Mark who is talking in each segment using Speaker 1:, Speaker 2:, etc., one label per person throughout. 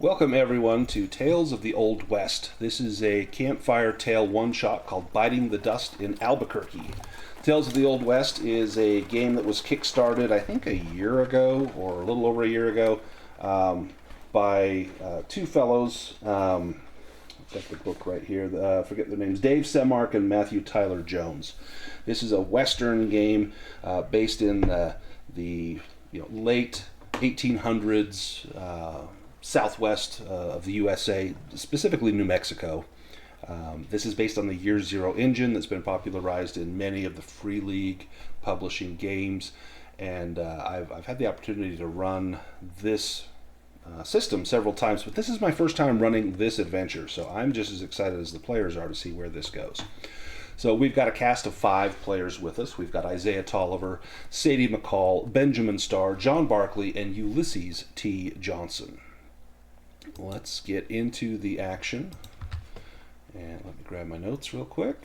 Speaker 1: Welcome everyone to Tales of the Old West. This is a campfire tale one-shot called Biting the Dust in Albuquerque. Tales of the Old West is a game that was kickstarted, I think, a year ago or a little over a year ago by two fellows. I've got the book right here. Forget their names. Dave Semark and Matthew Tyler Jones. This is a Western game based in the late 1800s. Southwest of the USA, specifically New Mexico. This is based on the Year Zero engine that's been popularized in many of the Free League publishing games, and I've had the opportunity to run this system several times, but this is my first time running this adventure, so I'm just as excited as the players are to see where this goes. So we've got a cast of 5 players with us. We've got Isaiah Tolliver, Sadie McCall, Benjamin Starr, John Barkley, and Ulysses T. Johnson. Let's get into the action. And let me grab my notes real quick.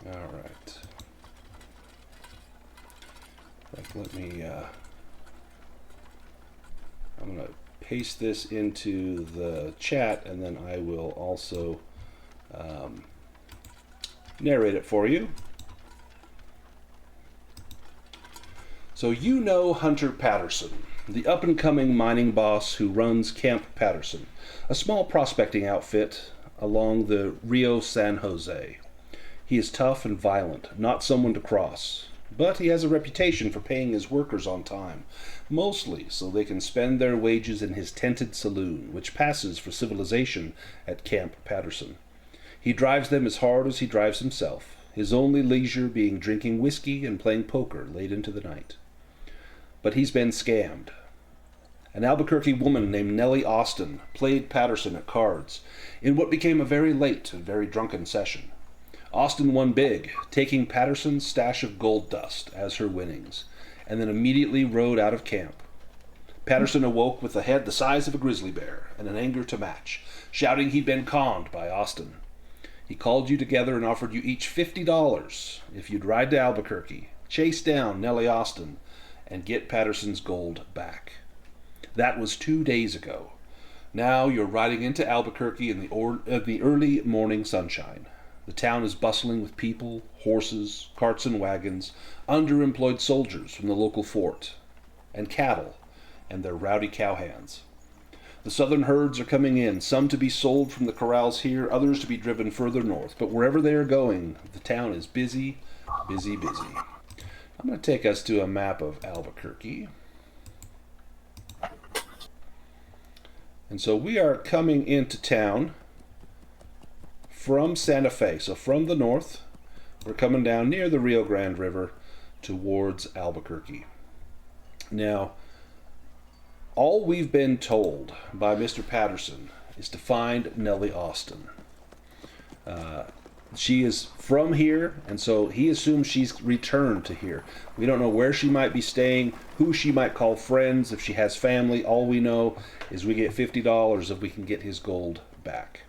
Speaker 1: All right. Let me, I'm going to paste this into the chat, and then I will also narrate it for you. So you know Hunter Patterson, the up-and-coming mining boss who runs Camp Patterson, a small prospecting outfit along the Rio San Jose. He is tough and violent, not someone to cross, but he has a reputation for paying his workers on time, mostly so they can spend their wages in his tented saloon, which passes for civilization at Camp Patterson. He drives them as hard as he drives himself, his only leisure being drinking whiskey and playing poker late into the night. But he's been scammed. An Albuquerque woman named Nellie Austin played Patterson at cards in what became a very late and very drunken session. Austin won big, taking Patterson's stash of gold dust as her winnings, and then immediately rode out of camp. Patterson awoke with a head the size of a grizzly bear and an anger to match, shouting he'd been conned by Austin. He called you together and offered you each $50 if you'd ride to Albuquerque, chase down Nellie Austin, and get Patterson's gold back. That was 2 days ago. Now you're riding into Albuquerque in the early morning sunshine. The town is bustling with people, horses, carts and wagons, underemployed soldiers from the local fort, and cattle and their rowdy cowhands. The southern herds are coming in, some to be sold from the corrals here, others to be driven further north. But wherever they are going, the town is busy, busy, busy. I'm going to take us to a map of Albuquerque. And so we are coming into town from Santa Fe. So from the north, we're coming down near the Rio Grande River towards Albuquerque. Now, all we've been told by Mr. Patterson is to find Nellie Austin. She is from here, and so he assumes she's returned to here. We don't know where she might be staying, who she might call friends, if she has family. All we know is we get $50 if we can get his gold back.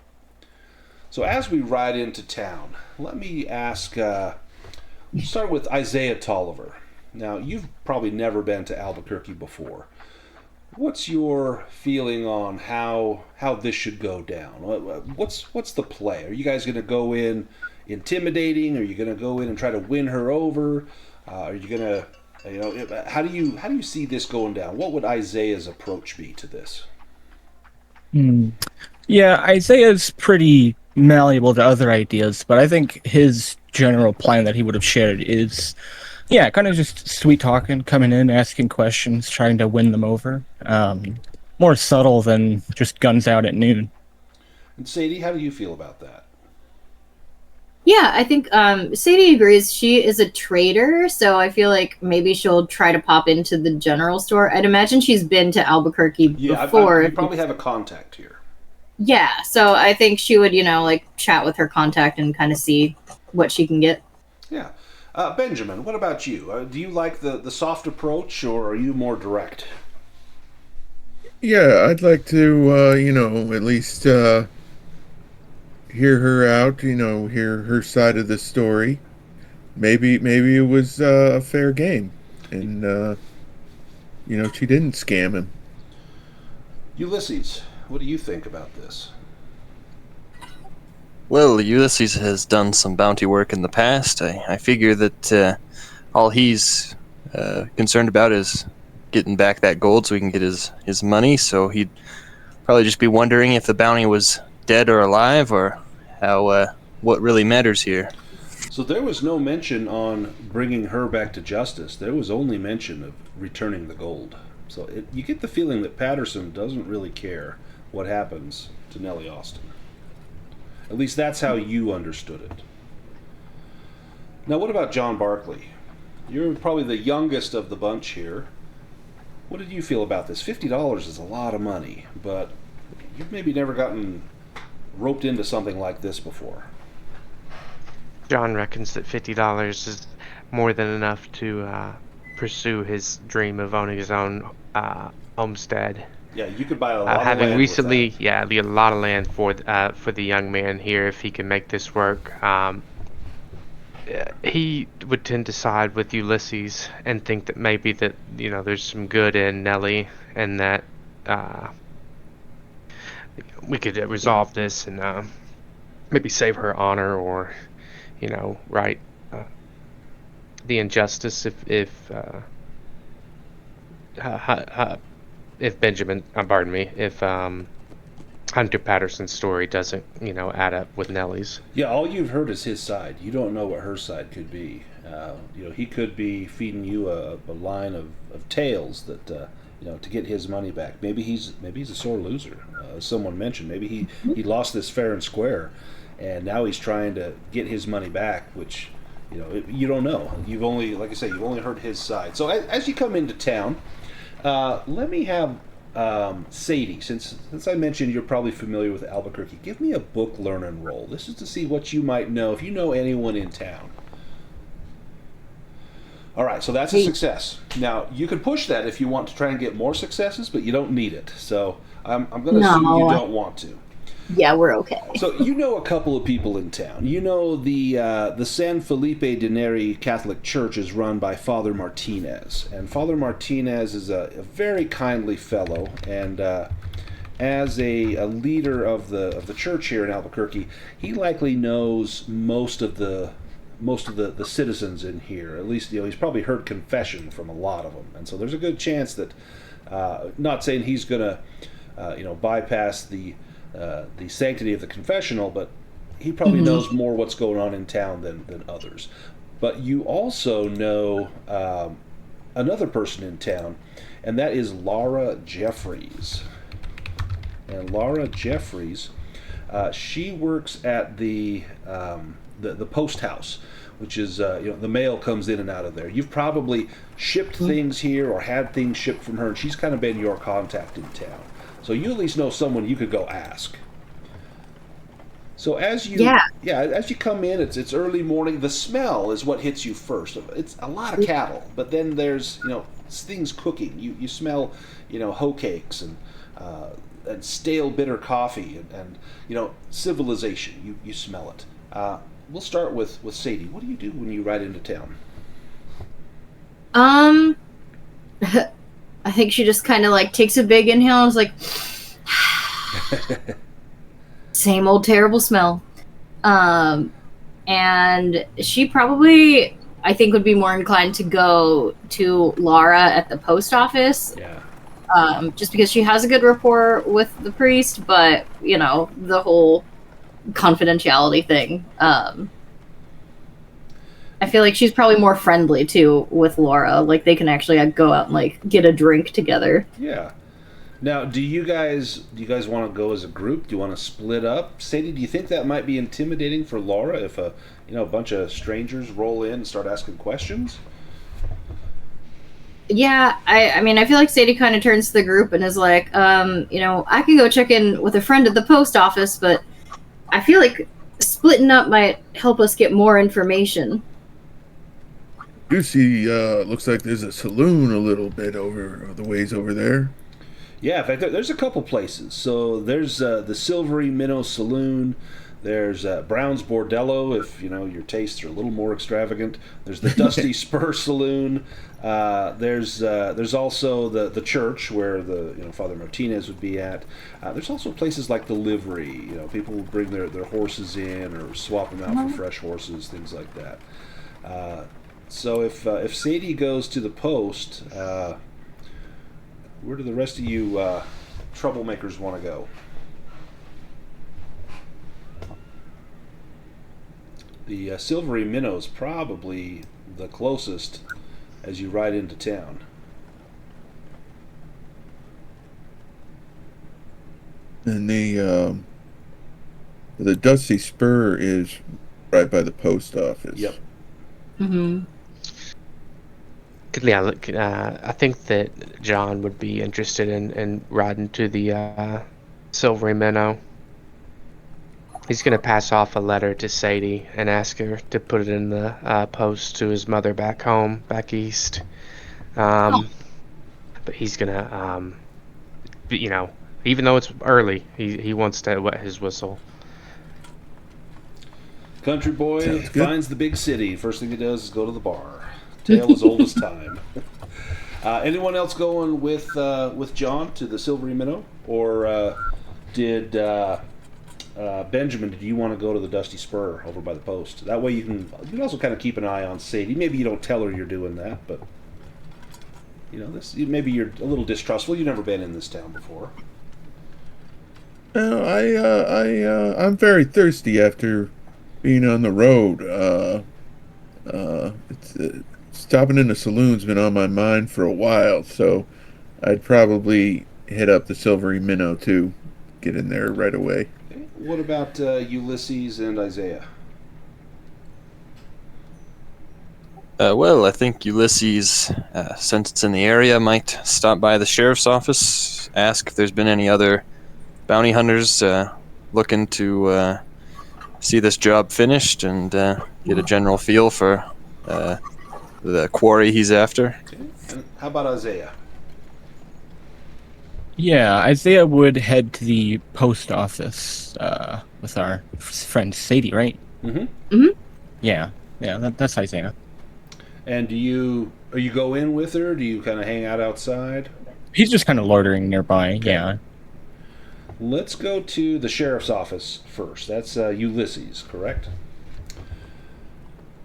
Speaker 1: So as we ride into town, let me ask, start with Isaiah Tolliver. Now, you've probably never been to Albuquerque before. What's your feeling on how this should go down? What's the play? Are you guys going to go in intimidating? Are you going to go in and try to win her over? Are you going to, how do you see this going down? What would Isaiah's approach be to this?
Speaker 2: Yeah, Isaiah's pretty malleable to other ideas, but I think his general plan that he would have shared is, yeah, kind of just sweet talking, coming in, asking questions, trying to win them over. More subtle than just guns out at noon.
Speaker 1: And Sadie, how do you feel about that?
Speaker 3: Yeah, I think Sadie agrees. She is a trader, so I feel like maybe she'll try to pop into the general store. I'd imagine she's been to Albuquerque before.
Speaker 1: You probably have a contact here.
Speaker 3: Yeah, so I think she would, chat with her contact and kind of see what she can get.
Speaker 1: Yeah. Benjamin, what about you? Do you like the soft approach, or are you more direct?
Speaker 4: Yeah, I'd like to, at least hear her out, hear her side of the story. maybe it was a fair game, and she didn't scam him.
Speaker 1: Ulysses, what do you think about this?
Speaker 5: Well, Ulysses has done some bounty work in the past. I figure that all he's concerned about is getting back that gold so he can get his money. So he'd probably just be wondering if the bounty was dead or alive, or how what really matters here.
Speaker 1: So there was no mention on bringing her back to justice. There was only mention of returning the gold. So you get the feeling that Patterson doesn't really care what happens to Nellie Austin. At least that's how you understood it. Now, what about John Barkley? You're probably the youngest of the bunch here. What did you feel about this? $50 is a lot of money, but you've maybe never gotten roped into something like this before.
Speaker 6: John reckons that $50 is more than enough to pursue his dream of owning his own homestead.
Speaker 1: Yeah, you could buy a lot of
Speaker 6: Having
Speaker 1: land
Speaker 6: recently,
Speaker 1: with that.
Speaker 6: a lot of land for the young man here, if he can make this work. He would tend to side with Ulysses and think that maybe that there's some good in Nellie, and that we could resolve this and maybe save her honor, or right the injustice if Benjamin, pardon me, if Hunter Patterson's story doesn't, add up with Nellie's.
Speaker 1: Yeah, all you've heard is his side. You don't know what her side could be. He could be feeding you a line of tales that, to get his money back. Maybe he's a sore loser. As someone mentioned, maybe he lost this fair and square, and now he's trying to get his money back, which, you don't know. You've only, like I say, you've only heard his side. So as you come into town, let me have Sadie, since I mentioned you're probably familiar with Albuquerque, give me a book learning roll. This is to see what you might know, if you know anyone in town. All right, so that's a success. Now, you could push that if you want to try and get more successes, but you don't need it. So I'm going to assume you don't want to.
Speaker 3: Yeah, we're okay.
Speaker 1: So you know a couple of people in town. You know the San Felipe de Neri Catholic Church is run by Father Martinez, and Father Martinez is a very kindly fellow, and as a leader of the church here in Albuquerque, he likely knows most of the citizens in here. At least he's probably heard confession from a lot of them, and so there's a good chance that not saying he's going to bypass the sanctity of the confessional, but he probably knows more what's going on in town than others. But you also know another person in town, and that is Laura Jeffries. And Laura Jeffries, she works at the post house, which is the mail comes in and out of there. You've probably shipped things here or had things shipped from her, and she's kind of been your contact in town. So you at least know someone you could go ask. So as you as you come in, it's early morning. The smell is what hits you first. It's a lot of cattle, but then there's things cooking. You smell hoe cakes and stale bitter coffee and civilization. You smell it. We'll start with Sadie. What do you do when you ride into town?
Speaker 3: I think she just kind of takes a big inhale and is like, same old terrible smell. And she probably, I think, would be more inclined to go to Laura at the post office.
Speaker 1: Yeah.
Speaker 3: Just because she has a good rapport with the priest, but, the whole confidentiality thing. I feel like she's probably more friendly too with Laura. Like they can actually go out and get a drink together.
Speaker 1: Yeah. Now, do you guys want to go as a group? Do you want to split up? Sadie, do you think that might be intimidating for Laura if a bunch of strangers roll in and start asking questions?
Speaker 3: Yeah, I mean, I feel like Sadie kind of turns to the group and is like, I can go check in with a friend at the post office, but I feel like splitting up might help us get more information.
Speaker 4: You see, looks like there's a saloon a little bit over the ways over there.
Speaker 1: Yeah, in fact, there's a couple places. So there's the Silvery Minnow Saloon. There's Brown's Bordello, if your tastes are a little more extravagant. There's the Dusty Spur Saloon. There's also the church where the Father Martinez would be at. There's also places like the Livery. People will bring their horses in or swap them out for fresh horses, things like that. So if Sadie goes to the post, where do the rest of you troublemakers want to go? The Silvery Minnow's probably the closest as you ride into town.
Speaker 4: And the Dusty Spur is right by the post office.
Speaker 1: Yep.
Speaker 3: Mm-hmm.
Speaker 6: Yeah, look, I think that John would be interested in riding to the Silvery Minnow. He's going to pass off a letter to Sadie and ask her to put it in the post to his mother back home, back east. But he's going to, even though it's early, he wants to wet his whistle.
Speaker 1: Country boy finds the big city. First thing he does is go to the bar. Tale as old as time. Anyone else going with John to the Silvery Minnow? Or did Benjamin, did you want to go to the Dusty Spur over by the post? That way you can also kind of keep an eye on Sadie. Maybe you don't tell her you're doing that, but maybe you're a little distrustful. You've never been in this town before.
Speaker 4: No, I'm very thirsty after being on the road. Stopping in the saloon's been on my mind for a while, so I'd probably hit up the Silvery Minnow too. Get in there right away.
Speaker 1: Okay. What about Ulysses and Isaiah?
Speaker 5: Well, I think Ulysses, since it's in the area, might stop by the sheriff's office, ask if there's been any other bounty hunters looking to see this job finished and get a general feel for the quarry he's after.
Speaker 1: Okay. And how about Isaiah?
Speaker 2: Yeah, Isaiah would head to the post office with our friend Sadie, right?
Speaker 1: Mm-hmm.
Speaker 3: Mm-hmm.
Speaker 2: Yeah, that's Isaiah.
Speaker 1: And do you go in with her? Do you kind of hang out outside?
Speaker 2: He's just kind of loitering nearby.
Speaker 1: Okay.
Speaker 2: Yeah.
Speaker 1: Let's go to the sheriff's office first. That's Ulysses, correct?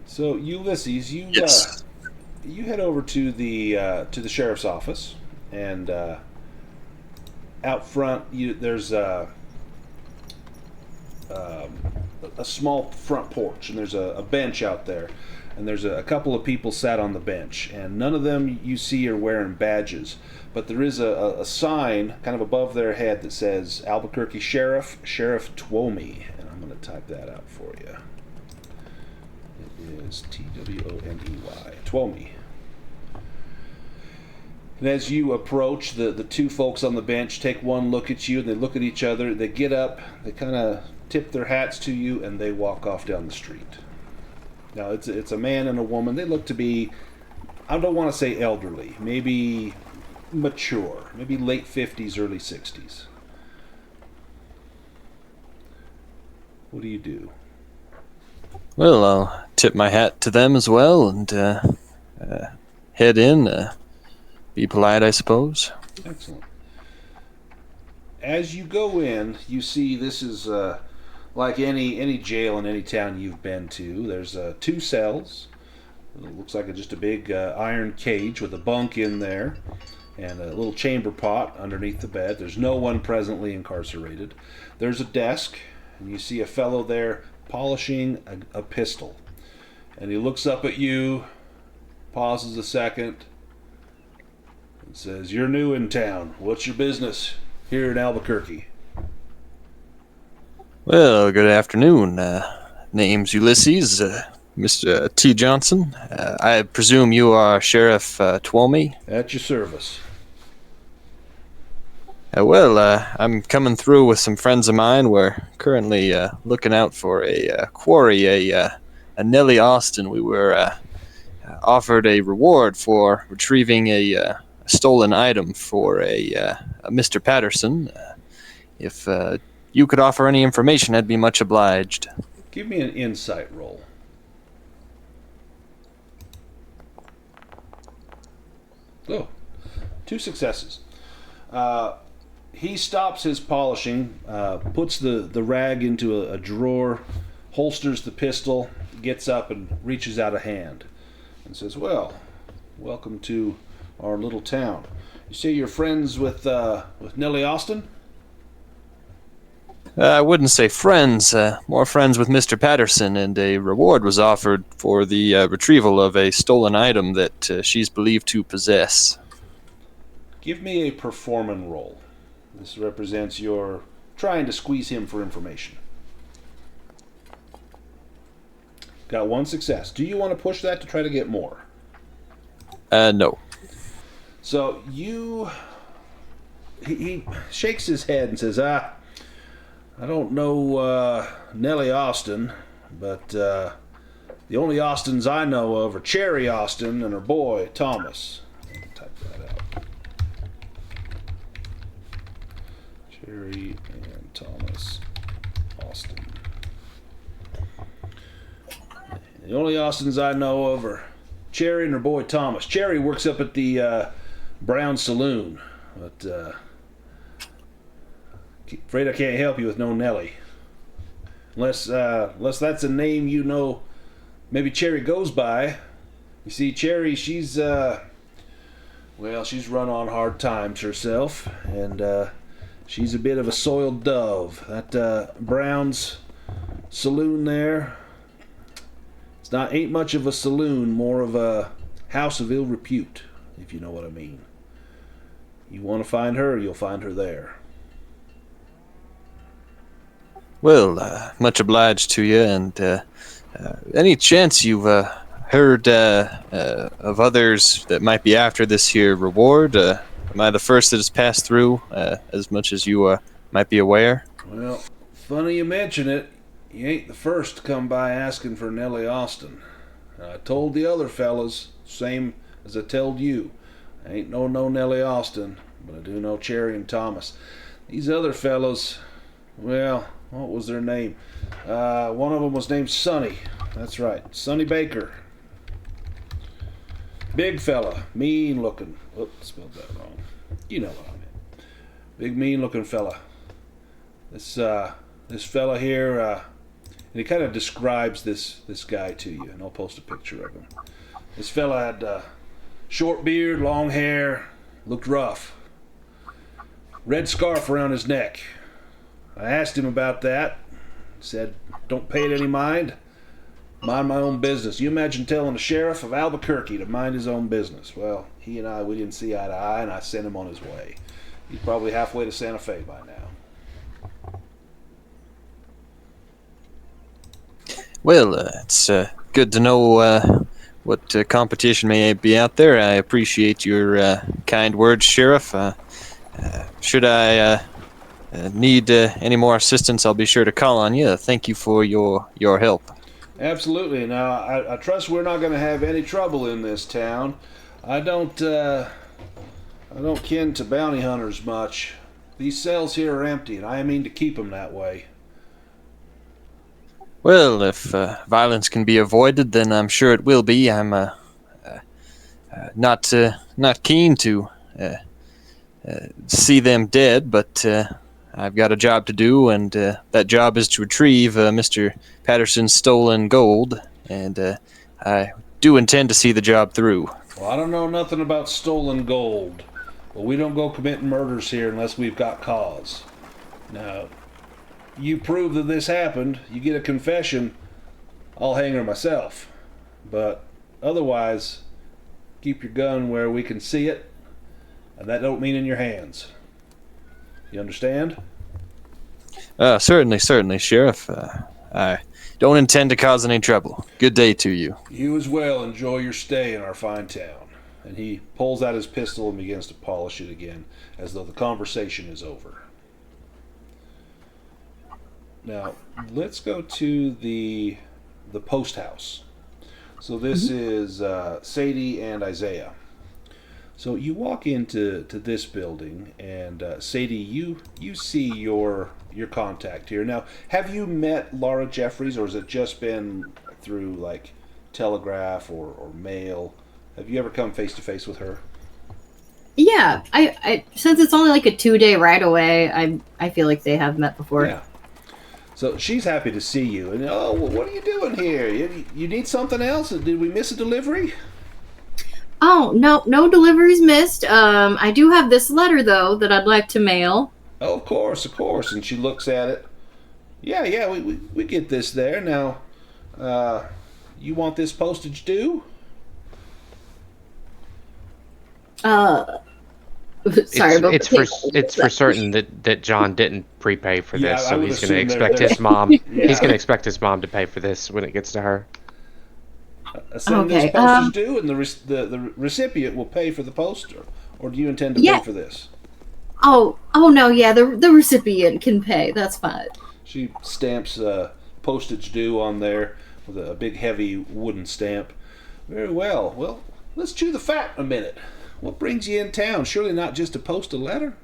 Speaker 1: So Ulysses, you
Speaker 5: Yes.
Speaker 1: You head over to the sheriff's office, and out front there's a small front porch, and there's a bench out there, and there's a couple of people sat on the bench, and none of them you see are wearing badges, but there is a sign kind of above their head that says Albuquerque Sheriff Twomey, and I'm going to type that out for you. It is Twoney. Twomey. And as you approach, the two folks on the bench take one look at you, and they look at each other. They get up, they kind of tip their hats to you, and they walk off down the street. Now, it's a man and a woman. They look to be, I don't want to say elderly, maybe mature, maybe late 50s, early 60s. What do you do?
Speaker 5: Well, I'll tip my hat to them as well and head in. Be polite, I suppose.
Speaker 1: Excellent. As you go in, you see this is like any jail in any town you've been to. There's 2 cells. It looks like just a big iron cage with a bunk in there and a little chamber pot underneath the bed. There's no one presently incarcerated. There's a desk, and you see a fellow there polishing a pistol. And he looks up at you, pauses a second, and says, "You're new in town. What's your business here in Albuquerque?"
Speaker 5: Well, good afternoon. Name's Ulysses, Mr. T. Johnson. I presume you are Sheriff Twomey?
Speaker 1: At your service.
Speaker 5: I'm coming through with some friends of mine. We're currently looking out for a quarry, a Nellie Austin. We were offered a reward for retrieving a stolen item for a Mr. Patterson. If you could offer any information, I'd be much obliged.
Speaker 1: Give me an insight roll. Oh, 2 successes. He stops his polishing, puts the rag into a drawer, holsters the pistol, gets up and reaches out a hand and says, "Well, welcome to our little town. You say you're friends with Nellie Austin?"
Speaker 5: I wouldn't say friends, more friends with Mr. Patterson, and a reward was offered for the retrieval of a stolen item that she's believed to possess.
Speaker 1: Give me a performance roll. This represents your trying to squeeze him for information. Got 1 success. Do you want to push that to try to get more?
Speaker 5: No.
Speaker 1: So he shakes his head and says, I don't know Nellie Austin, but the only Austins I know of are Cherry Austin and her boy, Thomas. Type that out. Cherry and Thomas Austin. The only Austins I know of are Cherry and her boy, Thomas. Cherry works up at the Brown Saloon, but afraid I can't help you with no Nellie. Unless that's a name you know maybe Cherry goes by. You see, Cherry, she's run on hard times herself, and she's a bit of a soiled dove. That Brown's Saloon there, ain't much of a saloon, more of a house of ill repute, if you know what I mean. You want to find her, you'll find her there.
Speaker 5: Well, much obliged to you, and any chance you've heard of others that might be after this here reward? Am I the first that has passed through, as much as you might be aware?
Speaker 1: Well, funny you mention it. You ain't the first to come by asking for Nellie Austin. I told the other fellas, same as I told you. I ain't no Nellie Austin, but I do know Cherry and Thomas. These other fellas, well, what was their name? One of them was named Sonny. That's right, Sonny Baker. Big fella, mean looking. Oops, spelled that wrong. You know what I meant. Big mean looking fella. This fella here, and he kind of describes this guy to you, and I'll post a picture of him. This fella had short beard, long hair, looked rough. Red scarf around his neck. I asked him about that. He said, don't pay it any mind. Mind my own business. You imagine telling the sheriff of Albuquerque to mind his own business. Well, he and I, we didn't see eye to eye, and I sent him on his way. He's probably halfway to Santa Fe by now.
Speaker 5: Well, it's good to know what competition may be out there. I appreciate your kind words, Sheriff. Should I need any more assistance, I'll be sure to call on you. Thank you for your help.
Speaker 1: Absolutely. Now, I trust we're not going to have any trouble in this town. I don't kin to bounty hunters much. These cells here are empty, and I mean to keep them that way.
Speaker 5: Well, if violence can be avoided, then I'm sure it will be. I'm not keen to see them dead, but I've got a job to do, and that job is to retrieve Mr. Patterson's stolen gold, and I do intend to see the job through.
Speaker 1: Well, I don't know nothing about stolen gold, but we don't go committing murders here unless we've got cause. Now, you prove that this happened, you get a confession, I'll hang her myself. But otherwise, keep your gun where we can see it, and that don't mean in your hands. You understand?
Speaker 5: Certainly, Sheriff. I don't intend to cause any trouble. Good day to you.
Speaker 1: You as well. Enjoy your stay in our fine town. And he pulls out his pistol and begins to polish it again, as though the conversation is over. Now, let's go to the post house. So this is Sadie and Isaiah. So you walk into this building, and Sadie, you see your contact here. Now, have you met Laura Jeffries, or has it just been through like telegraph or mail? Have you ever come face to face with her?
Speaker 3: Yeah, I since it's only like a 2-day ride away, I feel like they have met before.
Speaker 1: Yeah. So she's happy to see you. And oh, well, what are you doing here? You need something else? Did we miss a delivery?
Speaker 3: Oh, no deliveries missed. I do have this letter though that I'd like to mail.
Speaker 1: Oh, of course, of course. And she looks at it. Yeah, we get this there. Now, you want this postage due?
Speaker 3: Sorry about
Speaker 6: it's for certain that John didn't prepay for
Speaker 1: Yeah,
Speaker 6: this,
Speaker 1: I
Speaker 6: so
Speaker 1: would
Speaker 6: he's going to
Speaker 1: assume they're
Speaker 6: expect
Speaker 1: there.
Speaker 6: his mom.
Speaker 1: Yeah.
Speaker 6: He's going to expect his mom to pay for this when it gets to her.
Speaker 1: Send
Speaker 3: Okay,
Speaker 1: this postage due, and the recipient will pay for the poster. Or do you intend to
Speaker 3: Yeah.
Speaker 1: pay for this?
Speaker 3: Oh no, yeah, the recipient can pay. That's fine.
Speaker 1: She stamps postage due on there with a big heavy wooden stamp. Very well. Well, let's chew the fat a minute. What brings you in town? Surely not just to post a letter?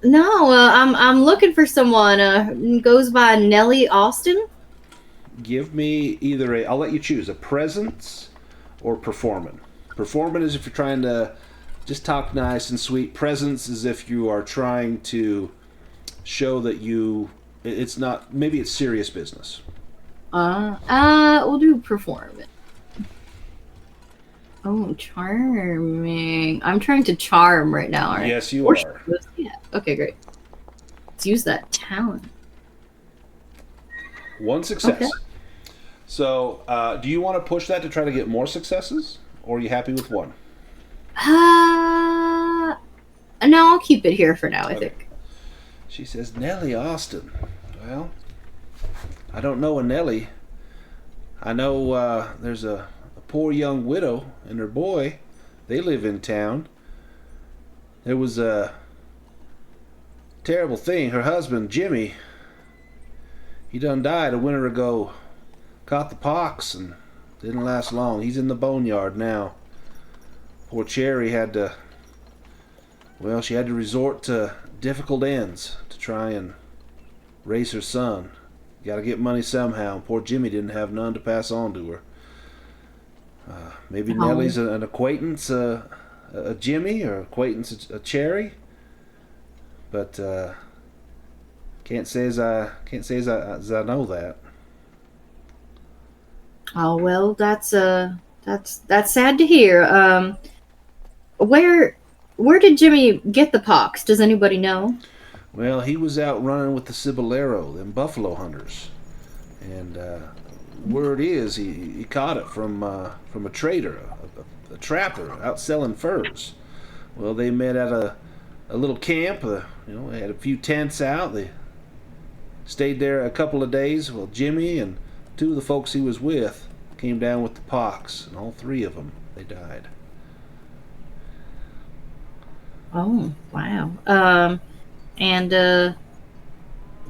Speaker 3: No, I'm looking for someone. Goes by Nellie Austin.
Speaker 1: Give me either I'll let you choose, a presence or performing. Performing is if you're trying to just talk nice and sweet. Presence is if you are trying to show that it's not, maybe it's serious business.
Speaker 3: We'll do performance. Oh, charming. I'm trying to charm right now. Right?
Speaker 1: Yes, you
Speaker 3: Or
Speaker 1: are.
Speaker 3: Yeah. Okay, great. Let's use that talent.
Speaker 1: One success.
Speaker 3: Okay.
Speaker 1: So, do you want to push that to try to get more successes? Or are you happy with one?
Speaker 3: No, I'll keep it here for now, I think.
Speaker 1: She says, Nellie Austin. Well, I don't know a Nellie. I know there's a poor young widow and her boy. They live in town. There was a terrible thing. Her husband, Jimmy, he done died a winter ago. Caught the pox and didn't last long. He's in the boneyard now. Poor Cherry she had to resort to difficult ends to try and raise her son. Got to get money somehow. Poor Jimmy didn't have none to pass on to her. Maybe Nellie's an acquaintance, a Jimmy, or acquaintance, a Cherry. But can't say as I know that.
Speaker 3: Oh well, that's sad to hear. Where did Jimmy get the pox? Does anybody know?
Speaker 1: Well, he was out running with the Cibolero, them buffalo hunters, and word is he caught it from a trader, a trapper out selling furs. Well, they met at a little camp. They had a few tents out. They stayed there a couple of days. Well, Jimmy and two of the folks he was with came down with the pox, and all three of them, they died.
Speaker 3: Oh wow. And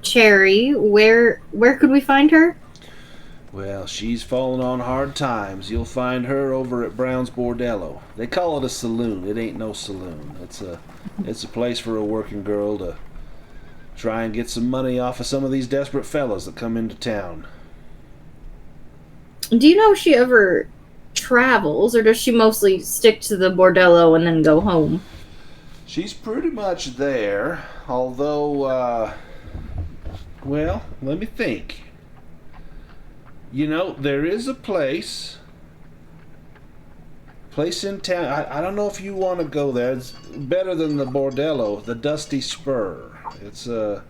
Speaker 3: Cherry, where could we find her?
Speaker 1: Well, she's fallen on hard times. You'll find her over at Brown's Bordello. They call it a saloon. It ain't no saloon. It's a place for a working girl to try and get some money off of some of these desperate fellas that come into town.
Speaker 3: Do you know if she ever travels, or does she mostly stick to the bordello and then go home?
Speaker 1: She's pretty much there, although, well, let me think. There is a place in town. I don't know if you want to go there. It's better than the Bordello, the Dusty Spur. It's a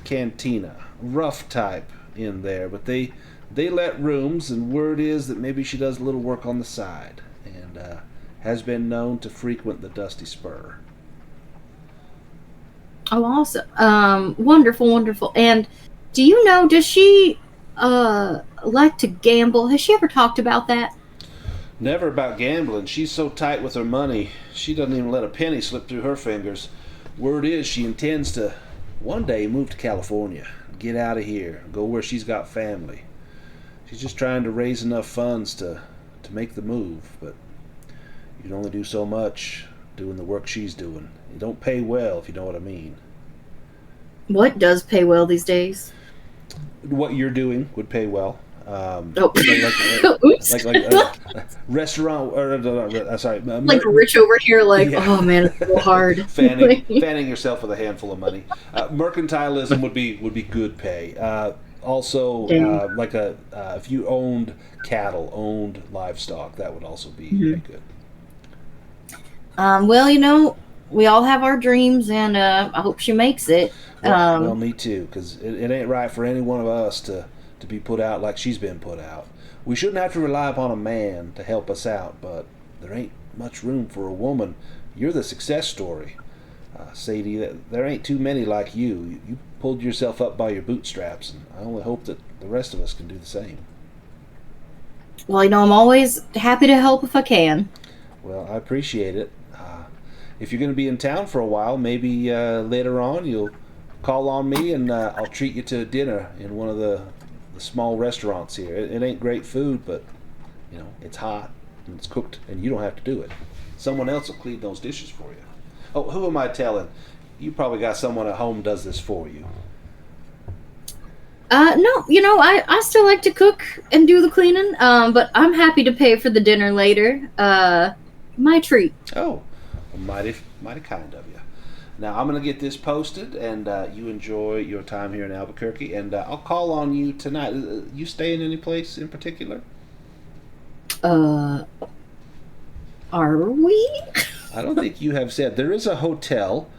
Speaker 1: cantina, rough type in there, but they let rooms, and word is that maybe she does a little work on the side, and has been known to frequent the Dusty Spur.
Speaker 3: Oh, awesome. Wonderful. And do you know, does she like to gamble? Has she ever talked about that?
Speaker 1: Never about gambling. She's so tight with her money, she doesn't even let a penny slip through her fingers. Word is she intends to one day move to California, get out of here, go where she's got family. She's just trying to raise enough funds to make the move, but you can only do so much doing the work she's doing. It don't pay well, if you know what I mean.
Speaker 3: What does pay well these days?
Speaker 1: What you're doing would pay well.
Speaker 3: Oh, oops.
Speaker 1: Restaurant, sorry,
Speaker 3: Like rich over here, like,
Speaker 1: Yeah.
Speaker 3: oh man, it's so hard.
Speaker 1: fanning yourself with a handful of money. Mercantilism would be good pay. Also,
Speaker 3: Dang.
Speaker 1: like if you owned cattle, owned livestock, that would also be good.
Speaker 3: Well, we all have our dreams, and I hope she makes it.
Speaker 1: Well, me too, because it ain't right for any one of us to be put out like she's been put out. We shouldn't have to rely upon a man to help us out, but there ain't much room for a woman. You're the success story. Sadie, there ain't too many like you. You pulled yourself up by your bootstraps, and I only hope that the rest of us can do the same.
Speaker 3: Well, I'm always happy to help if I can.
Speaker 1: Well, I appreciate it. If you're going to be in town for a while, maybe later on you'll call on me, and I'll treat you to dinner in one of the small restaurants here. It ain't great food, but it's hot and it's cooked, and you don't have to do it. Someone else will clean those dishes for you. Oh, who am I telling? You probably got someone at home does this for you.
Speaker 3: No, I still like to cook and do the cleaning, but I'm happy to pay for the dinner later. My treat.
Speaker 1: Oh, mighty kind of you. Now I'm gonna get this posted, and you enjoy your time here in Albuquerque, and I'll call on you tonight. You staying any place in particular?
Speaker 3: Are we?
Speaker 1: I don't think you have said. There is a hotel.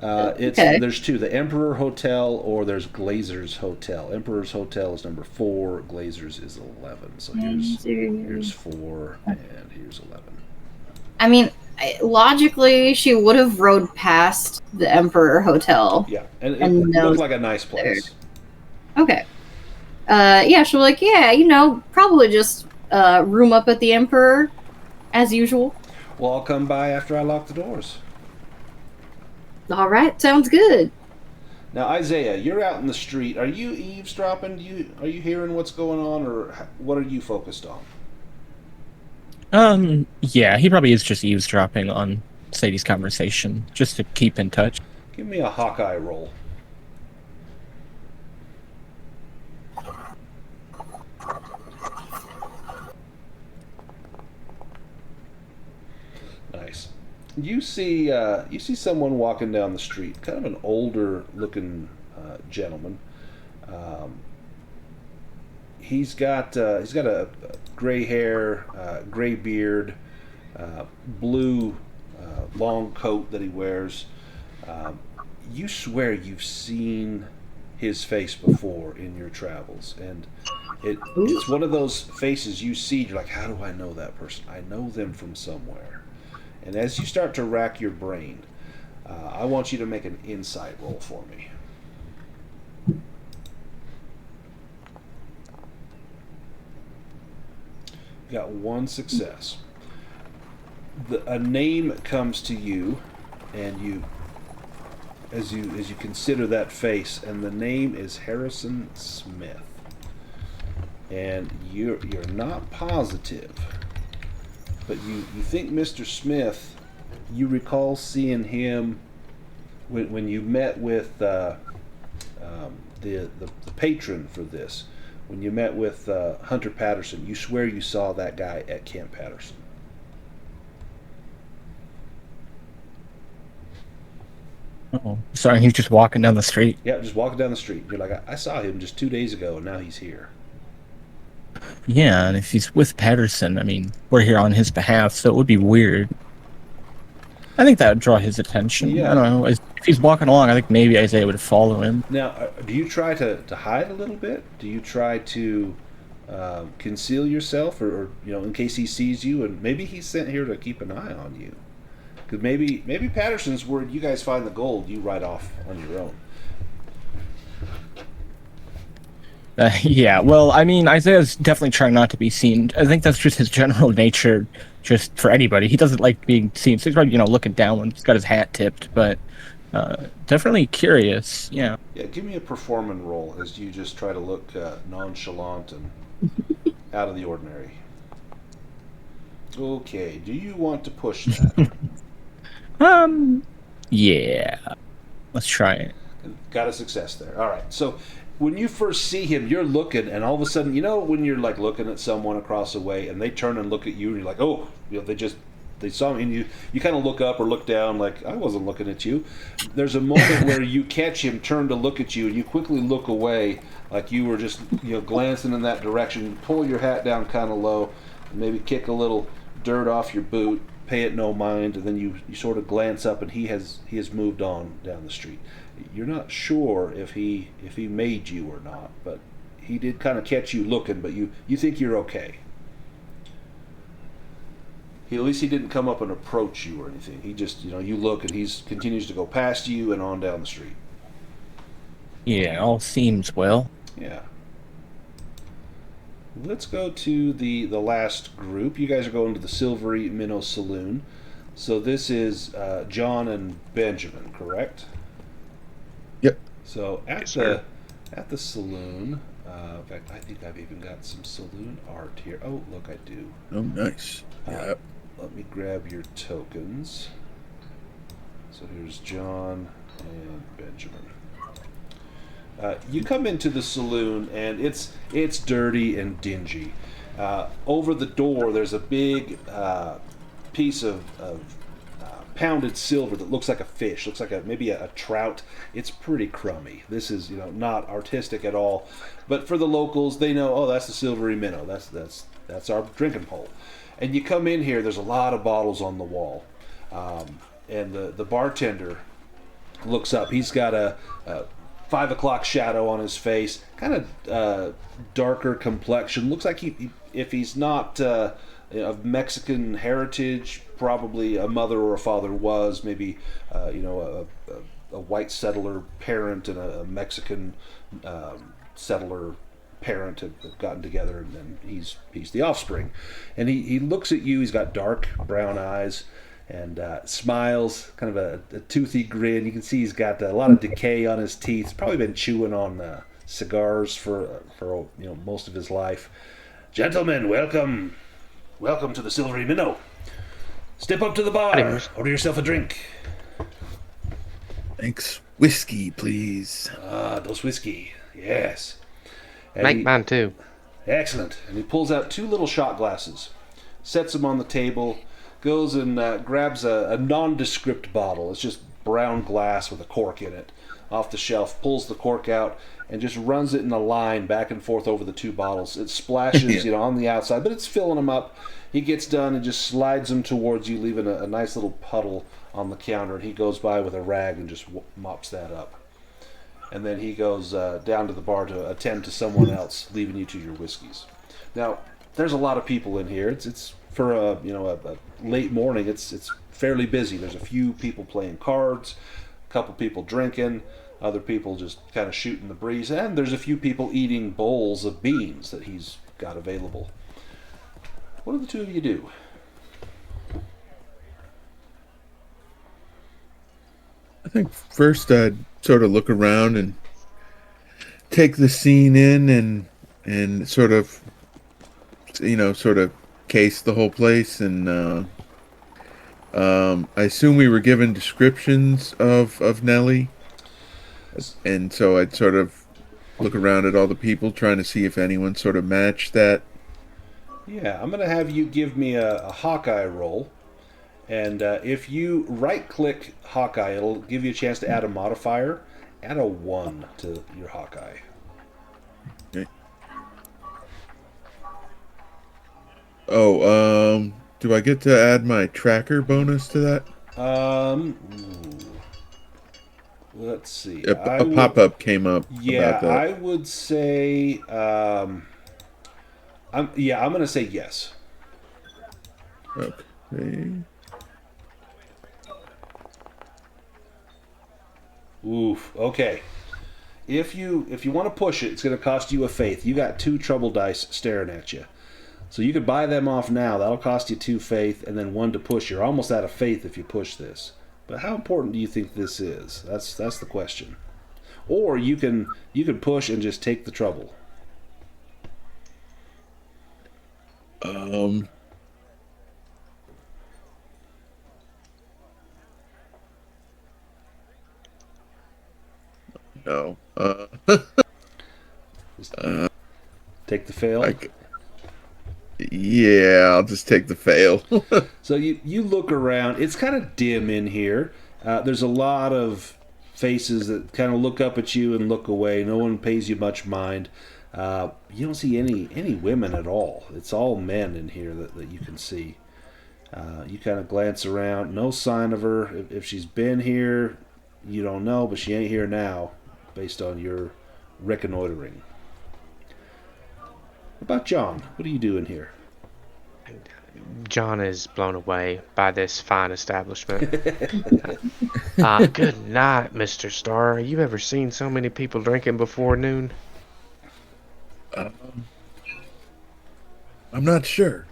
Speaker 3: Okay.
Speaker 1: There's two: the Emperor Hotel or there's Glazer's Hotel. Emperor's Hotel is number 4. Glazer's is 11. So here's 4 and here's 11.
Speaker 3: I mean, logically, she would have rode past the Emperor Hotel.
Speaker 1: Yeah, and it
Speaker 3: And
Speaker 1: looked like a nice place.
Speaker 3: Okay. Yeah, she'll be like, yeah, probably just room up at the Emperor, as usual.
Speaker 1: Well, I'll come by after I lock the doors.
Speaker 3: All right, sounds good.
Speaker 1: Now, Isaiah, you're out in the street. Are you eavesdropping? Are you hearing what's going on, or what are you focused on?
Speaker 2: Yeah, he probably is just eavesdropping on Sadie's conversation, just to keep in touch.
Speaker 1: Give me a Hawkeye roll. Nice. You see someone walking down the street, kind of an older looking gentleman. He's got a gray hair, gray beard, blue long coat that he wears. You swear you've seen his face before in your travels, and it's one of those faces you see. You're like, how do I know that person? I know them from somewhere. And as you start to rack your brain, I want you to make an insight roll for me. You got 1 success. A name comes to you, and as you consider that face, and the name is Harrison Smith. And you're not positive, but you think Mr. Smith, you recall seeing him when you met with the patron for this. When you met with Hunter Patterson, you swear you saw that guy at Camp Patterson.
Speaker 2: Oh, sorry, he's just walking down the street.
Speaker 1: Yeah, just walking down the street. You're like, I saw him just 2 days ago, and now he's here.
Speaker 2: Yeah, and if he's with Patterson, I mean, we're here on his behalf, so it would be weird. I think that would draw his attention.
Speaker 1: Yeah.
Speaker 2: I don't know. If he's walking along, I think maybe Isaiah would follow him.
Speaker 1: Now, do you try to hide a little bit? Do you try to conceal yourself, or in case he sees you, and maybe he's sent here to keep an eye on you? Because maybe Patterson's worried you guys find the gold, you ride off on your own.
Speaker 2: Yeah, well, I mean, Isaiah's definitely trying not to be seen. I think that's just his general nature, just for anybody. He doesn't like being seen, so he's probably, looking down when he's got his hat tipped, but definitely curious, yeah.
Speaker 1: Yeah, give me a performance roll as you just try to look nonchalant and out of the ordinary. Okay, do you want to push that?
Speaker 2: Yeah. Let's try it.
Speaker 1: Got a success there. All right. So when you first see him, you're looking, and all of a sudden, when you're like looking at someone across the way, and they turn and look at you, and you're like, oh, they saw me, and you kind of look up or look down, like I wasn't looking at you. There's a moment where you catch him turn to look at you, and you quickly look away, like you were just glancing in that direction. You pull your hat down kind of low, and maybe kick a little dirt off your boot. Pay it no mind, and then you sort of glance up, and he has moved on down the street. You're not sure if he made you or not, but he did kind of catch you looking. But you think you're okay. At least he didn't come up and approach you or anything. He just you look, and he continues to go past you and on down the street.
Speaker 2: Yeah, all seems well.
Speaker 1: Yeah. Let's go to the last group. You guys are going to the Silvery Minnow Saloon. So this is John and Benjamin, correct?
Speaker 4: Yep.
Speaker 1: So
Speaker 6: Yes, sir.
Speaker 1: at the saloon, in fact, I think I've even got some saloon art here. Oh, look, I do.
Speaker 4: Oh, nice. Yep.
Speaker 1: Let me grab your tokens. So here's John and Benjamin. You come into the saloon, and it's dirty and dingy. Over the door, there's a big piece of pounded silver that looks like a fish, looks like maybe a trout. It's pretty crummy. This is not artistic at all, but for the locals, they know, oh, that's the Silvery Minnow. That's our drinking hole. And you come in here, there's a lot of bottles on the wall, and the bartender looks up. He's got a 5 o'clock shadow on his face, kind of darker complexion. Looks like if he's not of Mexican heritage, probably a mother or a father was, maybe a white settler parent and a Mexican settler parent have gotten together, and then he's the offspring. And he looks at you. He's got dark brown eyes and smiles, kind of a toothy grin. You can see he's got a lot of decay on his teeth. He's probably been chewing on cigars for most of his life. Gentlemen, welcome to the Silvery Minnow. Step up to the bar. Order yourself a drink.
Speaker 4: Thanks. Whiskey, please.
Speaker 1: Dos whiskey. Yes. And
Speaker 6: Make mine too.
Speaker 1: Excellent. And he pulls out 2 little shot glasses, sets them on the table, goes and grabs a nondescript bottle. It's just brown glass with a cork in it off the shelf, pulls the cork out, and just runs it in a line back and forth over the 2 bottles. It splashes, on the outside, but it's filling them up. He gets done and just slides them towards you, leaving a nice little puddle on the counter, and he goes by with a rag and just mops that up. And then he goes down to the bar to attend to someone else, leaving you to your whiskeys. Now, there's a lot of people in here. It's for a late morning. It's fairly busy. There's a few people playing cards, a couple people drinking, other people just kind of shooting the breeze, and there's a few people eating bowls of beans that he's got available. What do the 2 of you do?
Speaker 4: I think first I'd sort of look around and take the scene in and sort of case the whole place. And I assume we were given descriptions of Nellie. And so I'd sort of look around at all the people, trying to see if anyone sort of matched that.
Speaker 1: Yeah, I'm going to have you give me a Hawkeye roll. And if you right-click Hawkeye, it'll give you a chance to add a modifier. Add a 1 to your Hawkeye.
Speaker 4: Okay. Oh, do I get to add my tracker bonus to that?
Speaker 1: Let's see.
Speaker 4: A pop-up came up
Speaker 1: Yeah,
Speaker 4: about that.
Speaker 1: I would say... I'm going to say yes.
Speaker 4: Okay.
Speaker 1: Oof. Okay. If you want to push it, it's going to cost you a faith. You got 2 trouble dice staring at you, so you could buy them off now. That'll cost you 2 faith, and then 1 to push. You're almost out of faith if you push this. But how important do you think this is? That's the question. Or you can push and just take the trouble.
Speaker 4: No.
Speaker 1: Just take the fail.
Speaker 4: Like, yeah, I'll just take the fail.
Speaker 1: So you look around. It's kind of dim in here. There's a lot of faces that kind of look up at you and look away. No one pays you much mind. You don't see any women at all. It's all men in here that you can see. You kind of glance around. No sign of her. If she's been here, you don't know, but she ain't here now, based on your reconnoitering. What about John? What are you doing here?
Speaker 6: John is blown away by this fine establishment. Good night, Mr. Starr. You ever seen so many people drinking before noon?
Speaker 4: I'm not sure.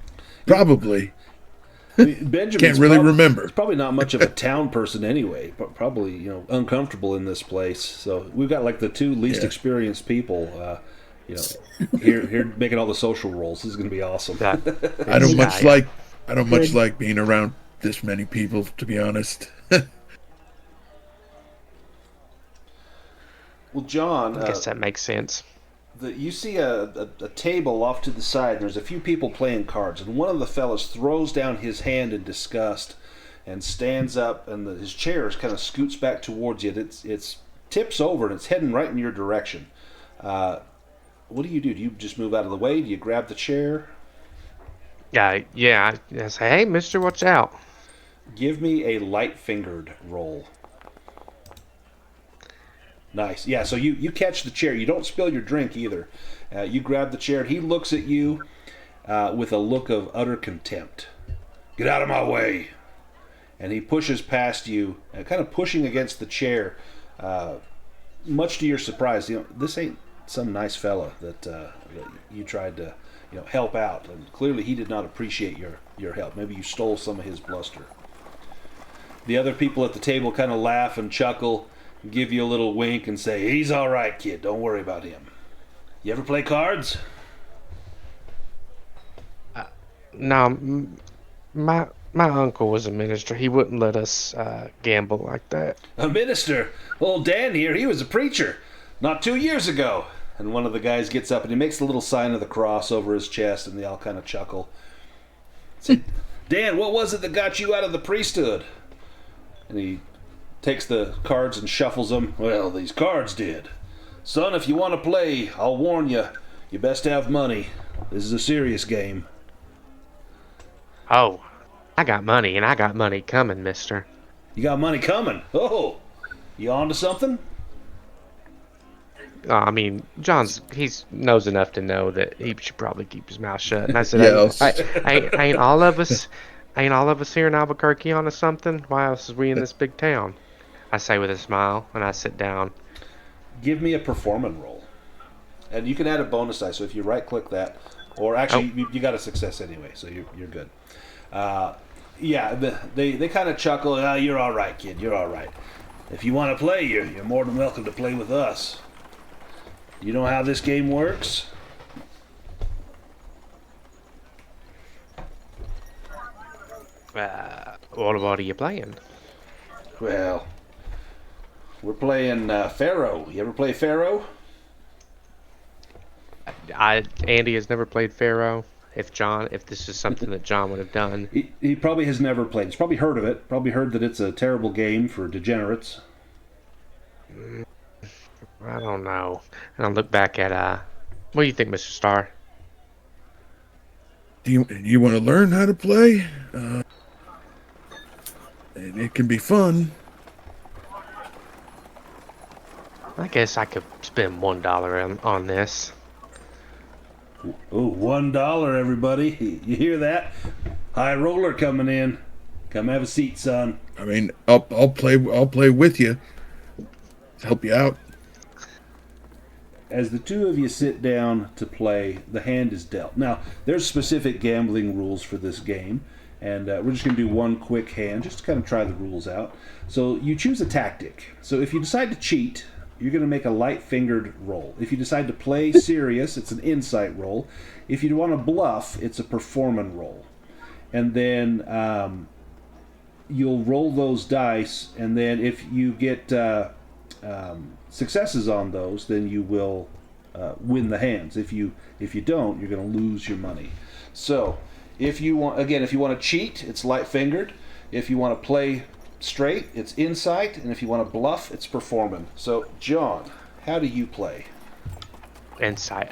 Speaker 4: Probably.
Speaker 1: I mean, Benjamin's
Speaker 4: Can't really remember.
Speaker 1: He's probably not much of a town person anyway. But probably uncomfortable in this place. So we've got like the two least experienced people. Here making all the social roles. This is going to be awesome.
Speaker 4: I don't much like being around this many people, to be honest.
Speaker 1: Well, John,
Speaker 6: I guess that makes sense.
Speaker 1: you see a table off to the side. There's a few people playing cards, and one of the fellas throws down his hand in disgust and stands up, and his chair kind of scoots back towards you. It's tips over, and it's heading right in your direction. What do? Do you just move out of the way? Do you grab the chair?
Speaker 6: Yeah. I say, hey, mister, watch out.
Speaker 1: Give me a light-fingered roll. Nice. Yeah, so you catch the chair. You don't spill your drink either. You grab the chair, and he looks at you with a look of utter contempt. Get out of my way. And he pushes past you, kind of pushing against the chair. Much to your surprise, this ain't some nice fella that you tried to help out. And clearly he did not appreciate your help. Maybe you stole some of his bluster. The other people at the table kind of laugh and chuckle, give you a little wink and say, he's all right, kid. Don't worry about him. You ever play cards?
Speaker 6: No, my uncle was a minister. He wouldn't let us gamble like that.
Speaker 1: A minister? Old Dan here, he was a preacher. Not 2 years ago. And one of the guys gets up and he makes the little sign of the cross over his chest, and they all kind of chuckle. Say, Dan, what was it that got you out of the priesthood? And he takes the cards and shuffles them. Well, these cards did. Son, if you want to play, I'll warn you, you best have money. This is a serious game.
Speaker 6: Oh, I got money, and I got money coming, mister.
Speaker 1: You got money coming? Oh, you on to something?
Speaker 6: I mean, he knows enough to know that he should probably keep his mouth shut. And I said,
Speaker 4: Yes.
Speaker 6: ain't all of us here in Albuquerque on to something? Why else is we in this big town? I say with a smile, and I sit down.
Speaker 1: Give me a performance roll. And you can add a bonus die, so if you right-click that, or actually, you got a success anyway, so you're good. They kind of chuckle. Oh, you're all right, kid. You're all right. If you want to play, you're more than welcome to play with us. You know how this game works?
Speaker 6: What are you playing?
Speaker 1: Well, we're playing Pharaoh. You ever play Pharaoh?
Speaker 6: Andy has never played Pharaoh. If this is something that John would have done.
Speaker 1: He probably has never played. He's probably heard of it. Probably heard that it's a terrible game for degenerates.
Speaker 6: I don't know. And I look back at what do you think, Mr. Starr?
Speaker 4: Do you want to learn how to play? And it can be fun.
Speaker 6: I guess I could spend $1 on this.
Speaker 1: Oh, $1, everybody! You hear that? High roller coming in. Come have a seat, son.
Speaker 4: I mean, I'll play with you. Help you out.
Speaker 1: As the two of you sit down to play, the hand is dealt. Now, there's specific gambling rules for this game, and we're just going to do one quick hand, just to kind of try the rules out. So you choose a tactic. So if you decide to cheat, you're going to make a light-fingered roll. If you decide to play serious, it's an insight roll. If you want to bluff, it's a performance roll. And then you'll roll those dice, and then if you get successes on those, then you will win the hands. If you don't, you're going to lose your money. So, if you want to cheat, it's light fingered. If you want to play straight, it's insight, and if you want to bluff, it's performing. So, John, how do you play?
Speaker 6: Insight.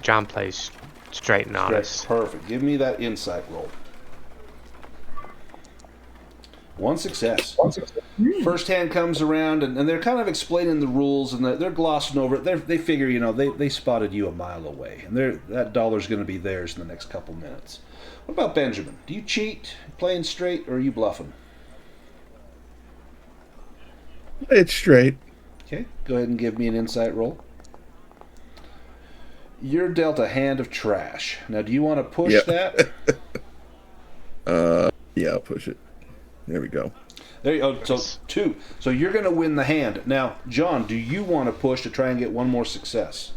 Speaker 6: John plays straight and honest.
Speaker 1: Perfect. Give me that insight roll. One success. First hand comes around, and they're kind of explaining the rules, and they're glossing over it. They figure, they spotted you a mile away, and that dollar's going to be theirs in the next couple minutes. What about Benjamin? Do you cheat, playing straight, or are you bluffing?
Speaker 4: It's straight.
Speaker 1: Okay, go ahead and give me an insight roll. You're dealt a hand of trash. Now, do you want to push that?
Speaker 4: Yeah, I'll push it. There we go.
Speaker 1: There you go. So 2. So you're going to win the hand. Now, John, do you want to push to try and get one more success?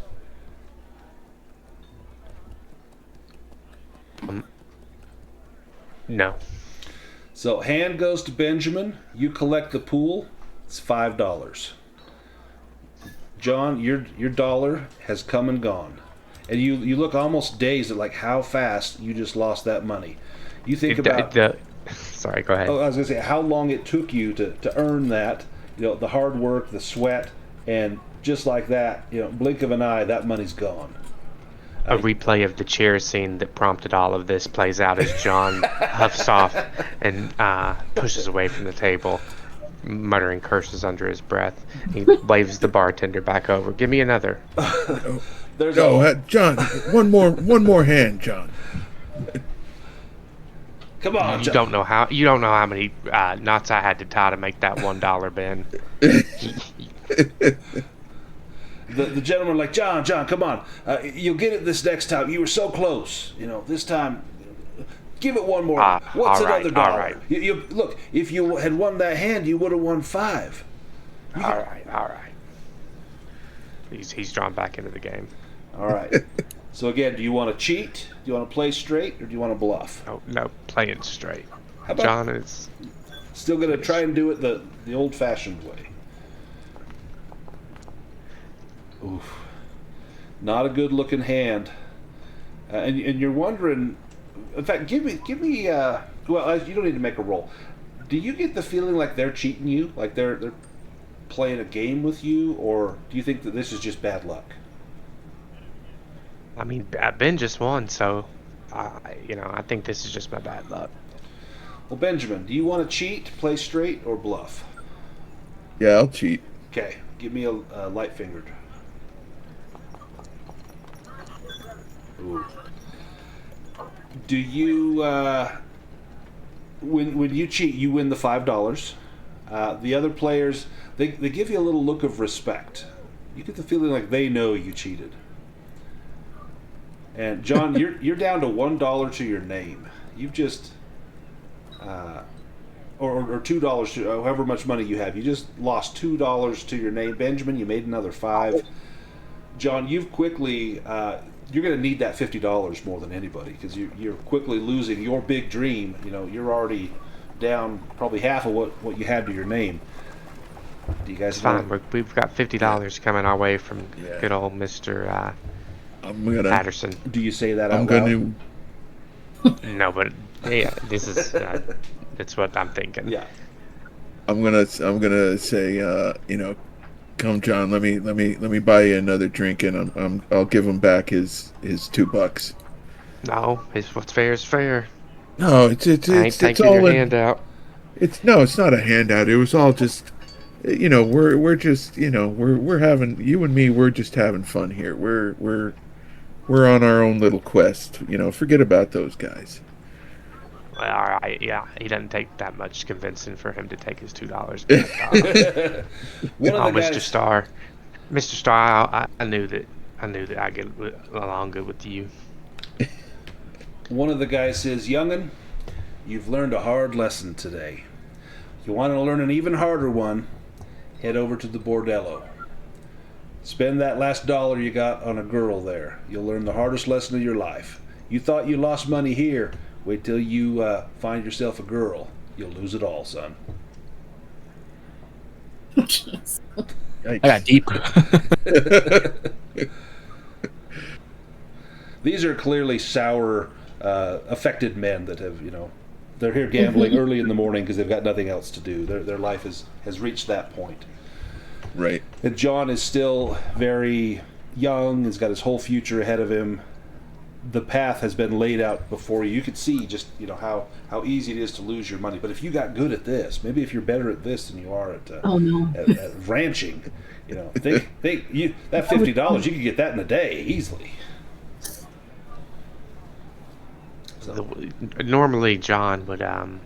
Speaker 6: No.
Speaker 1: So hand goes to Benjamin. You collect the pool. It's $5. John, your dollar has come and gone. And you look almost dazed at like how fast you just lost that money. You think about...
Speaker 6: Sorry, go ahead.
Speaker 1: Oh, I was going to say how long it took you to earn that, the hard work, the sweat, and just like that, blink of an eye, that money's gone.
Speaker 6: A replay of the chair scene that prompted all of this plays out as John huffs off and pushes away from the table, muttering curses under his breath. He waves the bartender back over. Give me another.
Speaker 4: John, one more hand, John.
Speaker 1: Come on,
Speaker 6: You
Speaker 1: John.
Speaker 6: don't know how many knots I had to tie to make that $1, Ben.
Speaker 1: The gentleman like, John, come on. You'll get it this next time. You were so close. This time, give it one more. What's another dollar?
Speaker 6: All right.
Speaker 1: You look, if you had won that hand, you would have won $5.
Speaker 6: All right. He's drawn back into the game.
Speaker 1: All right. So again, do you want to cheat? Do you want to play straight, or do you want to bluff?
Speaker 6: No, playing straight.
Speaker 1: How about
Speaker 6: John is
Speaker 1: still going to try and do it the old-fashioned way? Oof. Not a good-looking hand. And you're wondering... In fact, give me well, you don't need to make a roll. Do you get the feeling like they're cheating you? Like they're playing a game with you? Or do you think that this is just bad luck?
Speaker 6: I mean, Ben just won, so I think this is just my bad luck.
Speaker 1: Well, Benjamin, do you want to cheat, play straight, or bluff?
Speaker 4: Yeah, I'll cheat.
Speaker 1: Okay, give me a light fingered. Ooh. Do you when you cheat, you win the $5? The other players they give you a little look of respect. You get the feeling like they know you cheated. And John, you're down to $1 to your name. You've just or $2 to however much money you have. You just lost $2 to your name. Benjamin, you made another $5. John, you've quickly you're going to need that $50 more than anybody because you're quickly losing your big dream. You're already down probably half of what you had to your name. Do you guys?
Speaker 6: It's fine. We've got $50 coming our way from good old Mr. Patterson.
Speaker 1: Do you say that
Speaker 4: I'm
Speaker 1: out loud?
Speaker 4: gonna.
Speaker 6: No, but yeah, this is that's what I'm thinking.
Speaker 1: Yeah.
Speaker 4: I'm gonna say, come, John. Let me buy you another drink, and I'll give him back his $2.
Speaker 6: No, what's fair is fair.
Speaker 4: No, it's
Speaker 6: I ain't taking
Speaker 4: all
Speaker 6: your
Speaker 4: in,
Speaker 6: handout.
Speaker 4: it's not a handout. It was all just, we're just, we're having, you and me, we're just having fun here. We're on our own little quest. Forget about those guys.
Speaker 6: Well, all right, yeah, he doesn't take that much convincing for him to take his $2 back. Mr. Starr, I knew that I get along good with you.
Speaker 1: One of the guys says, "Young'un, you've learned a hard lesson today. If you want to learn an even harder one, head over to the bordello. Spend that last dollar you got on a girl there. You'll learn the hardest lesson of your life. You thought you lost money here. Wait till you find yourself a girl. You'll lose it all, son."
Speaker 3: Jeez.
Speaker 2: I got deep.
Speaker 1: These are clearly sour, affected men that have, they're here gambling early in the morning because they've got nothing else to do. Their life has reached that point.
Speaker 4: Right.
Speaker 1: And John is still very young. He's got his whole future ahead of him. The path has been laid out before you. You could see just how easy it is to lose your money. But if you got good at this, maybe if you're better at this than you are at at ranching, think you that $50 you could get that in a day easily.
Speaker 6: Normally, John would, the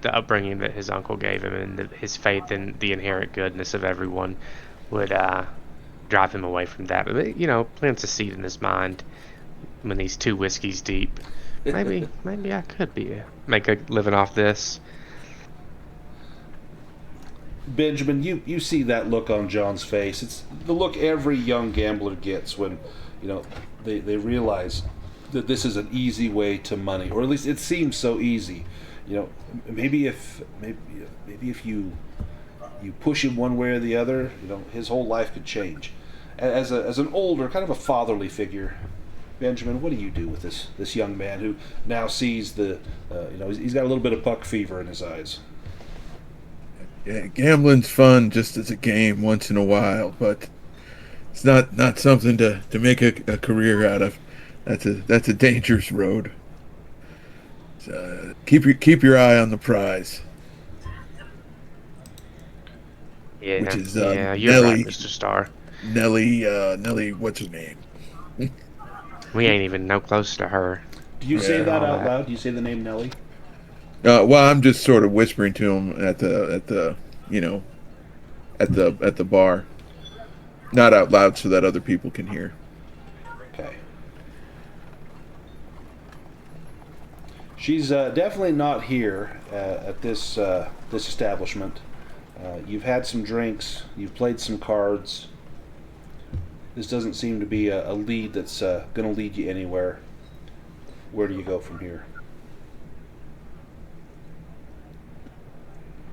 Speaker 6: upbringing that his uncle gave him and his faith in the inherent goodness of everyone would drive him away from that. But plants a seed in his mind when he's 2 whiskeys deep. Maybe I could make a living off this.
Speaker 1: Benjamin, you see that look on John's face. It's the look every young gambler gets when they realize that this is an easy way to money, or at least it seems so easy. Maybe if you push him one way or the other, his whole life could change. As an older, kind of a fatherly figure, Benjamin, what do you do with this young man who now sees he's got a little bit of buck fever in his eyes?
Speaker 4: Yeah, gambling's fun just as a game once in a while, but it's not something to make a career out of. That's a dangerous road. Keep your eye on the prize.
Speaker 6: Yeah,
Speaker 4: which is
Speaker 6: you're
Speaker 4: Nelly,
Speaker 6: right, Mr. Starr.
Speaker 4: Nelly, what's her name?
Speaker 6: We ain't even no close to her.
Speaker 1: Do you say that
Speaker 6: all
Speaker 1: out
Speaker 6: that.
Speaker 1: loud? Do you say the name Nelly?
Speaker 4: Well, I'm just sort of whispering to him at the bar, not out loud so that other people can hear.
Speaker 1: Okay. She's definitely not here at this establishment. You've had some drinks. You've played some cards. This doesn't seem to be a lead that's going to lead you anywhere. Where do you go from here?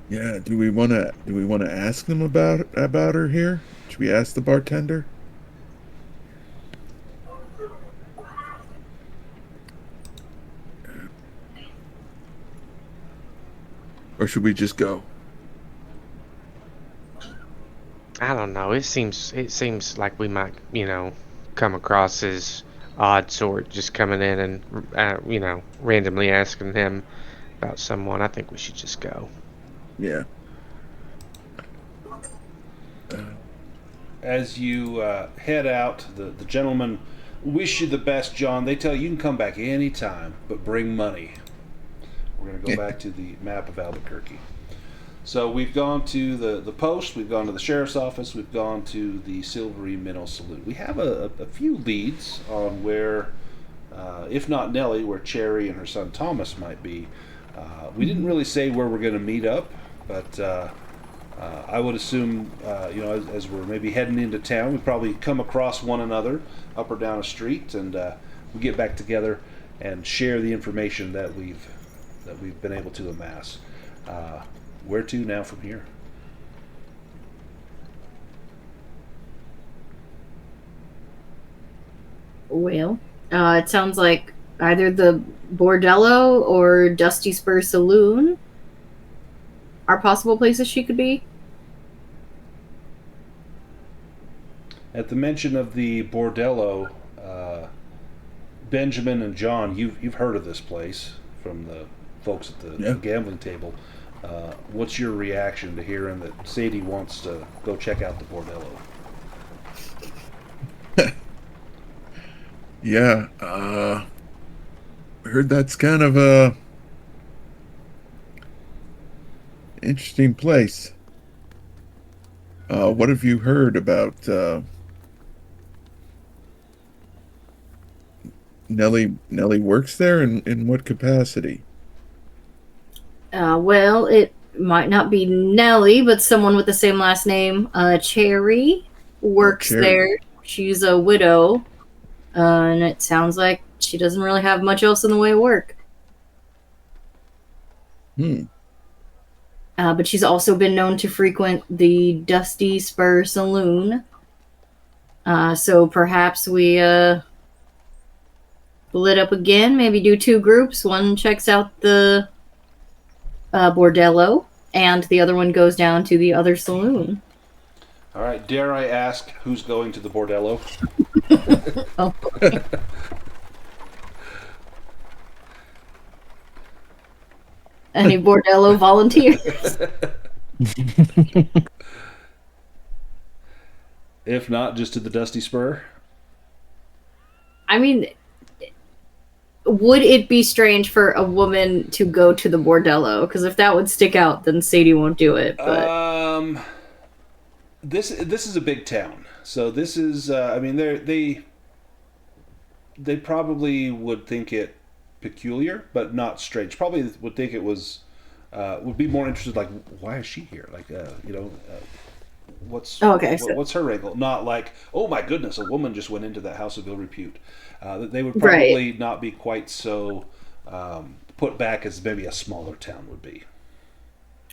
Speaker 4: Yeah, do we want to ask them about her here? Should we ask the bartender? Or should we just go?
Speaker 6: I don't know. It seems like we might, come across as odd sort, just coming in and, randomly asking him about someone. I think we should just go.
Speaker 4: Yeah.
Speaker 1: As you head out, the gentlemen wish you the best, John. They tell you can come back any time, but bring money. We're going to go back to the map of Albuquerque. So we've gone to the post, we've gone to the sheriff's office, we've gone to the Silvery Minnow Saloon. We have a few leads on where, if not Nellie, where Cherry and her son Thomas might be. We didn't really say where we're going to meet up, but I would assume, as we're maybe heading into town, we probably come across one another up or down a street, and we get back together and share the information that we've been able to amass. Where to now from here?
Speaker 3: Well, it sounds like either the Bordello or Dusty Spur Saloon are possible places she could be.
Speaker 1: At the mention of the Bordello, Benjamin and John, you've heard of this place from the folks at the gambling table. What's your reaction to hearing that Sadie wants to go check out the Bordello?
Speaker 4: Yeah, I heard that's kind of a interesting place. What have you heard about Nellie? Nellie works there, in what capacity?
Speaker 3: Well, it might not be Nellie, but someone with the same last name. Cherry works
Speaker 4: Cherry.
Speaker 3: there. She's a widow, and it sounds like she doesn't really have much else in the way of work. But she's also been known to frequent the Dusty Spur Saloon. So perhaps we split up again, maybe do 2 groups. One checks out the bordello, and the other one goes down to the other saloon.
Speaker 1: All right, dare I ask who's going to the bordello?
Speaker 3: Oh. Any bordello volunteers?
Speaker 1: If not, just to the Dusty Spur?
Speaker 3: I mean, would it be strange for a woman to go to the bordello? Because if that would stick out, then Sadie won't do it. But
Speaker 1: This is a big town, so this is. I mean, they probably would think it peculiar, but not strange. Probably would think it was. Would be more interested, like, why is she here? Like, what's what's her angle? Not like, oh my goodness, a woman just went into that house of ill repute. They would probably not be quite so put back as maybe a smaller town would be.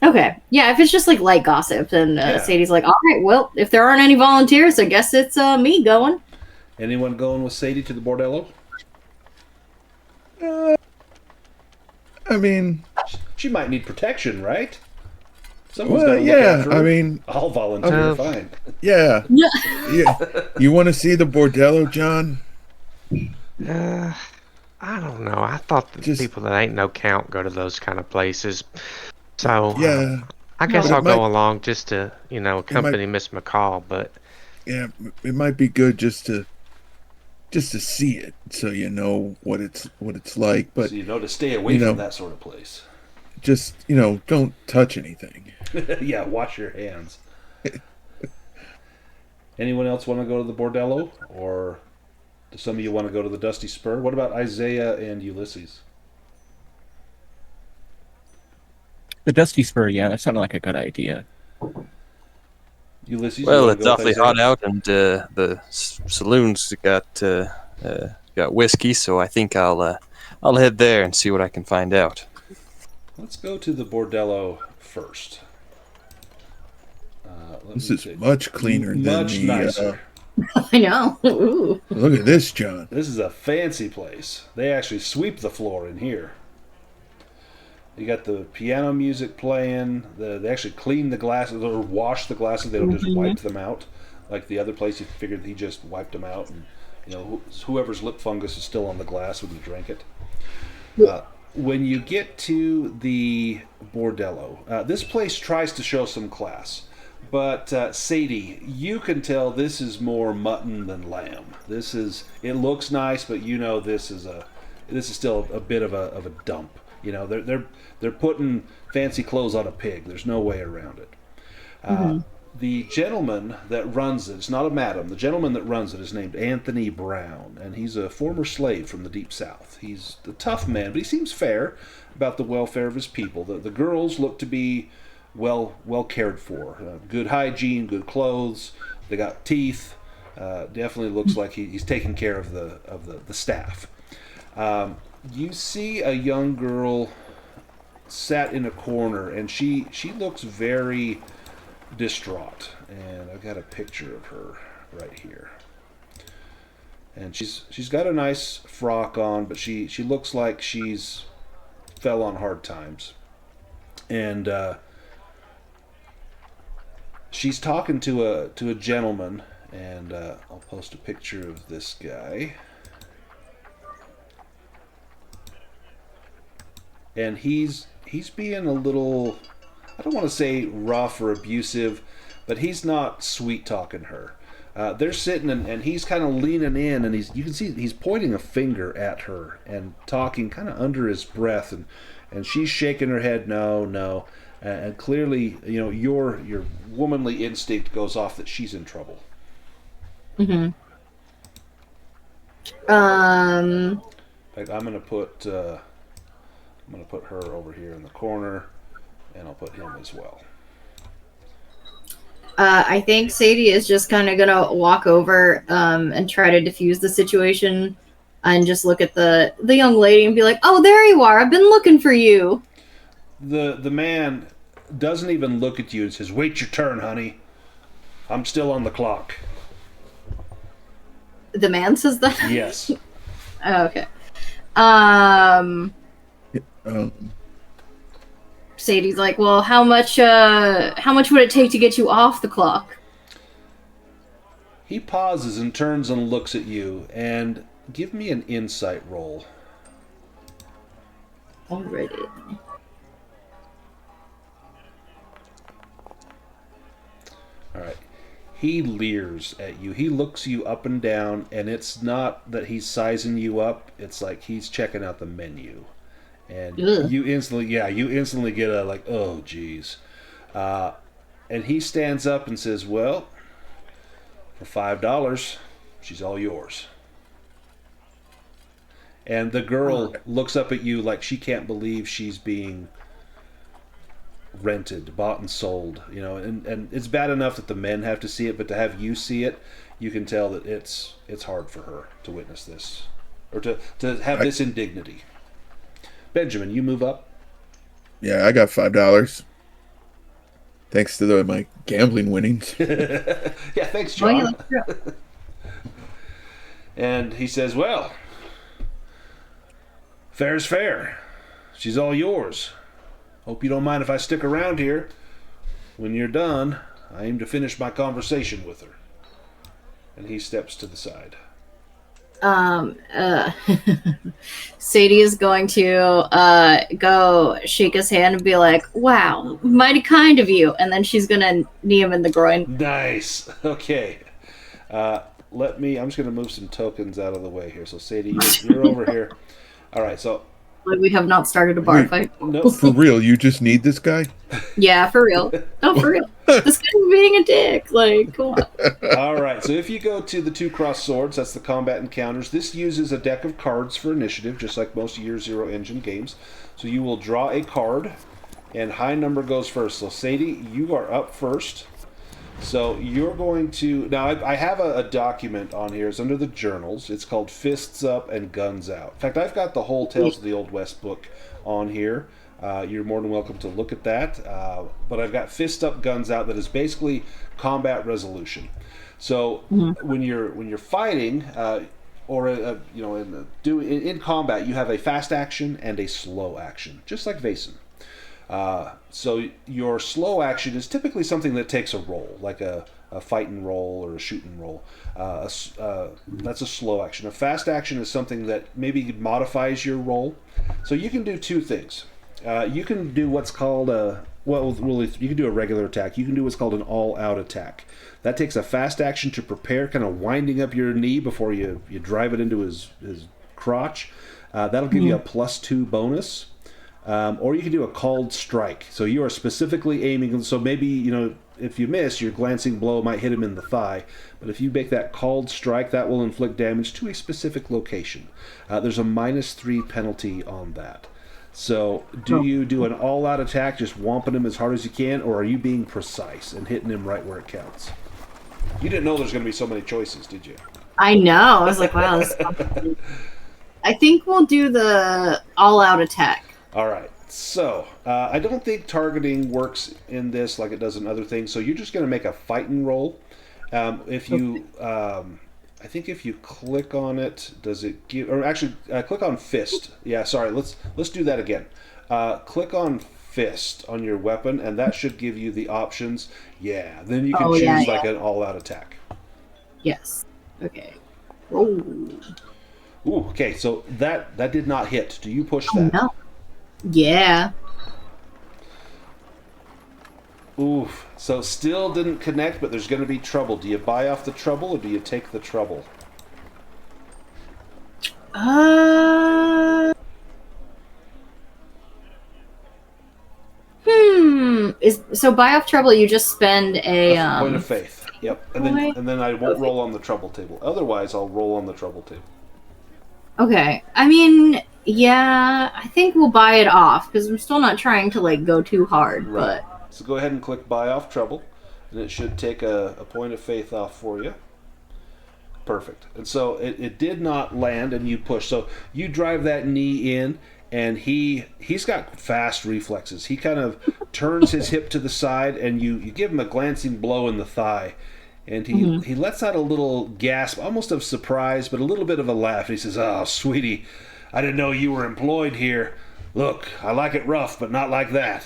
Speaker 3: Okay. Yeah, if it's just like light gossip, then Sadie's like, all right, well, if there aren't any volunteers, I guess it's me going.
Speaker 1: Anyone going with Sadie to the bordello?
Speaker 4: I mean,
Speaker 1: she might need protection, right?
Speaker 4: Well, yeah, I mean,
Speaker 1: I'll volunteer. Fine.
Speaker 4: Yeah. Yeah. You want to see the bordello, John?
Speaker 6: I don't know. I thought that people that ain't no count go to those kind of places. So
Speaker 4: yeah,
Speaker 6: I guess I'll go along just to accompany Miss McCall. But
Speaker 4: yeah, it might be good just to see it, so you know what it's like. But
Speaker 1: so you know to stay away from that sort of place.
Speaker 4: Just don't touch anything.
Speaker 1: Yeah, wash your hands. Anyone else want to go to the bordello, or do some of you want to go to the Dusty Spur? What about Isaiah and Ulysses?
Speaker 2: The Dusty Spur, yeah, that sounded like a good idea.
Speaker 1: Ulysses,
Speaker 5: well, it's awfully hot out, and the saloon's got whiskey, so I think I'll head there and see what I can find out.
Speaker 1: Let's go to the bordello first.
Speaker 4: This is much cleaner than the...
Speaker 1: nicer.
Speaker 3: I know. Ooh.
Speaker 4: Look at this, John.
Speaker 1: This is a fancy place. They actually sweep the floor in here. You got the piano music playing. They actually clean the glasses or wash the glasses. They don't just wipe them out like the other place. You figured he just wiped them out, and whoever's lip fungus is still on the glass when you drank it. When you get to the bordello, this place tries to show some class, but Sadie, you can tell this is more mutton than lamb. It looks nice, but this is still a bit of a dump. They're putting fancy clothes on a pig. There's no way around it. The gentleman that runs it, it's not a madam, the gentleman that runs it is named Anthony Brown, and he's a former slave from the Deep South. He's a tough man, but he seems fair about the welfare of his people. The girls look to be well cared for. Good hygiene, good clothes, they got teeth. Definitely looks like he's taking care of the staff. You see a young girl sat in a corner, and she looks very distraught, and I've got a picture of her right here. And she's got a nice frock on, but she looks like she's fell on hard times. And she's talking to a gentleman, and I'll post a picture of this guy. And he's being a little, I don't want to say rough or abusive, but he's not sweet talking her. They're sitting, and he's kind of leaning in, and you can see he's pointing a finger at her and talking kind of under his breath, and she's shaking her head, no, and clearly, your womanly instinct goes off that she's in trouble.
Speaker 3: Mm-hmm.
Speaker 1: In fact, I'm gonna put her over here in the corner, and I'll put him as well.
Speaker 3: I think Sadie is just kind of gonna walk over and try to diffuse the situation, and just look at the young lady and be like, "Oh, there you are! I've been looking for you."
Speaker 1: The man, doesn't even look at you and says, "Wait your turn, honey. I'm still on the clock."
Speaker 3: The man says that?
Speaker 1: Yes.
Speaker 3: Oh, okay. Sadie's like, well, how much would it take to get you off the clock?
Speaker 1: He pauses and turns and looks at you, and give me an insight roll.
Speaker 3: Already.
Speaker 1: All right. He leers at you. He looks you up and down, and it's not that he's sizing you up. It's like he's checking out the menu. And
Speaker 3: Ugh.
Speaker 1: you instantly get a like, oh, geez. And he stands up and says, well, for $5, she's all yours. And the girl looks up at you like she can't believe she's being rented, bought and sold, and it's bad enough that the men have to see it, but to have you see it, you can tell that it's hard for her to witness this, or to have this indignity. Benjamin, you move up.
Speaker 4: Yeah, I got $5. Thanks to my gambling winnings.
Speaker 1: Yeah, thanks,
Speaker 3: Oh, yeah,
Speaker 1: John.
Speaker 3: that's true.
Speaker 1: And he says, well, fair's fair. She's all yours. Hope you don't mind if I stick around here. When you're done, I aim to finish my conversation with her. And he steps to the side.
Speaker 3: Sadie is going to go shake his hand and be like, wow, mighty kind of you. And then she's going to knee him in the groin.
Speaker 1: Nice. Okay. I'm just going to move some tokens out of the way here. So, Sadie, you're over here. All right, so...
Speaker 3: Like we have not started a bar
Speaker 4: Wait.
Speaker 3: fight.
Speaker 1: No,
Speaker 4: For real, you just need this guy?
Speaker 3: Yeah, for real. No, for real. This guy's being a dick. Like, come on.
Speaker 1: All right, so if you go to the 2 crossed swords, that's the combat encounters. This uses a deck of cards for initiative, just like most Year Zero engine games. So you will draw a card, and high number goes first. So Sadie, you are up first. So you're going to... Now, I have a document on here. It's under the journals. It's called Fists Up and Guns Out. In fact, I've got the whole Tales of the Old West book on here. You're more than welcome to look at that. But I've got Fist Up, Guns Out that is basically combat resolution. So when you're fighting, or in combat, you have a fast action and a slow action, just like Vaesen. So your slow action is typically something that takes a roll, like a fighting roll or a shooting roll. That's a slow action. A fast action is something that maybe modifies your roll. So you can do 2 things. You can do what's called you can do a regular attack. You can do what's called an all-out attack. That takes a fast action to prepare, kind of winding up your knee before you drive it into his crotch. That'll give you a +2 bonus. Or you can do a called strike. So you are specifically aiming. So maybe, if you miss, your glancing blow might hit him in the thigh. But if you make that called strike, that will inflict damage to a specific location. There's a -3 penalty on that. So do you do an all-out attack, just whomping him as hard as you can, or are you being precise and hitting him right where it counts? You didn't know there's going to be so many choices, did you?
Speaker 3: I know. I was like, wow, this is complicated. I think we'll do the all-out attack.
Speaker 1: All right, so I don't think targeting works in this like it does in other things. So you're just going to make a fighting roll. If you, I think if you click on it, does it give? Or actually, click on fist. Yeah, sorry. Let's do that again. Click on fist on your weapon, and that should give you the options. Yeah, then you can choose an all-out attack.
Speaker 3: Yes. Okay. Oh.
Speaker 1: Ooh. Okay. So that did not hit. Do you push
Speaker 3: Oh,
Speaker 1: that?
Speaker 3: no. Yeah.
Speaker 1: Oof. So still didn't connect, but there's going to be trouble. Do you buy off the trouble or do you take the trouble?
Speaker 3: So buy off trouble, you just spend a
Speaker 1: point of faith. Yep. And then I won't roll on the trouble table. Otherwise, I'll roll on the trouble table.
Speaker 3: Okay. I mean, yeah, I think we'll buy it off because I'm still not trying to go too hard.
Speaker 1: Right.
Speaker 3: But
Speaker 1: So go ahead and click buy off trouble, and it should take a point of faith off for you. Perfect. And so it did not land, and you push. So you drive that knee in, and he's got fast reflexes. He kind of turns his hip to the side, and you give him a glancing blow in the thigh, and he lets out a little gasp, almost of surprise, but a little bit of a laugh. He says, "Oh, sweetie, I didn't know you were employed here. Look, I like it rough, but not like that."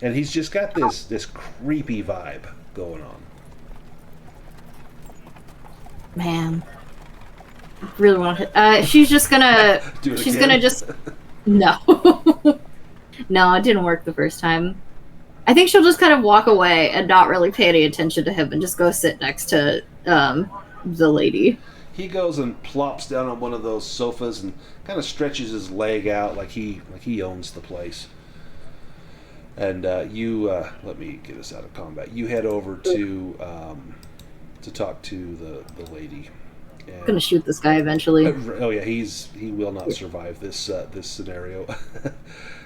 Speaker 1: And he's just got this creepy vibe going on.
Speaker 3: Man, I really want to. She's just gonna.
Speaker 1: Do it
Speaker 3: She's
Speaker 1: again?
Speaker 3: gonna just. No, no, it didn't work the first time. I think she'll just kind of walk away and not really pay any attention to him and just go sit next to the lady.
Speaker 1: He goes and plops down on one of those sofas and kind of stretches his leg out like he owns the place. And you let me get us out of combat. You head over to talk to the lady. And,
Speaker 3: I'm gonna shoot this guy eventually.
Speaker 1: oh yeah, he will not survive this scenario.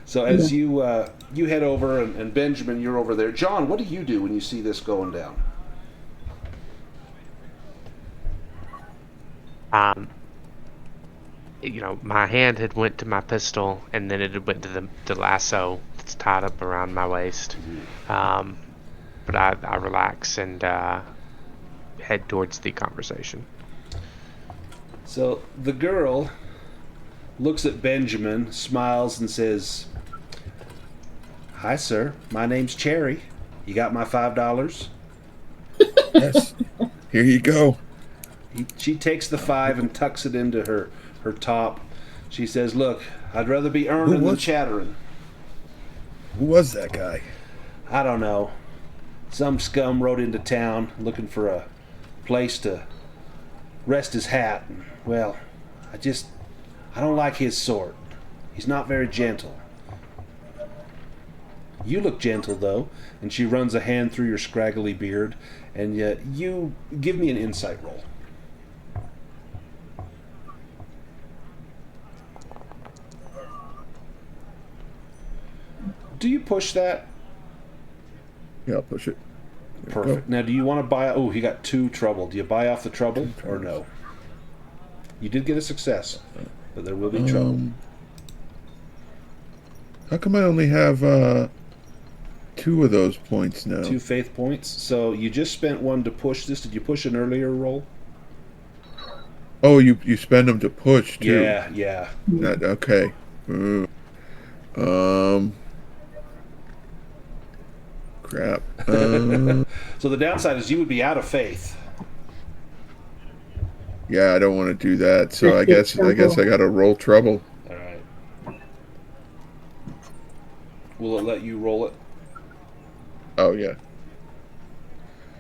Speaker 1: So as you head over, and Benjamin, you're over there. John, what do you do when you see this going down?
Speaker 6: My hand had went to my pistol, and then it had went to the lasso that's tied up around my waist. But I relax and head towards the conversation.
Speaker 1: So the girl looks at Benjamin, smiles, and says, "Hi, sir. My name's Cherry. You got my $5?"
Speaker 4: Yes. Here you go.
Speaker 1: She takes the 5 and tucks it into her top. She says, "Look, I'd rather be earning than chattering."
Speaker 4: Who was that guy?
Speaker 1: I don't know. Some scum rode into town looking for a place to rest his hat. And, well, I don't like his sort. He's not very gentle. You look gentle, though. And she runs a hand through your scraggly beard. And you give me an insight roll. Do you push that?
Speaker 4: Yeah, I'll push it. There we
Speaker 1: Perfect. Now, do you want to buy... Oh, he got 2 trouble. Do you buy off the trouble or no? You did get a success, but there will be trouble.
Speaker 4: How come I only have 2 of those points now?
Speaker 1: 2 faith points. So you just spent 1 to push this. Did you push an earlier roll?
Speaker 4: Oh, you spend them to push too.
Speaker 1: Yeah.
Speaker 4: Okay. Crap.
Speaker 1: So the downside is you would be out of faith.
Speaker 4: Yeah, I don't want to do that. So I guess I got to roll trouble.
Speaker 1: All right. Will it let you roll it?
Speaker 4: Oh yeah.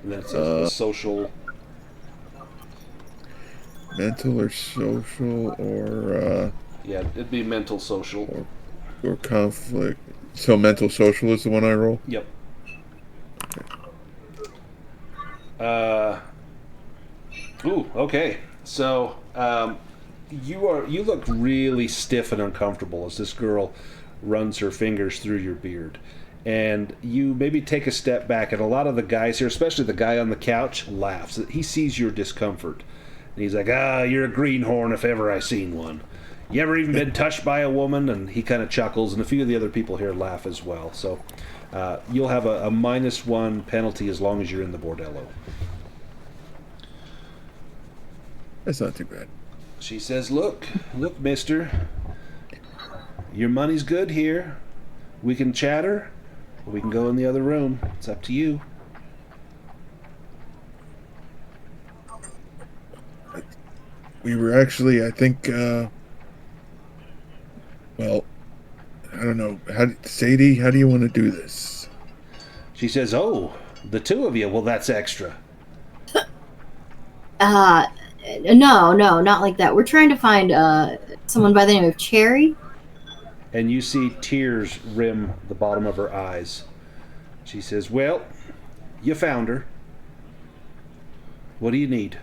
Speaker 1: And then it says social.
Speaker 4: Mental or social or
Speaker 1: Yeah, it'd be mental social.
Speaker 4: or conflict. So mental social is the one I roll.
Speaker 1: Yep. Ooh, okay. So, you look really stiff and uncomfortable as this girl runs her fingers through your beard. And you maybe take a step back, and a lot of the guys here, especially the guy on the couch, laughs. He sees your discomfort. And he's like, you're a greenhorn if ever I seen one. You ever even been touched by a woman? And he kind of chuckles, and a few of the other people here laugh as well. So you'll have a -1 penalty as long as you're in the bordello.
Speaker 4: That's not too bad.
Speaker 1: She says, look, mister. Your money's good here. We can chatter, or we can go in the other room. It's up to you.
Speaker 4: We were actually, I think, well, I don't know. Sadie, how do you want to do this?
Speaker 1: She says, oh, the 2 of you? Well, that's extra.
Speaker 3: No, not like that. We're trying to find someone by the name of Cherry.
Speaker 1: And you see tears rim the bottom of her eyes. She says, well, you found her. What do you need?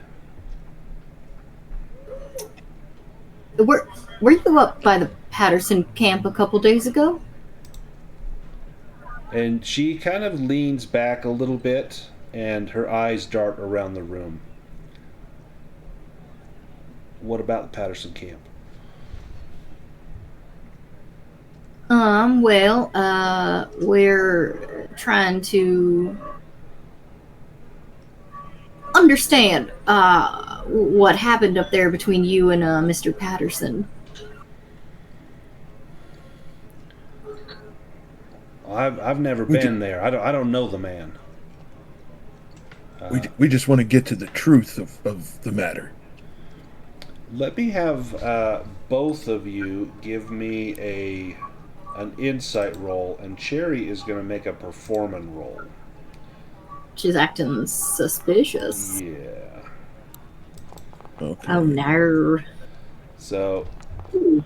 Speaker 3: Were you up by the Patterson camp a couple days ago?
Speaker 1: And she kind of leans back a little bit, and her eyes dart around the room. What about the Patterson camp?
Speaker 3: Well, we're trying to understand, what happened up there between you and, Mr. Patterson.
Speaker 1: I've never
Speaker 4: We
Speaker 1: been there. I don't know the man.
Speaker 4: we just want to get to the truth of the matter.
Speaker 1: Let me have both of you give me an insight roll, and Cherry is going to make a performance roll.
Speaker 3: She's acting suspicious.
Speaker 1: Yeah.
Speaker 4: Okay.
Speaker 3: Oh no.
Speaker 1: So
Speaker 3: Ooh.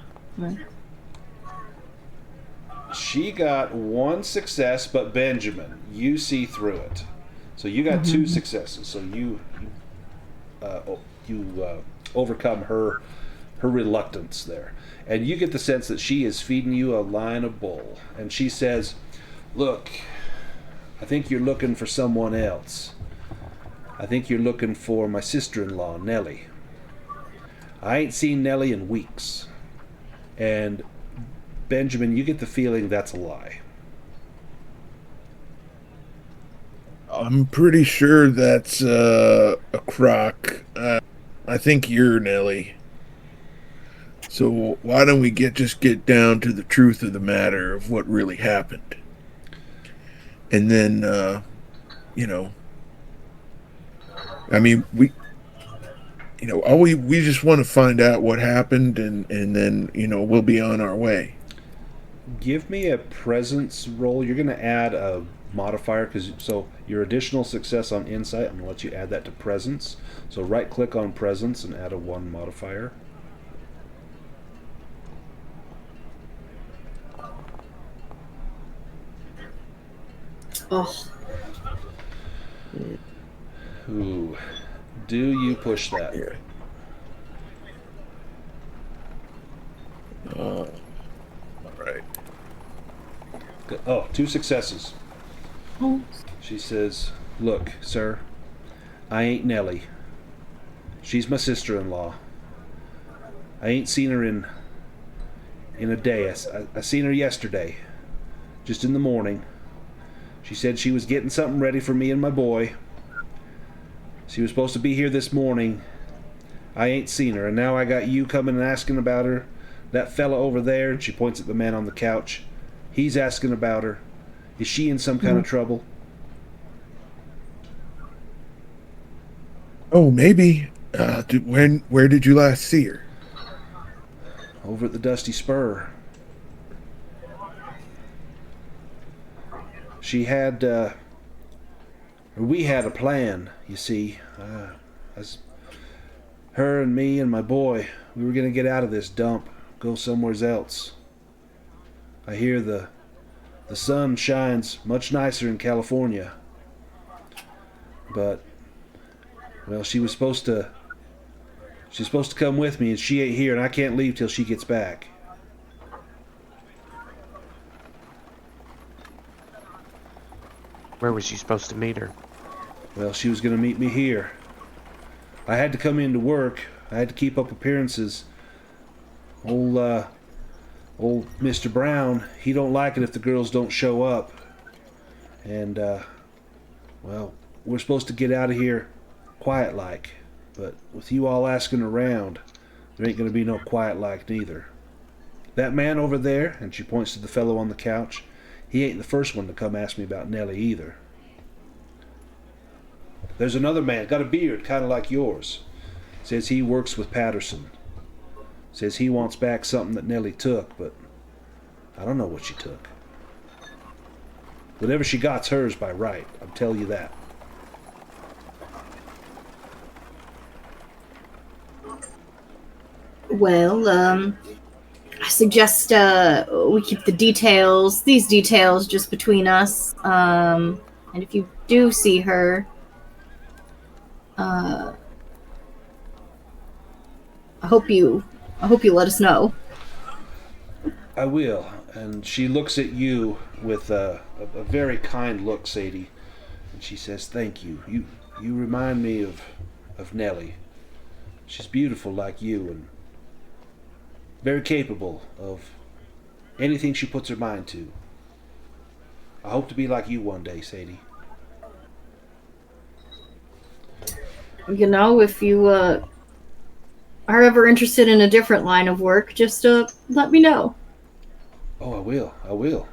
Speaker 1: she got one success, but Benjamin, you see through it. So you got two successes. So you overcome her reluctance there, and you get the sense that she is feeding you a line of bull. And she says, "Look, I think you're looking for someone else. I think you're looking for my sister-in-law, Nellie. I ain't seen Nellie in weeks." And Benjamin, you get the feeling that's a lie.
Speaker 4: I'm pretty sure that's a crock. I think you're Nelly. So why don't we just get down to the truth of the matter of what really happened, and then you know, I mean all we just want to find out what happened, and then we'll be on our way.
Speaker 1: Give me a presence roll. You're going to add a modifier so your additional success on insight, I'm going to let you add that to presence. So right click on presence and add a 1 modifier.
Speaker 3: Oh.
Speaker 1: Ooh. Do you push that?
Speaker 4: Here. All right.
Speaker 1: Oh, 2 successes.
Speaker 3: Oh.
Speaker 1: She says, "Look, sir, I ain't Nellie. She's my sister-in-law. I ain't seen her in a day. I seen her yesterday, just in the morning. She said she was getting something ready for me and my boy. She was supposed to be here this morning. I ain't seen her, and now I got you coming and asking about her. That fella over there," and she points at the man on the couch, "he's asking about her. Is she in some kind of trouble?"
Speaker 4: Oh, maybe. Where did you last see her?
Speaker 1: "Over at the Dusty Spur. She had, we had a plan, you see. As her and me and my boy, we were going to get out of this dump, go somewhere else. I hear the sun shines much nicer in California. But, well, she's supposed to come with me, and she ain't here, and I can't leave till she gets back."
Speaker 6: Where was she supposed to meet her?
Speaker 1: "Well, she was going to meet me here. I had to come into work. I had to keep up appearances. Old Mr. Brown, he don't like it if the girls don't show up. And, well, we're supposed to get out of here quiet-like. But with you all asking around, there ain't going to be no quiet-like neither. That man over there," and she points to the fellow on the couch, "he ain't the first one to come ask me about Nellie either. There's another man, got a beard, kind of like yours. Says he works with Patterson. Says he wants back something that Nellie took, but I don't know what she took. Whatever she got's hers by right, I'll tell you that."
Speaker 3: Well, I suggest we keep these details just between us. And if you do see her, I hope you let us know.
Speaker 1: "I will." And she looks at you with a very kind look, Sadie. And she says, "Thank you. You remind me of Nellie. She's beautiful like you and very capable of anything she puts her mind to. I hope to be like you one day, Sadie.
Speaker 3: You know, if you are ever interested in a different line of work, just let me know.
Speaker 1: Oh, I will. I will.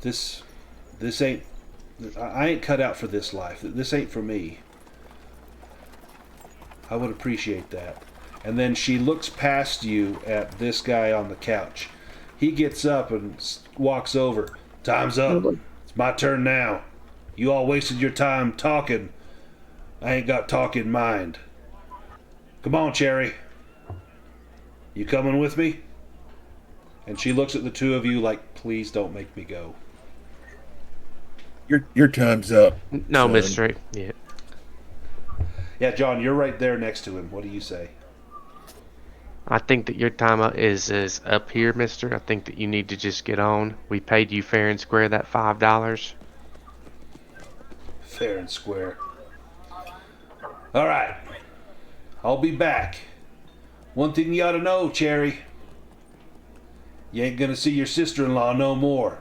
Speaker 1: This ain't. I ain't cut out for this life. This ain't for me. I would appreciate that. And then she looks past you at this guy on the couch. He gets up and walks over. Time's up. It's my turn now. You all wasted your time talking. I ain't got talk in mind. Come on, Cherry. You coming with me? And she looks at the two of you like, please don't make me go.
Speaker 4: Your time's up.
Speaker 6: No,
Speaker 4: son.
Speaker 6: mystery. Yeah.
Speaker 1: Yeah, John, you're right there next to him. What do you say?
Speaker 6: I think that your time is up here, mister. I think that you need to just get on. We paid you fair and square that $5.
Speaker 1: Fair and square. All right. I'll be back. One thing you ought to know, Cherry. You ain't gonna see your sister-in-law no more.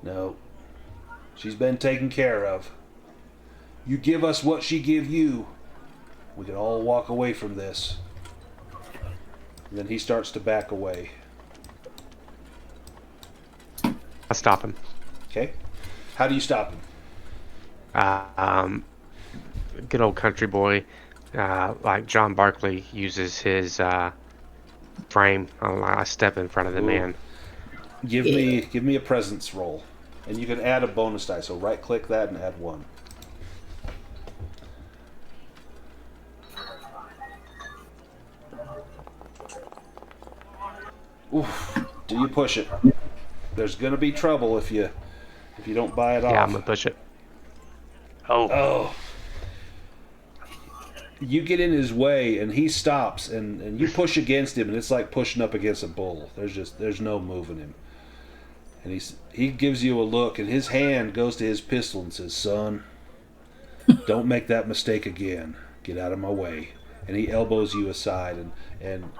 Speaker 1: No. She's been taken care of. You give us what she give you, we can all walk away from this. And then he starts to back away.
Speaker 6: I stop him.
Speaker 1: Okay? How do you stop him?
Speaker 6: Good old country boy, like John Barkley uses his frame. I step in front of the
Speaker 1: Ooh.
Speaker 6: man.
Speaker 1: Give me a presence roll. And you can add a bonus die, so right click that and add 1. Oof. Do you push it? There's gonna be trouble if you don't buy it off.
Speaker 6: Yeah, I'm gonna push it. Oh.
Speaker 1: Oh. You get in his way and he stops and you push against him and it's like pushing up against a bull. There's no moving him. And he gives you a look and his hand goes to his pistol and says, "Son, don't make that mistake again. Get out of my way." And he elbows you aside and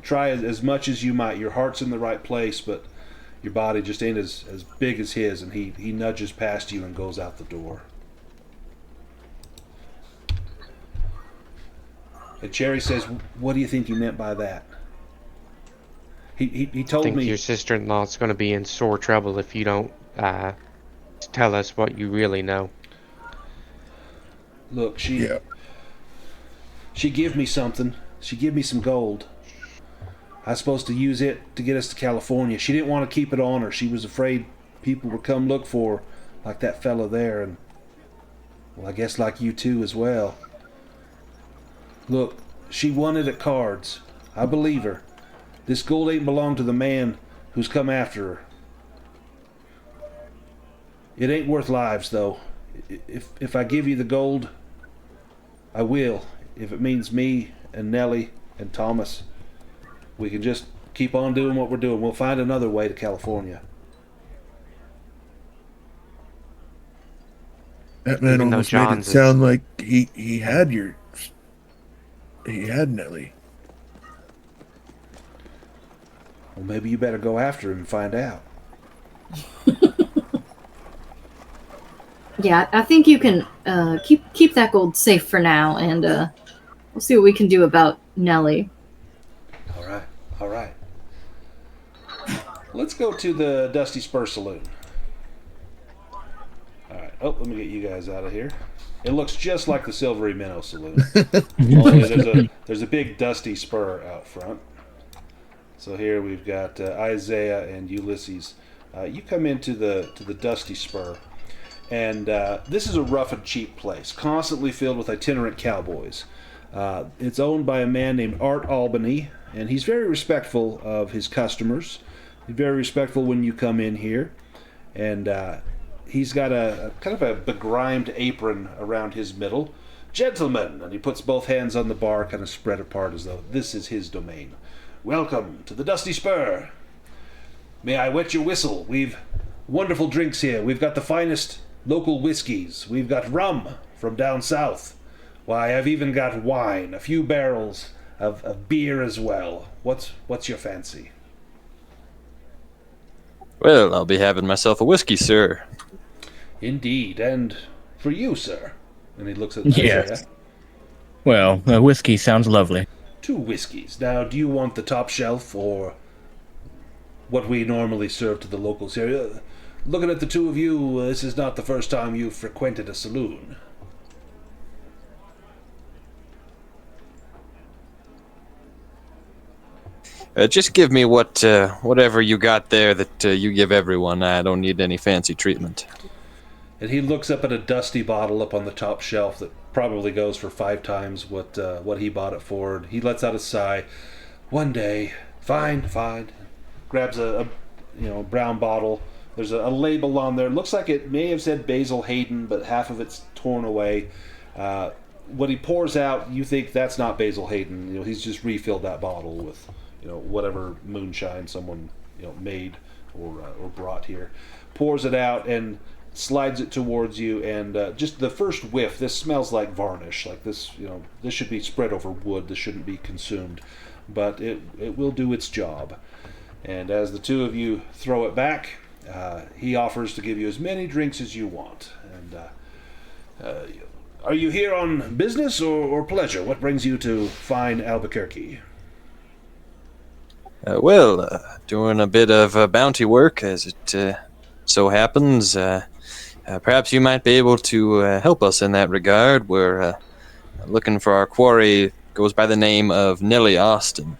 Speaker 1: try as much as you might. Your heart's in the right place, but your body just ain't as big as his, and he nudges past you and goes out the door. And Cherry says, "What do you think he meant by that?" He
Speaker 6: I
Speaker 1: told
Speaker 6: think
Speaker 1: me
Speaker 6: your sister-in-law's gonna be in sore trouble if you don't tell us what you really know.
Speaker 1: Look, she
Speaker 4: Yeah.
Speaker 1: give me something. She give me some gold. I was supposed to use it to get us to California. She didn't want to keep it on her. She was afraid people would come look for her, like that fella there, and well, I guess like you too as well. Look, she won it at cards. I believe her. This gold ain't belong to the man who's come after her. It ain't worth lives, though. If I give you the gold, I will. If it means me and Nellie and Thomas, we can just keep on doing what we're doing. We'll find another way to California.
Speaker 4: That man
Speaker 6: Even though
Speaker 4: almost made it
Speaker 6: John's
Speaker 4: sound like he had Nellie.
Speaker 1: Well, maybe you better go after him and find out.
Speaker 3: Yeah, I think you can keep that gold safe for now, and we'll see what we can do about Nellie.
Speaker 1: All right. Let's go to the Dusty Spur Saloon. All right. Oh, let me get you guys out of here. It looks just like the Silvery Minnow Saloon. Only there's a big Dusty Spur out front. So here we've got Isaiah and Ulysses. You come into the Dusty Spur, and this is a rough and cheap place, constantly filled with itinerant cowboys. It's owned by a man named Art Albany, and he's very respectful of his customers. He's very respectful when you come in here, and he's got a kind of a begrimed apron around his middle. "Gentlemen," and he puts both hands on the bar, kind of spread apart as though this is his domain. "Welcome to the Dusty Spur. May I wet your whistle? We've wonderful drinks here. We've got the finest local whiskeys. We've got rum from down south. Why, I've even got wine, a few barrels of beer as well. What's your fancy?"
Speaker 5: Well, I'll be having myself a whiskey, sir.
Speaker 1: Indeed, and for you, sir. And he looks at
Speaker 2: Yes.
Speaker 1: Isaiah.
Speaker 2: Well, whiskey sounds lovely.
Speaker 1: 2 whiskeys. Now, do you want the top shelf or what we normally serve to the locals here? Looking at the two of you, this is not the first time you've frequented a saloon.
Speaker 5: Just give me whatever you got there that you give everyone. I don't need any fancy treatment.
Speaker 1: And he looks up at a dusty bottle up on the top shelf that probably goes for 5 times what he bought it for. And he lets out a sigh. One day, fine. Grabs a brown bottle. There's a label on there. It looks like it may have said Basil Hayden, but half of it's torn away. What he pours out, you think that's not Basil Hayden. He's just refilled that bottle with whatever moonshine someone made or brought here. Pours it out and slides it towards you, and just the first whiff, this smells like varnish. Like this, this should be spread over wood. This shouldn't be consumed, but it will do its job. And as the two of you throw it back, he offers to give you as many drinks as you want. And are you here on business or pleasure? What brings you to fine Albuquerque?
Speaker 5: Doing a bit of bounty work, as it so happens. Perhaps you might be able to help us in that regard. We're looking for our quarry. Goes by the name of Nellie Austin.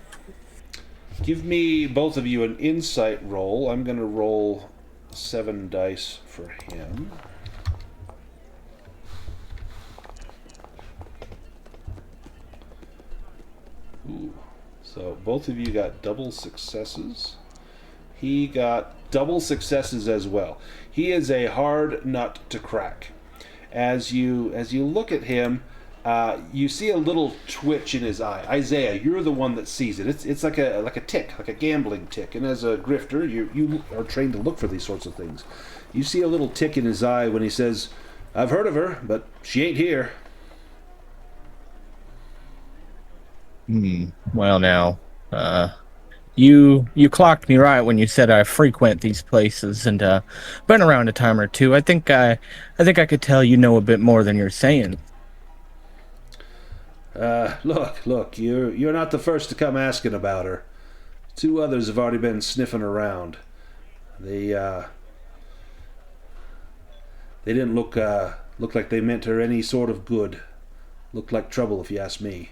Speaker 1: Give me, both of you, an insight roll. I'm going to roll 7 dice for him. Ooh. So both of you got double successes. He got double successes as well. He is a hard nut to crack. As you look at him, you see a little twitch in his eye. Isaiah, you're the one that sees it. It's like a tick, like a gambling tick. And as a grifter, you are trained to look for these sorts of things. You see a little tick in his eye when he says, "I've heard of her, but she ain't here."
Speaker 2: Well, now, you clocked me right when you said I frequent these places and been around a time or two. I think I could tell you know a bit more than you're saying.
Speaker 1: Look, you're not the first to come asking about her. 2 others have already been sniffing around. They didn't look like they meant her any sort of good. Looked like trouble, if you ask me.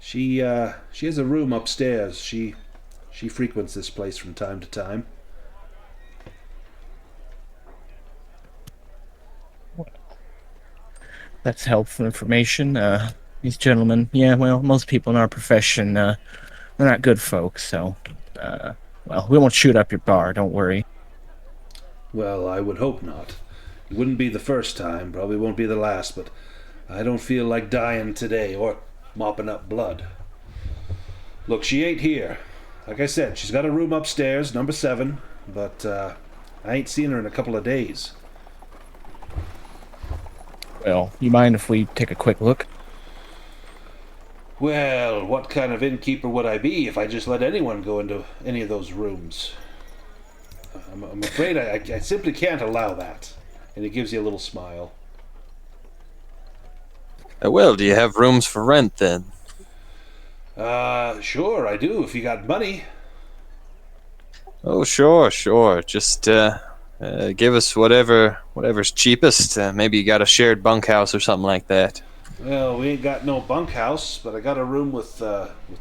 Speaker 1: She has a room upstairs. She frequents this place from time to time.
Speaker 2: That's helpful information. These gentlemen, most people in our profession, they're not good folks, so, we won't shoot up your bar, don't worry.
Speaker 1: Well, I would hope not. It wouldn't be the first time, probably won't be the last, but I don't feel like dying today, or mopping up blood. Look, she ain't here. Like I said, she's got a room upstairs, number 7, but I ain't seen her in a couple of days.
Speaker 2: Well, you mind if we take a quick look?
Speaker 1: Well, what kind of innkeeper would I be if I just let anyone go into any of those rooms? I'm afraid I simply can't allow that. And he gives you a little smile.
Speaker 5: Do you have rooms for rent then?
Speaker 1: Sure, I do, if you got money.
Speaker 5: Oh, sure. Just give us whatever's cheapest. Maybe you got a shared bunkhouse or something like that.
Speaker 1: Well, we ain't got no bunkhouse, but I got a room with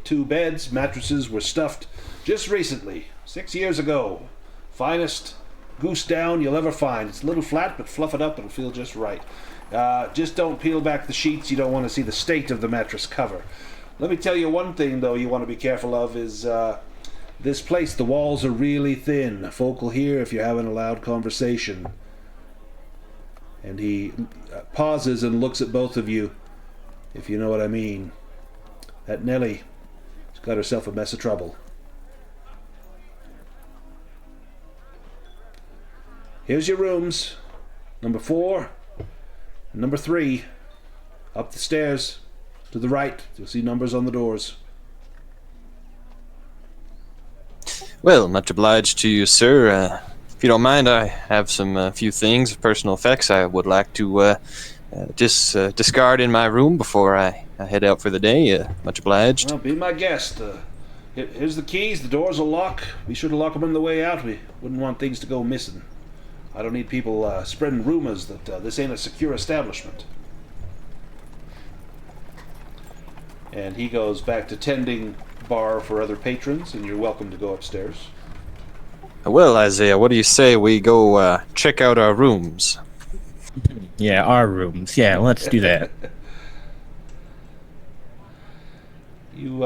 Speaker 1: 2 beds. Mattresses were stuffed just recently, 6 years ago. Finest goose down you'll ever find. It's a little flat, but fluff it up, it'll feel just right. Just don't peel back the sheets. You don't want to see the state of the mattress cover. Let me tell you one thing, though, you want to be careful of is this place. The walls are really thin. Folk will hear if you're having a loud conversation. And he pauses and looks at both of you, if you know what I mean. That Nellie, she's got herself a mess of trouble. Here's your rooms. Number 4 and number 3. Up the stairs. To the right. You'll see numbers on the doors.
Speaker 5: Well, much obliged to you, sir. If you don't mind, I have some few things, personal effects I would like to just discard in my room before I head out for the day. Much obliged.
Speaker 1: Well, be my guest. Here's the keys. The doors will lock. Be sure to lock them on the way out. We wouldn't want things to go missing. I don't need people spreading rumors that this ain't a secure establishment. And he goes back to tending bar for other patrons, and you're welcome to go upstairs.
Speaker 5: Well, Isaiah, what do you say we go check out our rooms?
Speaker 2: Yeah, our rooms. Yeah, let's do that.
Speaker 1: You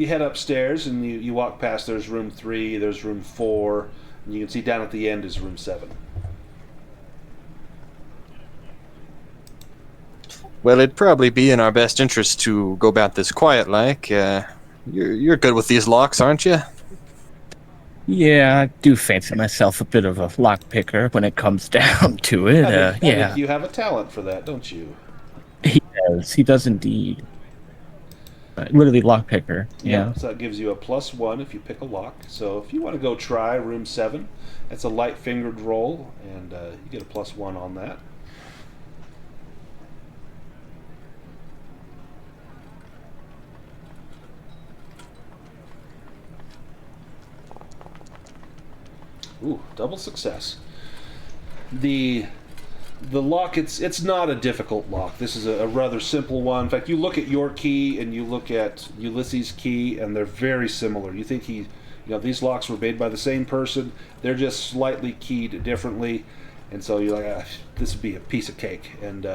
Speaker 1: head upstairs, and you walk past. There's room 3, there's room 4, and you can see down at the end is room 7.
Speaker 5: Well, it'd probably be in our best interest to go about this quiet-like. You're good with these locks, aren't you?
Speaker 2: Yeah, I do fancy myself a bit of a lockpicker when it comes down to it.
Speaker 1: I think
Speaker 2: Yeah,
Speaker 1: you have a talent for that, don't you?
Speaker 2: he does. He does indeed. Literally lockpicker. Yeah.
Speaker 1: So that gives you a +1 if you pick a lock. So if you want to go try room 7, it's a light fingered roll, and you get a +1 on that. Ooh, double success. The lock, it's not a difficult lock. This is a rather simple one. In fact, you look at your key and you look at Ulysses' key, and they're very similar. You think these locks were made by the same person. They're just slightly keyed differently, and so you're like, this would be a piece of cake. And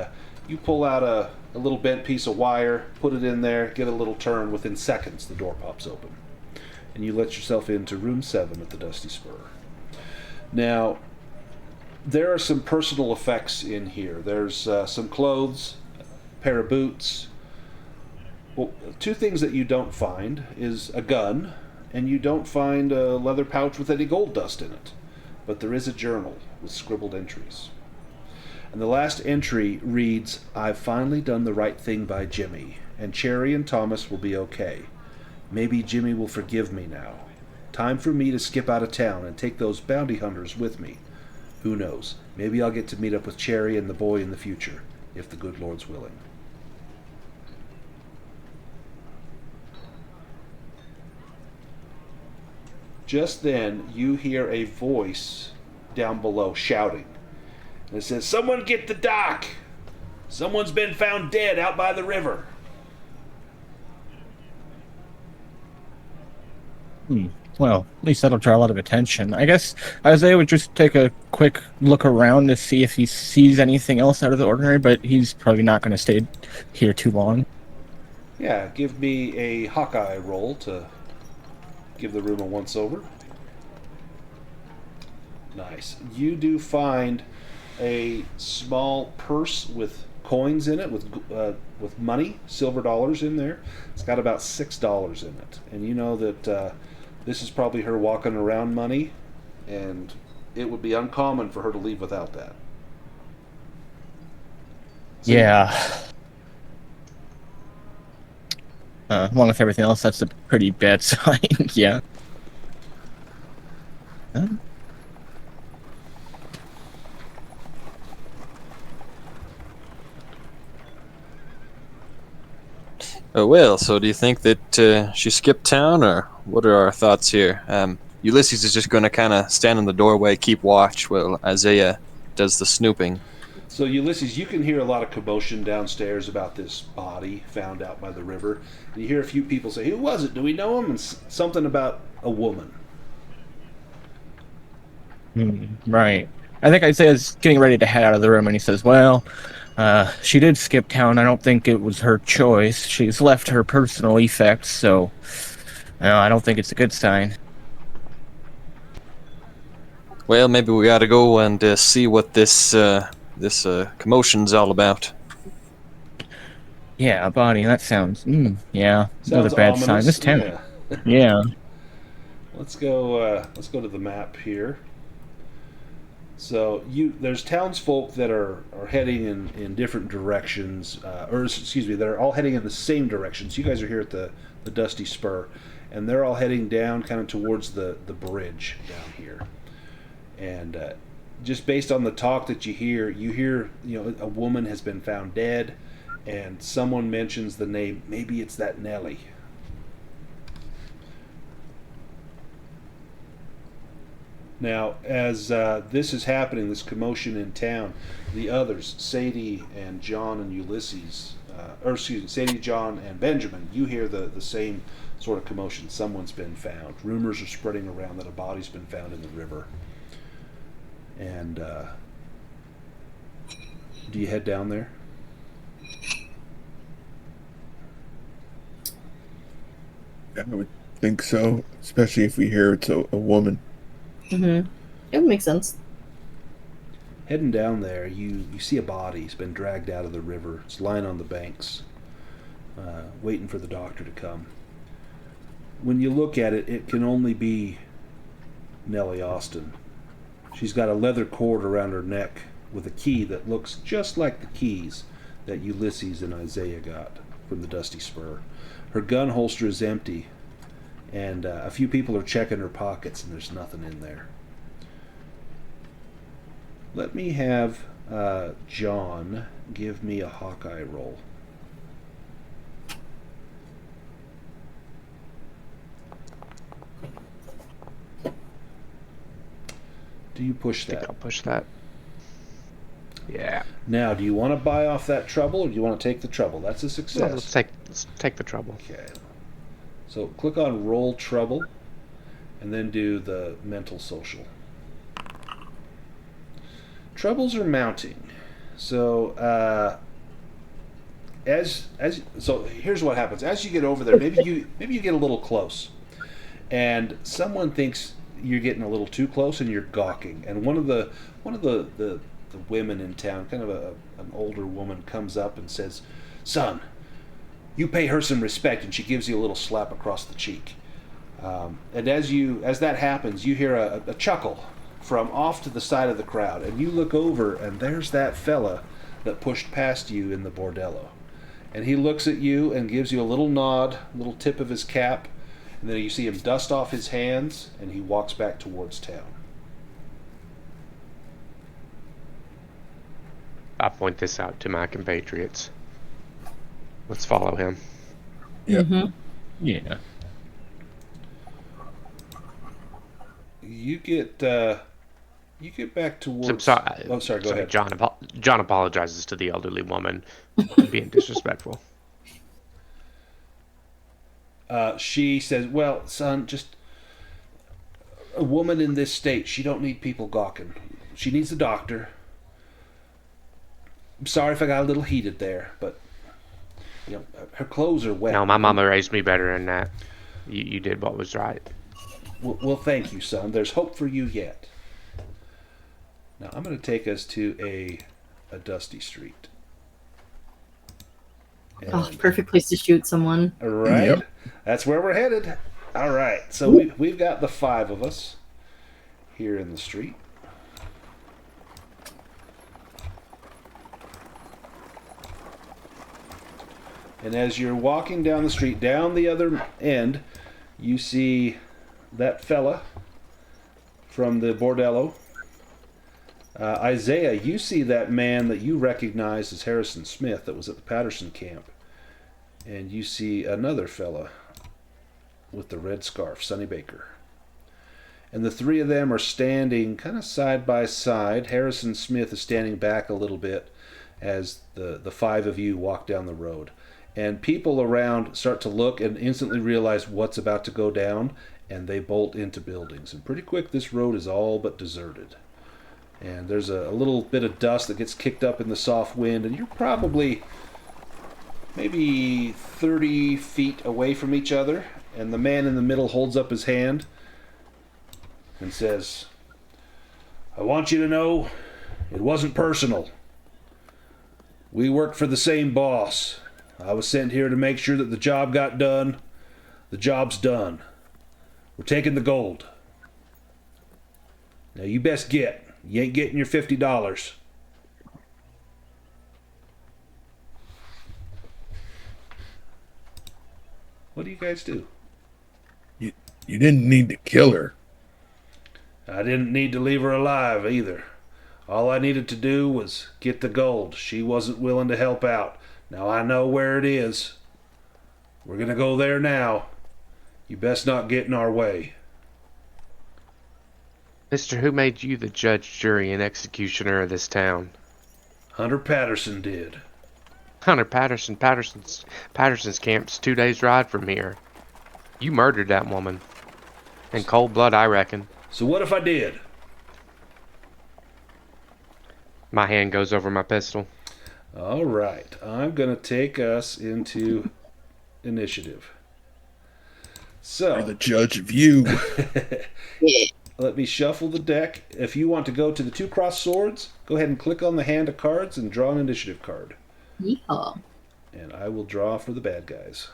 Speaker 1: you pull out a little bent piece of wire, put it in there, get a little turn. Within seconds, the door pops open, and you let yourself into room 7 at the Dusty Spur. Now, there are some personal effects in here. There's some clothes, a pair of boots. Well, 2 things that you don't find is a gun, and you don't find a leather pouch with any gold dust in it. But there is a journal with scribbled entries. And the last entry reads, "I've finally done the right thing by Jimmy, and Cherry and Thomas will be okay. Maybe Jimmy will forgive me now. Time for me to skip out of town and take those bounty hunters with me. Who knows? Maybe I'll get to meet up with Cherry and the boy in the future, if the good Lord's willing." Just then, you hear a voice down below shouting. And it says, "Someone get the doc! Someone's been found dead out by the river."
Speaker 2: Well, at least that'll draw a lot of attention. I guess Isaiah would just take a quick look around to see if he sees anything else out of the ordinary, but he's probably not going to stay here too long.
Speaker 1: Yeah, give me a Hawkeye roll to give the room a once-over. Nice. You do find a small purse with coins in it, with money, silver dollars in there. It's got about $6 in it. And you know that this is probably her walking around money, and it would be uncommon for her to leave without that. So
Speaker 2: Yeah. Along with everything else, that's a pretty bad sign. Yeah. Huh?
Speaker 5: Oh, well, so do you think that she skipped town, or what are our thoughts here? Ulysses is just going to kind of stand in the doorway, keep watch, while Isaiah does the snooping.
Speaker 1: So Ulysses, you can hear a lot of commotion downstairs about this body found out by the river. And you hear a few people say, "Who was it? Do we know him?" And something about a woman.
Speaker 2: Right. I think Isaiah's getting ready to head out of the room, and he says, "Well, she did skip town. I don't think it was her choice. She's left her personal effects, so I don't think it's a good sign."
Speaker 5: Well, maybe we ought to go and see what this commotion's all about.
Speaker 2: Yeah, a body. That sounds. Yeah,
Speaker 1: Sounds
Speaker 2: another bad sign.
Speaker 1: ominous.
Speaker 2: This town.
Speaker 1: Yeah.
Speaker 2: Yeah.
Speaker 1: Let's go to the map here. So there's townsfolk that are heading in different directions, that are all heading in the same directions. You guys are here at the Dusty Spur, and they're all heading down kind of towards the bridge down here. And just based on the talk that you hear, a woman has been found dead, and someone mentions the name. Maybe it's that Nellie. Now, as this is happening, this commotion in town, the others, Sadie and John and Ulysses, Sadie, John, and Benjamin, you hear the same sort of commotion. Someone's been found. Rumors are spreading around that a body's been found in the river. And do you head down there?
Speaker 4: I would think so, especially if we hear it's a woman.
Speaker 3: Mm-hmm. It would make sense.
Speaker 1: Heading down there, you see a body. It's been dragged out of the river. It's lying on the banks, waiting for the doctor to come. When you look at it, it can only be Nellie Austin. She's got a leather cord around her neck with a key that looks just like the keys that Ulysses and Isaiah got from the Dusty Spur. Her gun holster is empty, and a few people are checking her pockets, and there's nothing in there. Let me have John give me a Hawkeye roll. Do you push
Speaker 6: I think
Speaker 1: that?
Speaker 6: I'll push that. Yeah.
Speaker 1: Now, do you want to buy off that trouble, or do you want to take the trouble? That's a
Speaker 6: Well,
Speaker 1: success.
Speaker 6: let's take the trouble.
Speaker 1: Okay. So click on Roll Trouble, and then do the Mental Social. Troubles are mounting. So so here's what happens. As you get over there, maybe you get a little close, and someone thinks you're getting a little too close, and you're gawking. And one of the women in town, kind of an older woman, comes up and says, "Son, you pay her some respect," and she gives you a little slap across the cheek. And as that happens, you hear a chuckle from off to the side of the crowd, and you look over, and there's that fella that pushed past you in the bordello. And he looks at you and gives you a little nod, a little tip of his cap, and then you see him dust off his hands, and he walks back towards town.
Speaker 6: I point this out to my compatriots. Let's follow him.
Speaker 4: Yeah.
Speaker 3: Mm-hmm.
Speaker 2: Yeah.
Speaker 1: You get back towards.
Speaker 6: I'm sorry.
Speaker 1: Oh, sorry. Go ahead.
Speaker 6: John apologizes to the elderly woman for being disrespectful.
Speaker 1: She says, "Well, son, just a woman in this state. She don't need people gawking. She needs a doctor. I'm sorry if I got a little heated there, but her clothes are wet."
Speaker 6: No, my mama raised me better than that. You did what was right.
Speaker 1: Well, thank you, son. There's hope for you yet. Now, I'm going to take us to a dusty street.
Speaker 3: Oh, perfect place to shoot someone.
Speaker 1: All right.
Speaker 4: Yep.
Speaker 1: That's where we're headed. All right. So we've got the 5 of us here in the street. And as you're walking down the street, down the other end, you see that fella from the bordello. Isaiah, you see that man that you recognize as Harrison Smith that was at the Patterson camp. And you see another fella with the red scarf, Sonny Baker. And the 3 of them are standing kind of side by side. Harrison Smith is standing back a little bit as the 5 of you walk down the road. And people around start to look and instantly realize what's about to go down, and they bolt into buildings. And pretty quick, this road is all but deserted. And there's a little bit of dust that gets kicked up in the soft wind, and you're probably maybe 30 feet away from each other, and the man in the middle holds up his hand and says, "I want you to know it wasn't personal. We worked for the same boss. I was sent here to make sure that the job got done. The job's done. We're taking the gold. Now you best get. You ain't getting your $50. What do you guys do?
Speaker 4: You didn't need to kill her.
Speaker 1: I didn't need to leave her alive either. All I needed to do was get the gold. She wasn't willing to help out. Now I know where it is. We're gonna go there now. You best not get in our way.
Speaker 6: Mister, who made you the judge, jury, and executioner of this town?
Speaker 1: Hunter Patterson did.
Speaker 6: Hunter Patterson. Patterson's camp's 2 days' ride from here. You murdered that woman. In cold blood, I reckon.
Speaker 1: So what if I did?
Speaker 6: My hand goes over my pistol.
Speaker 1: All right. I'm going to take us into initiative.
Speaker 4: You're the
Speaker 1: So,
Speaker 4: judge of you.
Speaker 1: let me shuffle the deck. If you want to go to the 2 crossed swords, go ahead and click on the hand of cards and draw an initiative card.
Speaker 3: Yeehaw.
Speaker 1: And I will draw for the bad guys.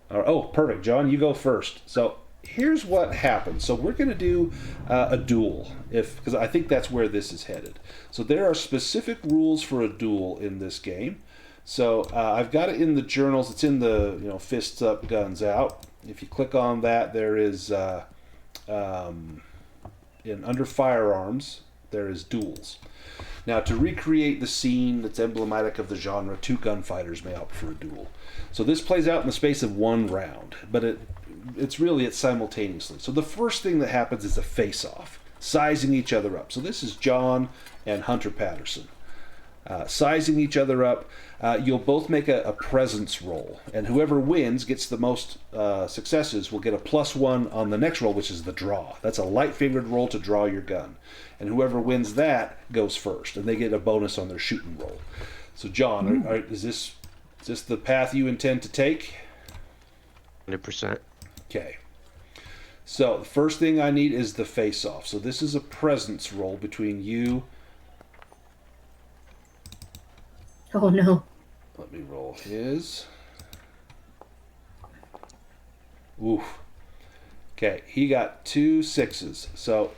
Speaker 1: Oh, perfect. John, you go first. So here's what happens. So we're going to do a duel, because I think that's where this is headed. So there are specific rules for a duel in this game. So I've got it in the journals. It's in the fists up, guns out. If you click on that, there is in under firearms there is duels. Now, to recreate the scene that's emblematic of the genre, 2 gunfighters may opt for a duel. So this plays out in the space of 1 round, but it's simultaneously. So the first thing that happens is a face-off, sizing each other up. So this is John and Hunter Patterson. Sizing each other up, you'll both make a presence roll, and whoever wins gets the most successes will get a +1 on the next roll, which is the draw. That's a light-fingered roll to draw your gun, and whoever wins that goes first, and they get a bonus on their shooting roll. So, John, is this the path you intend to take?
Speaker 6: 100%.
Speaker 1: Okay. So the first thing I need is the face-off. So this is a presence roll between you.
Speaker 3: Oh no.
Speaker 1: Let me roll his. Oof. Okay, he got 2 6s. So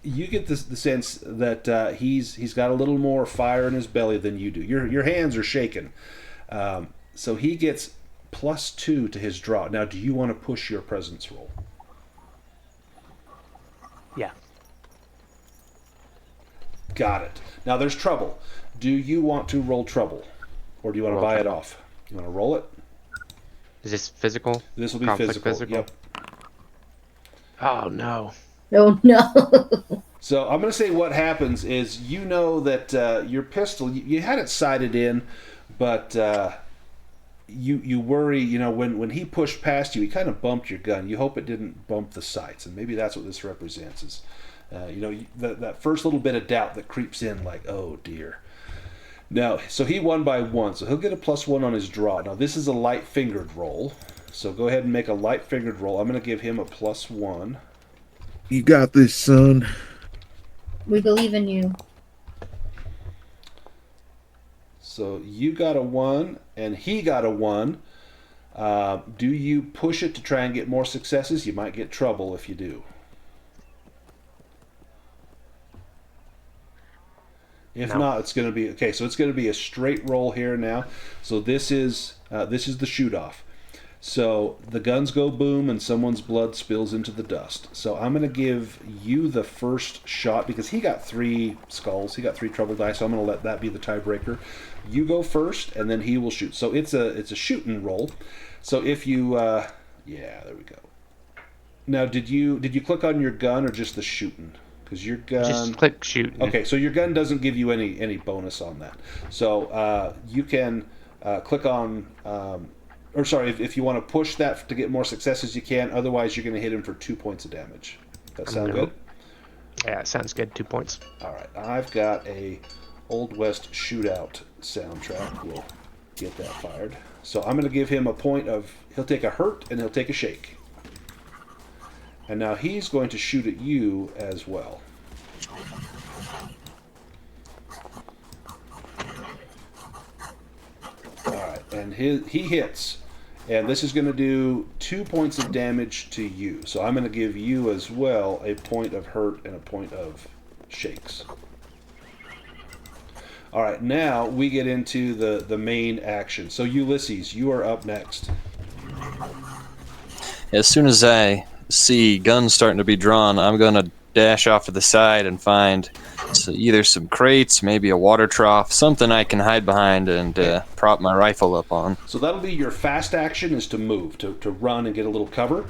Speaker 1: you get the sense that he's got a little more fire in his belly than you do. Your hands are shaking. So he gets +2 to his draw. Now, do you want to push your presence roll?
Speaker 7: Yeah.
Speaker 1: Got it. Now there's trouble. Do you want to roll trouble? Or do you want to
Speaker 6: Roll
Speaker 1: buy it
Speaker 6: trouble.
Speaker 1: off? You want to roll it?
Speaker 6: Is this physical?
Speaker 1: This will be
Speaker 6: Conflict
Speaker 1: physical. Yep.
Speaker 6: Oh, no.
Speaker 3: Oh no.
Speaker 1: So I'm going to say what happens is that your pistol, you had it sighted in, but you worry, when he pushed past you, he kind of bumped your gun. You hope it didn't bump the sights, and maybe that's what this represents is, that first little bit of doubt that creeps in like, oh dear. Now, so he won by 1, so he'll get a +1 on his draw. Now, this is a light-fingered roll, so go ahead and make a light-fingered roll. I'm going to give him a +1.
Speaker 4: You got this, son.
Speaker 3: We believe in you.
Speaker 1: So you got a 1, and he got a 1. Do you push it to try and get more successes? You might get trouble if you do. If
Speaker 6: No.
Speaker 1: not, it's going to be okay. So it's going to be a straight roll here now. So this is the shoot off. So the guns go boom and someone's blood spills into the dust. So I'm going to give you the first shot because he got 3 skulls. He got 3 trouble dice. So I'm going to let that be the tiebreaker. You go first, and then he will shoot. So it's a shooting roll. So if you yeah, there we go. Now, did you click on your gun or just the shooting? Because your gun...
Speaker 6: Just click shoot.
Speaker 1: Okay, so your gun doesn't give you any bonus on that. So you can click on... or sorry, if you want to push that to get more successes, you can. Otherwise, you're going to hit him for 2 points of damage. That sound good?
Speaker 6: Yeah, it sounds good. 2 points.
Speaker 1: All right, I've got a Old West shootout soundtrack. We'll get that fired. So I'm going to give him a point of... He'll take a hurt and he'll take a shake. And now he's going to shoot at you as well. Alright, and he hits. And this is going to do 2 points of damage to you. So I'm going to give you as well a point of hurt and a point of shakes. Alright, now we get into the main action. So Ulysses, you are up next.
Speaker 5: as soon as I see guns starting to be drawn, I'm going to dash off to the side and find either some crates, maybe a water trough, something I can hide behind and prop my rifle up on.
Speaker 1: So that'll be your fast action, is to move, to run and get a little cover.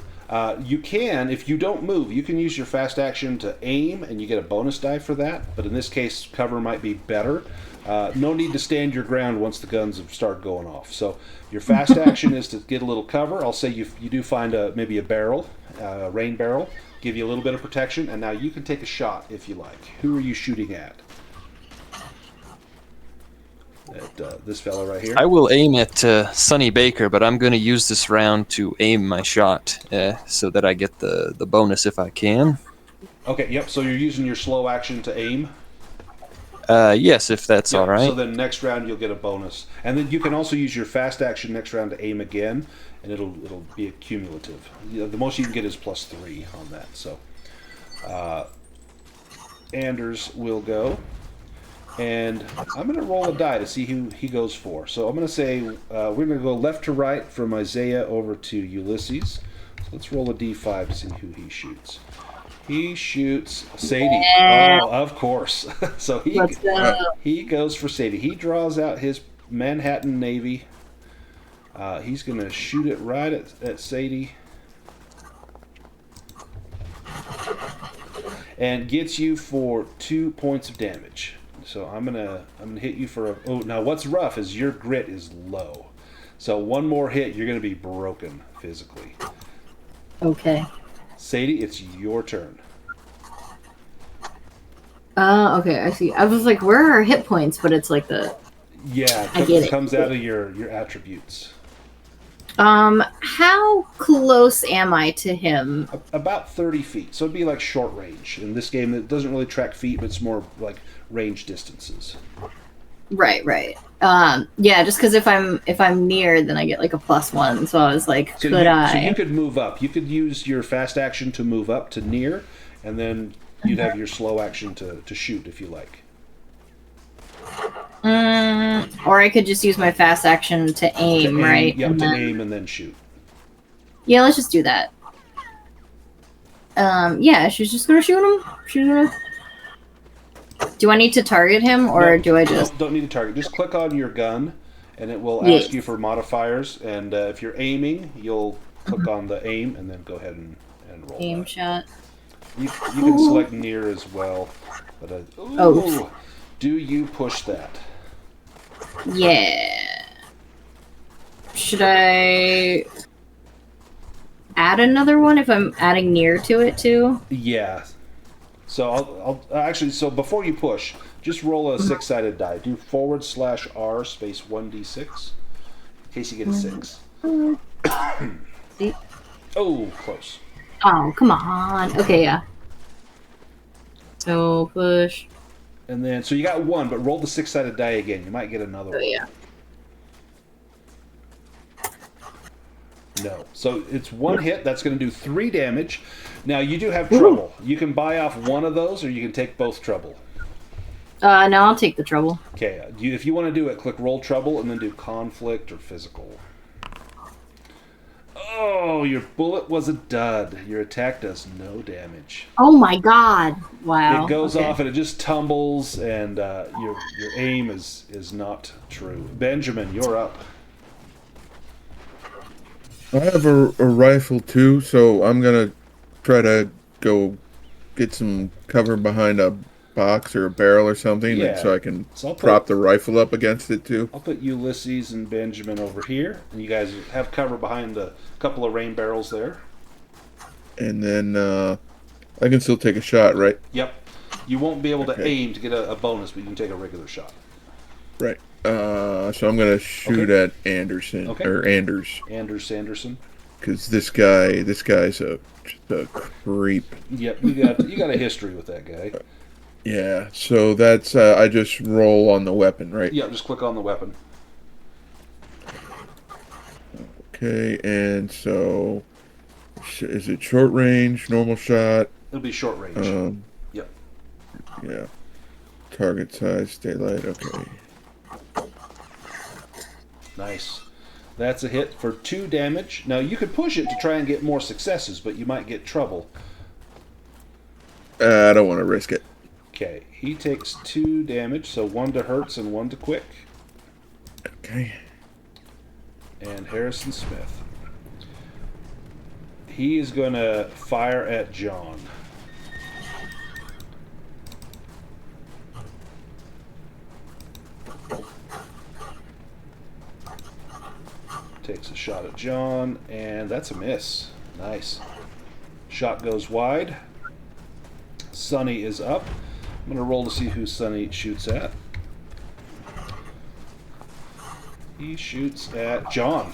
Speaker 1: You can, if you don't move, you can use your fast action to aim, and you get a bonus die for that. But in this case, cover might be better. No need to stand your ground once the guns have started going off. So your fast action is to get a little cover. I'll say you do find maybe a barrel, rain barrel, give you a little bit of protection, and now you can take a shot if you like. Who are you shooting at? At this fella right here.
Speaker 5: I will aim at Sonny Baker, but I'm going to use this round to aim my shot so that I get the bonus if I can.
Speaker 1: Okay, yep, so you're using your slow action to aim?
Speaker 5: Yes, if that's
Speaker 1: Yep,
Speaker 5: all right.
Speaker 1: So then next round you'll get a bonus. And then you can also use your fast action next round to aim again, and it'll be a cumulative. The most you can get is +3 on that. So Anders will go. And I'm going to roll a die to see who he goes for. So I'm going to say we're going to go left to right from Isaiah over to Ulysses. So let's roll a d5 to see who he shoots. He shoots Sadie. Oh, of course. So he goes for Sadie. He draws out his Manhattan Navy. He's going to shoot it right at Sadie. And gets you for 2 points of damage. So I'm gonna hit you for now what's rough is your grit is low. So one more hit, you're gonna be broken physically.
Speaker 3: Okay.
Speaker 1: Sadie, it's your turn.
Speaker 3: Okay, I see. I was like, where are our hit points? But it's like the...
Speaker 1: Yeah,
Speaker 3: I get
Speaker 1: it
Speaker 3: it.
Speaker 1: comes out of your attributes.
Speaker 3: How close am I to him?
Speaker 1: About 30 feet. So it'd be like short range. In this game, it doesn't really track feet, but it's more like range distances.
Speaker 3: Right. Yeah, just because if I'm near, then I get like a +1. So I was like,
Speaker 1: So you could move up. You could use your fast action to move up to near, and then you'd have your slow action to shoot if you like.
Speaker 3: Or I could just use my fast action to aim, right?
Speaker 1: Yeah,
Speaker 3: And
Speaker 1: to
Speaker 3: then-
Speaker 1: aim and then shoot.
Speaker 3: Yeah, let's just do that. Yeah, she's just gonna shoot him. She's gonna. Do I need to target him, or
Speaker 1: No,
Speaker 3: do I just?
Speaker 1: No, don't need to target. Just click on your gun, and it will
Speaker 3: Yes.
Speaker 1: ask you for modifiers. And if you're aiming, you'll click on the aim, and then go ahead and roll.
Speaker 3: Aim
Speaker 1: that.
Speaker 3: shot.
Speaker 1: You can select near as well. But
Speaker 3: Oh.
Speaker 1: Do you push that?
Speaker 3: Yeah. Should I add another one if I'm adding near to it too?
Speaker 1: Yeah. So I'll actually. So before you push, just roll a 6-sided die. Do /R space 1d6 in case you get a 6.
Speaker 3: See?
Speaker 1: Oh, close.
Speaker 3: Oh, come on. Okay, yeah. So push.
Speaker 1: And then so you got 1, but roll the 6-sided die again. You might get another
Speaker 3: Oh
Speaker 1: one.
Speaker 3: yeah.
Speaker 1: No. So it's 1 hit. That's going to do 3 damage. Now, you do have trouble. You can buy off one of those, or you can take both trouble.
Speaker 3: No, I'll take the trouble.
Speaker 1: Okay. If you want to do it, click roll trouble, and then do conflict or physical. Oh, your bullet was a dud. Your attack does no damage.
Speaker 3: Oh my god! Wow.
Speaker 1: It goes
Speaker 3: Okay.
Speaker 1: off, and it just tumbles, and your aim is not true. Benjamin, you're up.
Speaker 4: I have a rifle too, so I'm gonna try to go get some cover behind a box or a barrel or something,
Speaker 1: Yeah.
Speaker 4: so I can
Speaker 1: So I'll
Speaker 4: prop the rifle up against it too.
Speaker 1: I'll put Ulysses and Benjamin over here, and you guys have cover behind a couple of rain barrels there.
Speaker 4: And then I can still take a shot, right?
Speaker 1: Yep. You won't be able to
Speaker 4: Okay.
Speaker 1: aim to get a bonus, but you can take a regular shot.
Speaker 4: Right. So I'm gonna shoot
Speaker 1: Okay.
Speaker 4: at Anderson
Speaker 1: Okay.
Speaker 4: or Anders,
Speaker 1: Anders Sanderson.
Speaker 4: because this guy's just a creep.
Speaker 1: Yep, you got a history with that guy.
Speaker 4: Yeah. So that's I just roll on the weapon, right?
Speaker 1: Yeah, just click on the weapon.
Speaker 4: Okay. And so is it short range, normal shot?
Speaker 1: It'll be short range. Yep.
Speaker 4: Yeah. Target size, daylight. Okay.
Speaker 1: Nice. That's a hit for 2 damage. Now, you could push it to try and get more successes, but you might get trouble.
Speaker 4: I don't want to risk it.
Speaker 1: Okay, he takes 2 damage, so 1 to Hurts and 1 to Quick.
Speaker 4: Okay.
Speaker 1: And Harrison Smith. He is going to fire at John. Takes a shot at John, and that's a miss. Nice. Shot goes wide. Sonny is up. I'm going to roll to see who Sonny shoots at. He shoots at John.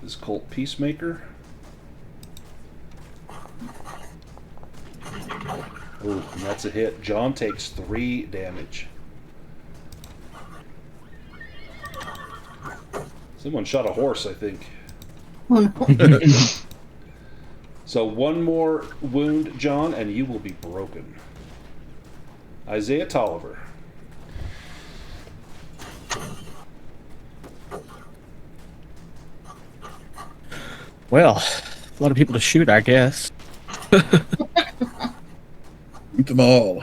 Speaker 1: This Colt Peacemaker. Ooh, and that's a hit. John takes 3 damage. Someone shot a horse, I think.
Speaker 3: Oh no.
Speaker 1: So 1 more wound, John, and you will be broken. Isaiah Tolliver.
Speaker 2: Well, a lot of people to shoot, I guess.
Speaker 4: Shoot them all.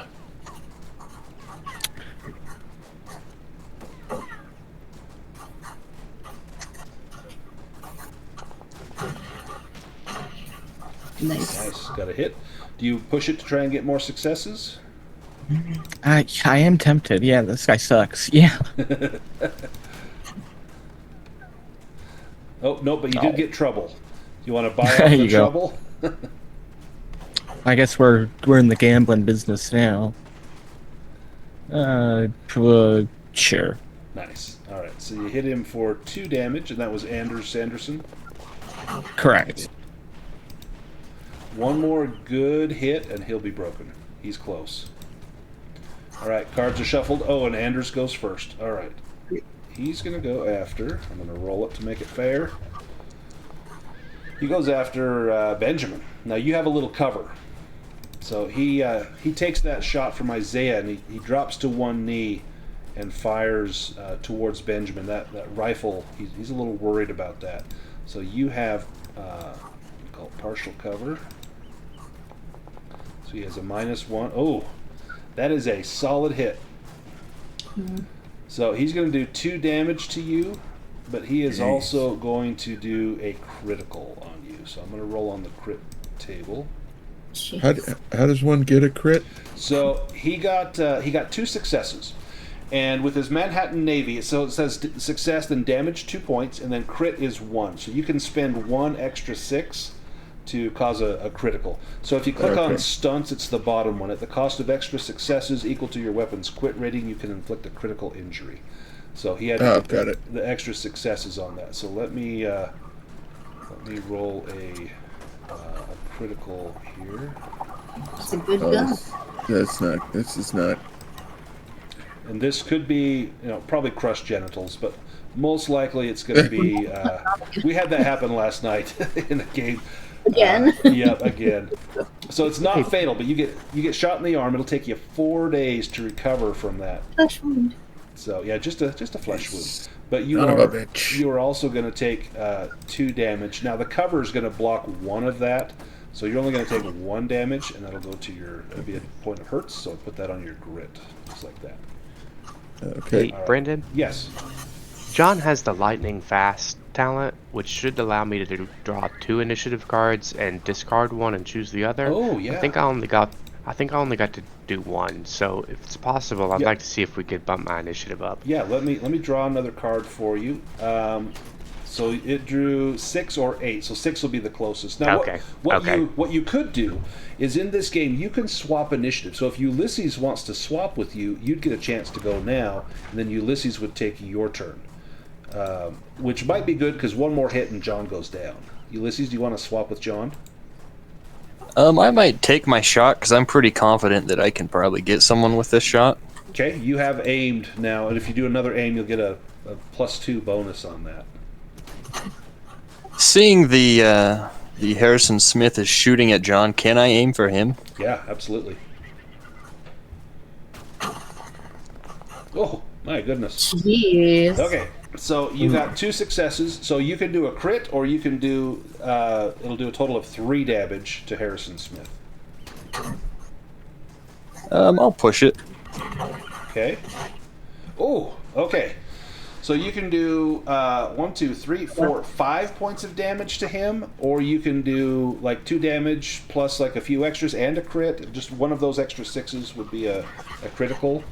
Speaker 3: Nice.
Speaker 1: Got a hit. Do you push it to try and get more successes?
Speaker 2: I am tempted. Yeah, this guy sucks. Yeah.
Speaker 1: Oh, no, but you did get trouble. You want to buy
Speaker 2: There
Speaker 1: off the
Speaker 2: you go.
Speaker 1: trouble?
Speaker 2: I guess we're in the gambling business now. Sure.
Speaker 1: Nice. All right, so you hit him for 2 damage, and that was Anders Sanderson.
Speaker 2: Correct.
Speaker 1: 1 more good hit, and he'll be broken. He's close. All right, cards are shuffled. Oh, and Anders goes first. All right. He's going to go after. I'm going to roll it to make it fair. He goes after Benjamin. Now, you have a little cover. So he takes that shot from Isaiah, and he drops to 1 knee and fires towards Benjamin. That rifle, he's a little worried about that. So you have call it partial cover. So he has a -1. Oh, that is a solid hit.
Speaker 3: Mm-hmm.
Speaker 1: So he's going to do 2 damage to you, but he is also going to do a critical on you. So I'm going to roll on the crit table.
Speaker 3: Jeez.
Speaker 4: How does one get a crit?
Speaker 1: So he got 2 successes, and with his Manhattan Navy, so it says success, then damage 2 points, and then crit is 1. So you can spend 1 extra 6 to cause a critical. So if you click on stunts, it's the bottom one. At the cost of extra successes equal to your weapon's quit rating, you can inflict a critical injury. So he had to get the extra successes on that. So let me roll a critical here.
Speaker 3: It's a good gun.
Speaker 4: This is not.
Speaker 1: And this could be, probably crushed genitals, but most likely it's going to be. We had that happen last night in a game.
Speaker 3: Again.
Speaker 1: Yep, again. So it's not fatal, but you get shot in the arm. It'll take you 4 days to recover from that.
Speaker 3: Flesh wound.
Speaker 1: So yeah, just a flesh wound. But
Speaker 4: Son of a bitch.
Speaker 1: you are also going to take 2 damage. Now the cover is going to block 1 of that, so you're only going to take 1 damage, and that'll go to it'll be a point of hurts. So put that on your grit, just like that.
Speaker 4: Okay.
Speaker 6: Hey, Brendan,
Speaker 1: Yes.
Speaker 6: John has the lightning fast talent, which should allow me to draw 2 initiative cards and discard 1 and choose the other.
Speaker 1: Oh yeah.
Speaker 6: I think I only got to do 1. So if it's possible, I'd like to see if we could bump my initiative up.
Speaker 1: Yeah. Let me draw another card for you. So it drew 6 or 8. So 6 will be the closest. Now,
Speaker 6: Okay.
Speaker 1: what you could do is in this game you can swap initiative. So if Ulysses wants to swap with you, you'd get a chance to go now, and then Ulysses would take your turn, which might be good because 1 more hit and John goes down. Ulysses, do you want to swap with John?
Speaker 5: I might take my shot because I'm pretty confident that I can probably get someone with this shot.
Speaker 1: Okay, you have aimed now, and if you do another aim, you'll get a +2 bonus on that.
Speaker 5: Seeing the Harrison Smith is shooting at John, can I aim for him?
Speaker 1: Yeah, absolutely. Oh, My goodness.
Speaker 3: Jeez.
Speaker 1: Okay, so you got 2 successes. So you can do a crit, or you can do it'll do a total of 3 damage to Harrison Smith.
Speaker 5: I'll push it.
Speaker 1: Okay. Oh, okay. So you can do 1, 2, 3, 4, 5 points of damage to him, or you can do like 2 damage plus like a few extras and a crit. Just one of those extra 6s would be a critical.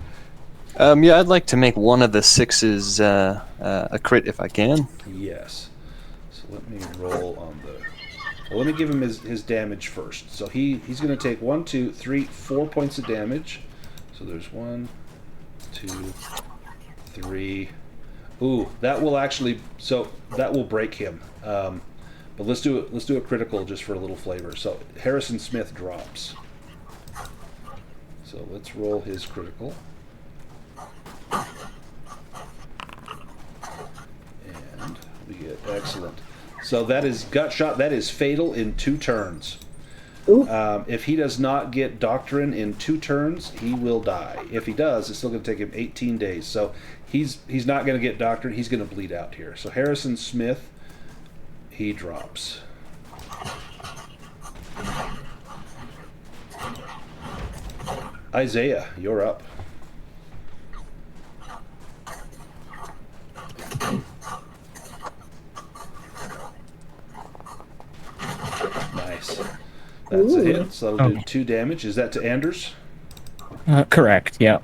Speaker 5: Yeah, I'd like to make one of the 6s a crit if I can.
Speaker 1: Yes. So let me roll on the. Well, let me give him his damage first. So he's going to take 1, 2, 3, 4 points of damage. So there's 1, 2, 3. Ooh, that will actually. So that will break him. But let's do it. Let's do a critical just for a little flavor. So Harrison Smith drops. So let's roll his critical. And we get excellent. So that is gut shot. That is fatal in 2 turns. If he does not get Doctrine in 2 turns, he will die. If he does, it's still going to take him 18 days. So he's not going to get Doctrine. He's going to bleed out here. So Harrison Smith, he drops. Isaiah, you're up. Nice. That's a hit, so that'll do 2 damage. Is that to Anders?
Speaker 2: Correct, yeah.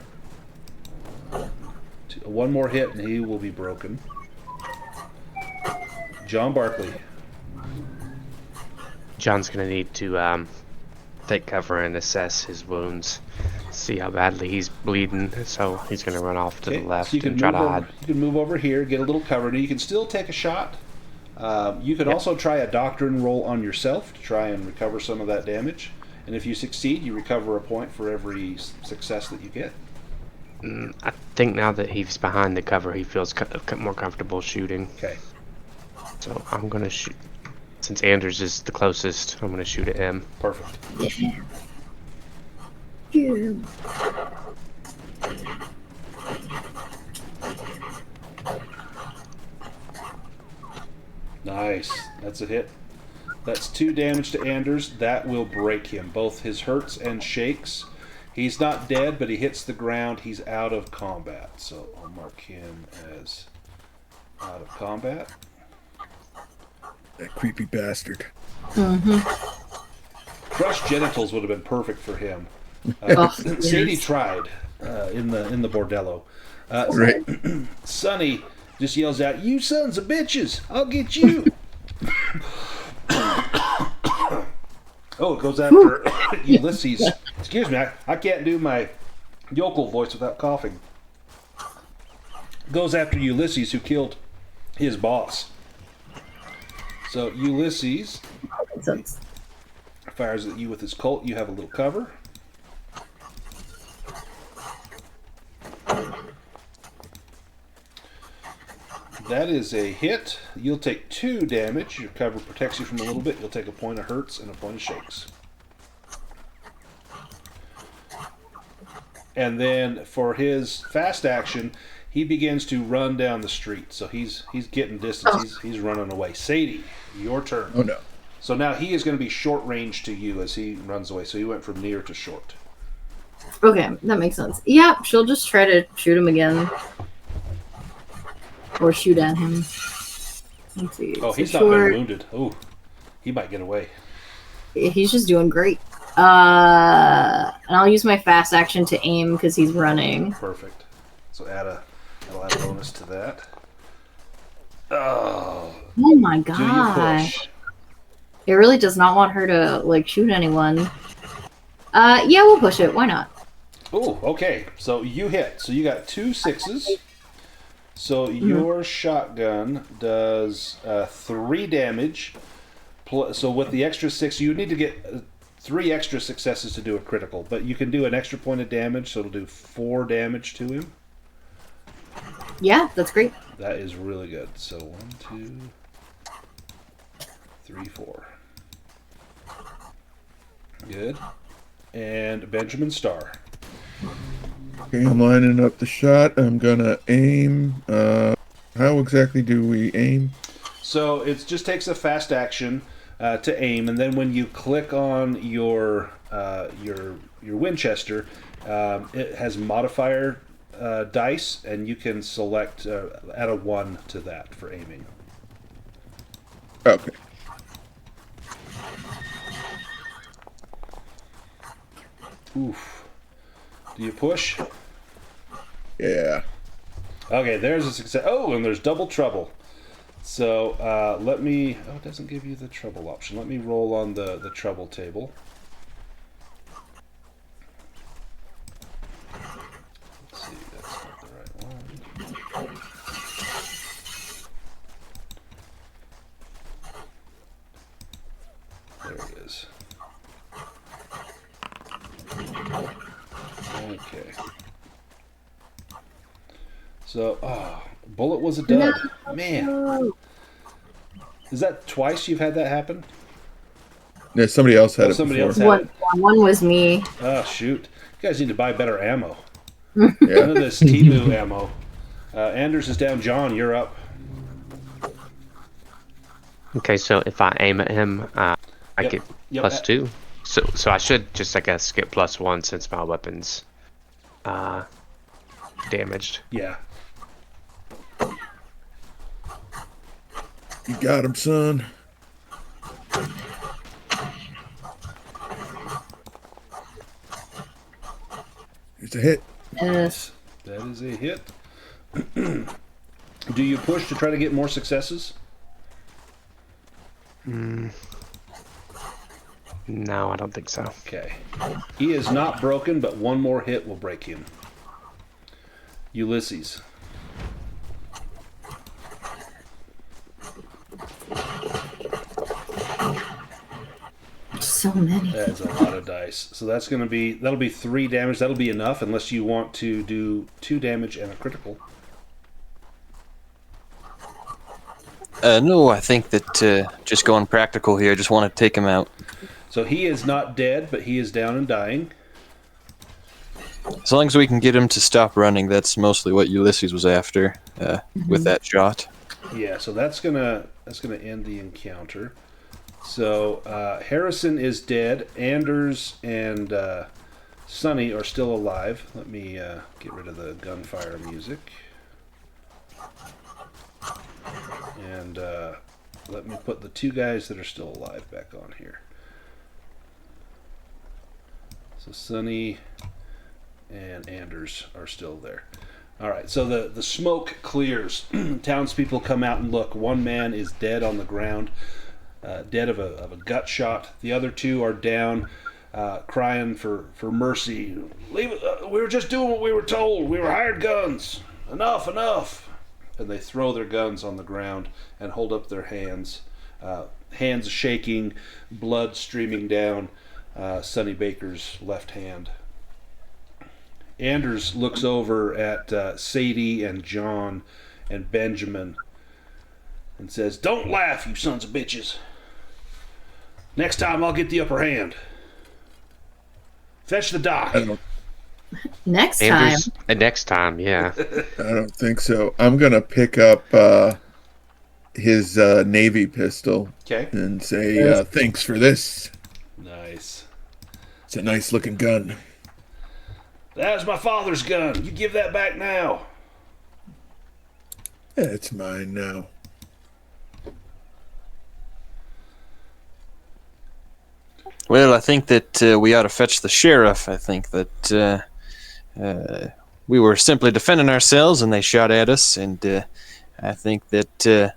Speaker 1: 1 more hit and he will be broken. John Barkley.
Speaker 6: John's gonna need to take cover and assess his wounds, see how badly he's bleeding. So he's gonna run off to the left
Speaker 1: so
Speaker 6: and try to hide.
Speaker 1: You can move over here, get a little cover. Now you can still take a shot. You could also try a Doctrine roll on yourself to try and recover some of that damage. And if you succeed, you recover a point for every success that you get.
Speaker 6: I think now that he's behind the cover, he feels more comfortable shooting.
Speaker 1: Okay.
Speaker 6: So I'm gonna shoot. Since Anders is the closest, I'm gonna shoot at him.
Speaker 1: Perfect.
Speaker 3: Yeah.
Speaker 1: Nice. That's a hit. That's 2 damage to Anders. That will break him. Both his hurts and shakes. He's not dead, but he hits the ground. He's out of combat. So I'll mark him as out of combat.
Speaker 4: That creepy bastard.
Speaker 1: Crushed genitals would have been perfect for him. Sadie tried in the bordello.
Speaker 4: Right.
Speaker 1: Sonny just yells out, "You sons of bitches! I'll get you!" Oh, it goes after Ulysses. Excuse me, I can't do my yokel voice without coughing. Goes after Ulysses, who killed his boss. So Ulysses fires at you with his Colt. You have a little cover. That is a hit. You'll take 2 damage. Your cover protects you from a little bit. You'll take a point of hurts and a point of shakes. And then for his fast action, he begins to run down the street. So he's getting distance. He's running away. Sadie, your turn.
Speaker 4: Oh no.
Speaker 1: So now he is going to be short range to you as he runs away. So he went from near to short.
Speaker 3: Okay, that makes sense. Yeah, she'll just try to shoot him again. Or shoot at him. Let's see.
Speaker 1: Oh, he's
Speaker 3: So
Speaker 1: not been
Speaker 3: short.
Speaker 1: wounded. Oh, he might get away.
Speaker 3: He's just doing great. And I'll use my fast action to aim because he's running.
Speaker 1: Perfect. So I'll add a bonus to that. Oh,
Speaker 3: Oh my
Speaker 1: do you
Speaker 3: gosh.
Speaker 1: push?
Speaker 3: It really does not want her to like shoot anyone. Yeah, we'll push it. Why not?
Speaker 1: Oh, okay. So you hit. So you got 2 6s. So your shotgun does 3 damage. So with the extra 6, you need to get 3 extra successes to do a critical. But you can do an extra point of damage, so it'll do 4 damage to him.
Speaker 3: Yeah, that's great.
Speaker 1: That is really good. So 1, 2, 3, 4. Good. And Benjamin Starr.
Speaker 4: Okay, I'm lining up the shot. I'm gonna aim. How exactly do we aim?
Speaker 1: So it just takes a fast action to aim, and then when you click on your Winchester, it has modifier dice, and you can select add a 1 to that for aiming.
Speaker 4: Okay.
Speaker 1: Oof. Do you push?
Speaker 4: Yeah.
Speaker 1: Okay, there's a success. Oh, and there's double trouble. So let me... Oh, it doesn't give you the trouble option. Let me roll on the trouble table. Let's see, that's not the right one. There it is. Okay. So, bullet was a dud.
Speaker 3: No.
Speaker 1: Man. Is that twice you've had that happen?
Speaker 4: Yeah, somebody else had it
Speaker 1: Somebody
Speaker 4: before.
Speaker 1: else had it.
Speaker 3: One was me.
Speaker 1: Oh, shoot. You guys need to buy better ammo.
Speaker 4: Yeah.
Speaker 1: None of this Timu ammo. Anders is down. John, you're up.
Speaker 6: Okay, so if I aim at him, I
Speaker 1: Yep.
Speaker 6: get
Speaker 1: Yep.
Speaker 6: +2. So I should just, I guess, get +1 since my weapon's damaged.
Speaker 1: Yeah.
Speaker 4: You got him, son. It's a hit.
Speaker 3: Yes.
Speaker 1: That is a hit. Do you push to try to get more successes?
Speaker 6: No, I don't think so.
Speaker 1: Okay. He is not broken, but one more hit will break him. Ulysses.
Speaker 3: So many.
Speaker 1: That's a lot of dice. So that'll be 3 damage. That'll be enough unless you want to do 2 damage and a critical.
Speaker 5: No, I think that just going practical here. I just want to take him out.
Speaker 1: So he is not dead, but he is down and dying.
Speaker 5: As long as we can get him to stop running, that's mostly what Ulysses was after with that shot.
Speaker 1: Yeah, so that's gonna end the encounter. So Harrison is dead. Anders and Sonny are still alive. Let me get rid of the gunfire music. And let me put the 2 guys that are still alive back on here. So Sonny and Anders are still there. All right, so the smoke clears. Townspeople come out and look. One man is dead on the ground, dead of a gut shot. The other 2 are down, crying for mercy. Leave it, we were just doing what we were told. We were hired guns. Enough, enough. And they throw their guns on the ground and hold up their hands. Hands shaking, blood streaming down Sonny Baker's left hand. Anders looks over at Sadie and John and Benjamin and says, "Don't laugh, you sons of bitches. Next time I'll get the upper hand. Fetch the doc."
Speaker 3: Next time.
Speaker 6: Anders, next time, yeah.
Speaker 4: I don't think so. I'm gonna pick up his Navy pistol
Speaker 1: Okay.
Speaker 4: and say, thanks for this.
Speaker 1: Nice.
Speaker 4: It's a nice looking gun.
Speaker 1: That was my father's gun. You give that back now.
Speaker 4: Yeah, it's mine now.
Speaker 5: Well, I think that we ought to fetch the sheriff. I think that we were simply defending ourselves and they shot at us, and I think that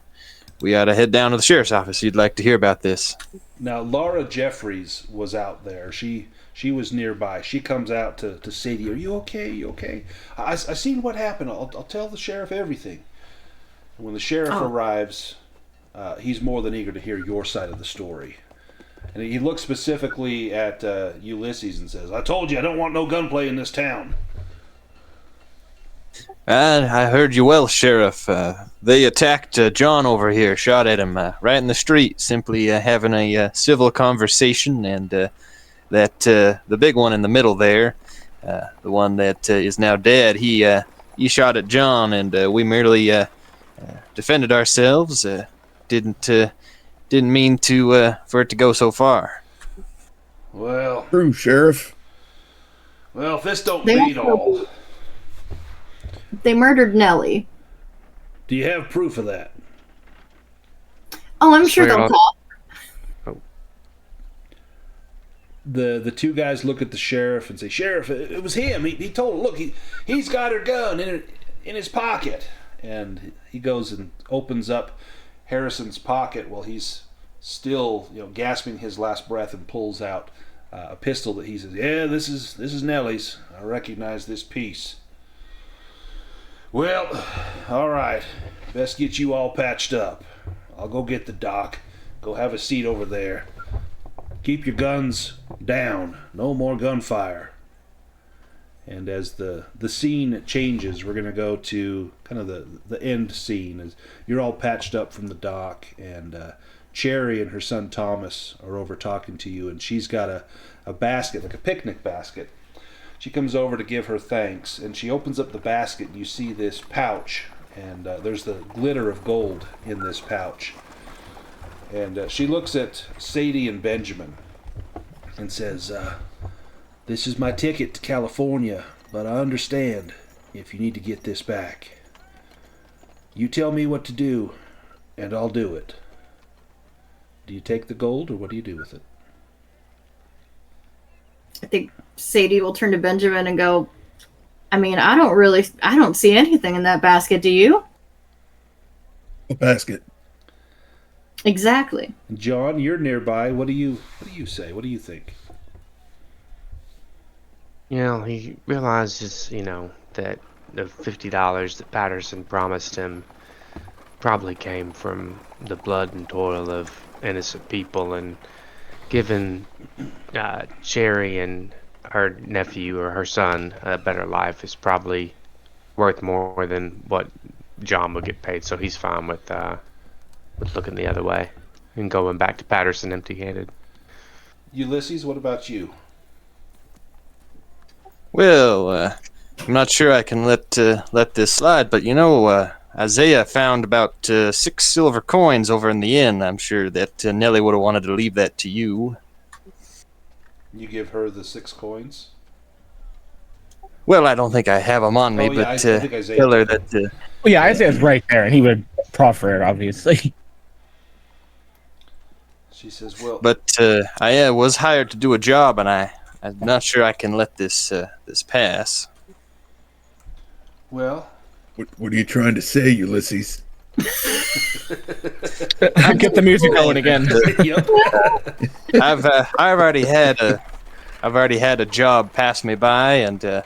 Speaker 5: we ought to head down to the sheriff's office. You'd like to hear about this.
Speaker 1: Now, Laura Jeffries was out there. She was nearby. She comes out to Sadie. "Are you okay? You okay? I seen what happened. I'll tell the sheriff everything." And when the sheriff arrives, he's more than eager to hear your side of the story. And he looks specifically at Ulysses and says, "I told you I don't want no gunplay in this town."
Speaker 5: I heard you well, Sheriff. They attacked John over here, shot at him right in the street, simply having a civil conversation, and that the big one in the middle there, the one that is now dead, he shot at John, and we merely defended ourselves. Didn't mean to for it to go so far.
Speaker 1: Well,
Speaker 4: True, Sheriff.
Speaker 1: if this don't
Speaker 3: They
Speaker 1: beat
Speaker 3: also-
Speaker 1: all,
Speaker 3: They murdered Nellie.
Speaker 1: do you have proof of that?
Speaker 3: Oh, I'm sure
Speaker 6: Swear
Speaker 3: they'll
Speaker 6: on-
Speaker 3: talk.
Speaker 1: The two guys look at the sheriff and say, "Sheriff, it was him. He told. Look, he's got her gun in his pocket." And he goes and opens up Harrison's pocket while he's still, gasping his last breath, and pulls out a pistol that he says, "Yeah, this is Nellie's. I recognize this piece." Well, all right. Best get you all patched up. I'll go get the doc. Go have a seat over there. Keep your guns down. No more gunfire. And as the scene changes, we're going to go to kind of the end scene. As you're all patched up from the dock, and Cherry and her son Thomas are over talking to you, and she's got a basket, like a picnic basket. She comes over to give her thanks, and she opens up the basket, and you see this pouch, and there's the glitter of gold in this pouch. And she looks at Sadie and Benjamin and says, "This is my ticket to California, but I understand if you need to get this back. You tell me what to do, and I'll do it. Do you take the gold, or what do you do with it?"
Speaker 3: I think Sadie will turn to Benjamin and go, I mean, I don't see anything in that basket, do you?
Speaker 4: A basket.
Speaker 3: Exactly.
Speaker 1: John, you're nearby. What do you say? What do you think?
Speaker 6: He realizes, that the $50 that Patterson promised him probably came from the blood and toil of innocent people, and given Cherry and her nephew or her son a better life is probably worth more than what John would get paid. So he's fine with looking the other way and going back to Patterson empty-handed.
Speaker 1: Ulysses, what about you?
Speaker 5: Well, I'm not sure I can let this slide, but Isaiah found about 6 silver coins over in the inn. I'm sure that Nellie would have wanted to leave that to you.
Speaker 1: You give her the 6 coins?
Speaker 5: Well, I don't think I have them on me,
Speaker 1: Oh, yeah,
Speaker 5: but
Speaker 1: I think Isaiah
Speaker 5: tell her
Speaker 1: did.
Speaker 5: that.
Speaker 2: Well, yeah, Isaiah's right there, and he would proffer it, obviously.
Speaker 1: She says, "Well,
Speaker 5: But I was hired to do a job, and I'm not sure I can let this pass.
Speaker 1: well,
Speaker 4: What are you trying to say, Ulysses?
Speaker 2: Get the music going again.
Speaker 1: yep.
Speaker 5: I've already had a job pass me by, and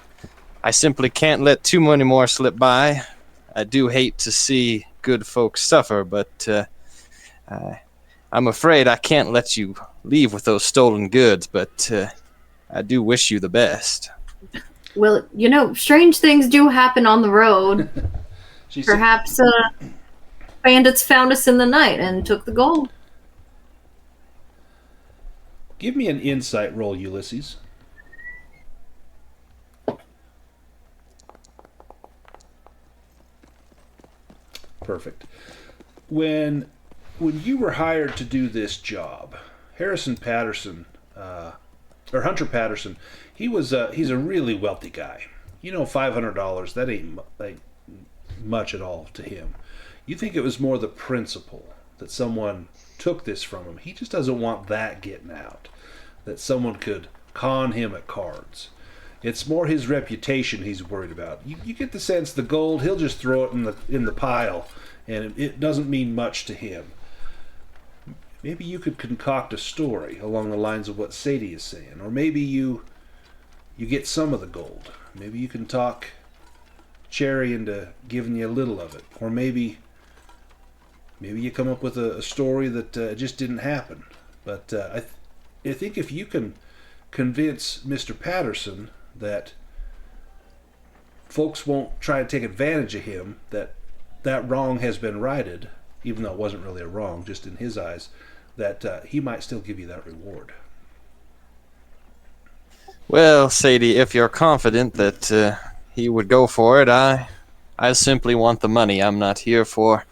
Speaker 5: I simply can't let too many more slip by. I do hate to see good folks suffer, but I'm afraid I can't let you leave with those stolen goods. But I do wish you the best."
Speaker 3: Well, strange things do happen on the road.
Speaker 1: She said,
Speaker 3: Perhaps bandits found us in the night and took the gold.
Speaker 1: "Give me an insight roll, Ulysses." Perfect. When you were hired to do this job, Harrison Patterson, or Hunter Patterson, he's a really wealthy guy. $500, that ain't like much at all to him. You think it was more the principle that someone took this from him. He just doesn't want that getting out, that someone could con him at cards. It's more his reputation he's worried about. You get the sense the gold, he'll just throw it in the pile, and it doesn't mean much to him. Maybe you could concoct a story along the lines of what Sadie is saying, or maybe you get some of the gold. Maybe you can talk Cherry into giving you a little of it, or maybe you come up with a story that just didn't happen. But I think if you can convince Mr. Patterson that folks won't try to take advantage of him, that wrong has been righted, even though it wasn't really a wrong, just in his eyes, that he might still give you that reward.
Speaker 5: Well, Sadie, if you're confident that he would go for it, I simply want the money. I'm not here to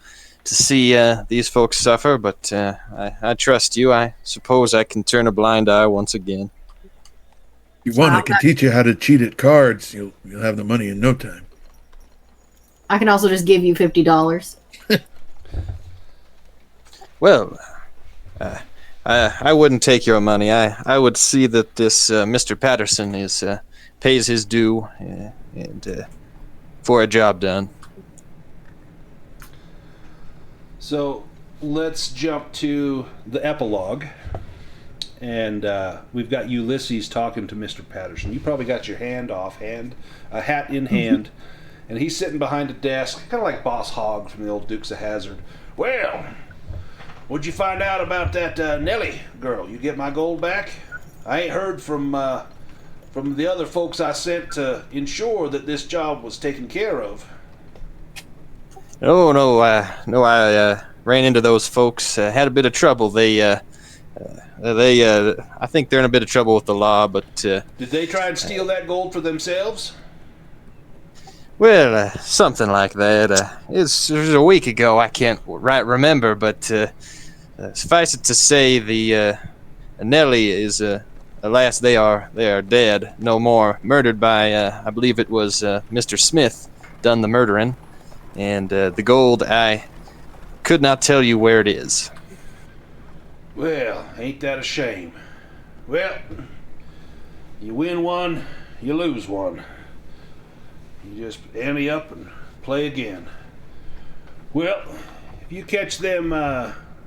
Speaker 5: see these folks suffer, but I trust you. I suppose I can turn a blind eye once again.
Speaker 4: You want, I can teach you how to cheat at cards. You'll have the money in no time.
Speaker 3: I can also just give you $50.
Speaker 5: Well, I wouldn't take your money. I would see that this Mr. Patterson pays his due and for a job done.
Speaker 1: So let's jump to the epilogue. And we've got Ulysses talking to Mr. Patterson. You probably got your a hat in hand, and he's sitting behind a desk, kind of like Boss Hogg from the old Dukes of Hazzard. Well, what'd you find out about that Nellie girl? You get my gold back? I ain't heard from the other folks I sent to ensure that this job was taken care of.
Speaker 5: No, I ran into those folks, had a bit of trouble. I think they're in a bit of trouble with the law, but...
Speaker 1: Did they try and steal that gold for themselves?
Speaker 5: Well, something like that. It was a week ago, I can't remember, but suffice it to say, the Nellie is, alas, they are dead, no more. Murdered by, I believe it was Mr. Smith, done the murdering. And the gold, I could not tell you where it is.
Speaker 1: Well, ain't that a shame? Well, you win one, you lose one. You just ante up and play again. Well, if you catch them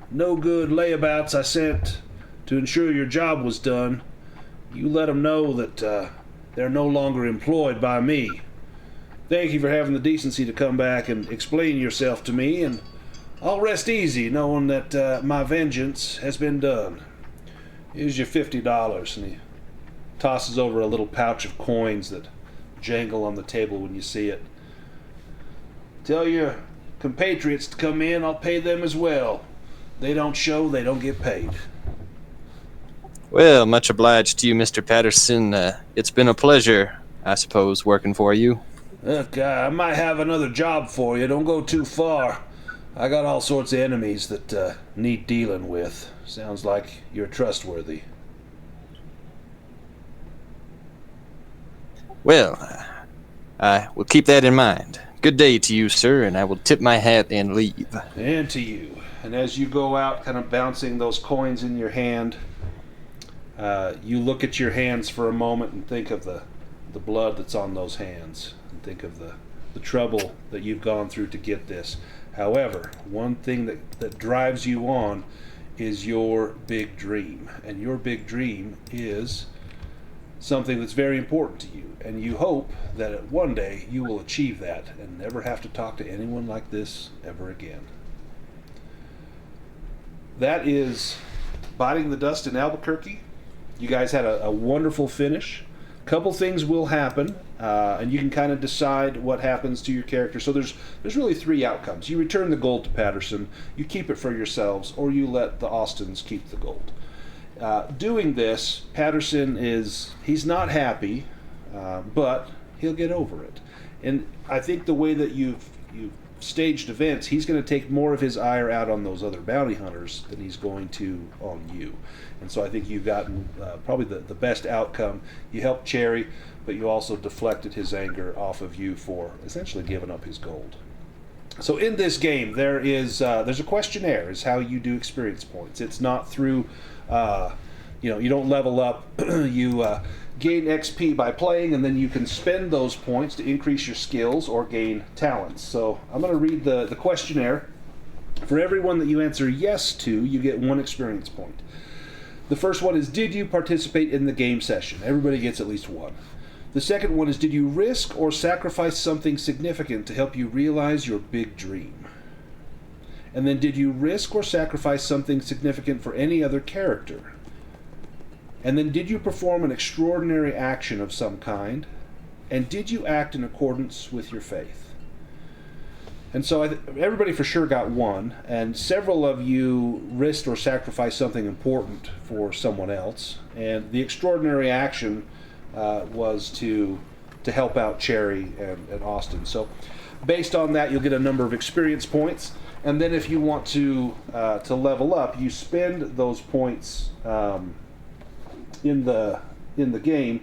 Speaker 1: no good layabouts I sent to ensure your job was done, you let them know that they're no longer employed by me. Thank you for having the decency to come back and explain yourself to me, and I'll rest easy knowing that my vengeance has been done. Here's your $50, and he tosses over a little pouch of coins that jangle on the table when you see it. Tell your compatriots to come in, I'll pay them as well. They don't show, they don't get paid.
Speaker 5: Well, much obliged to you, Mr. Patterson. It's been a pleasure, I suppose, working for you.
Speaker 1: Look, I might have another job for you. Don't go too far. I got all sorts of enemies that need dealing with. Sounds like you're trustworthy.
Speaker 5: Well, I will keep that in mind. Good day to you, sir, and I will tip my hat and leave.
Speaker 1: And to you. And as you go out, kind of bouncing those coins in your hand, you look at your hands for a moment and think of the blood that's on those hands. And think of the trouble that you've gone through to get this. However, one thing that drives you on is your big dream. And your big dream is something that's very important to you. And you hope that one day you will achieve that and never have to talk to anyone like this ever again. That is Biting the Dust in Albuquerque. You guys had a wonderful finish. Couple things will happen, and you can kind of decide what happens to your character. So there's really three outcomes. You return the gold to Patterson, you keep it for yourselves, or you let the Austins keep the gold. Doing this, Patterson he's not happy, but he'll get over it. And I think the way that you've staged events, he's going to take more of his ire out on those other bounty hunters than he's going to on you. And so I think you've gotten probably the best outcome. You helped Cherry, but you also deflected his anger off of you for essentially giving up his gold. So in this game, there's a questionnaire is how you do experience points. It's not through, you don't level up. You gain XP by playing, and then you can spend those points to increase your skills or gain talents. So I'm going to read the questionnaire. For every one that you answer yes to, you get 1 experience point. The first one is, did you participate in the game session? Everybody gets at least 1. The second one is, did you risk or sacrifice something significant to help you realize your big dream? And then, did you risk or sacrifice something significant for any other character? And then, did you perform an extraordinary action of some kind? And did you act in accordance with your faith? And so everybody for sure got 1, and several of you risked or sacrificed something important for someone else. And the extraordinary action was to help out Cherry and Austin. So based on that, you'll get a number of experience points, and then if you want to level up, you spend those points in the game.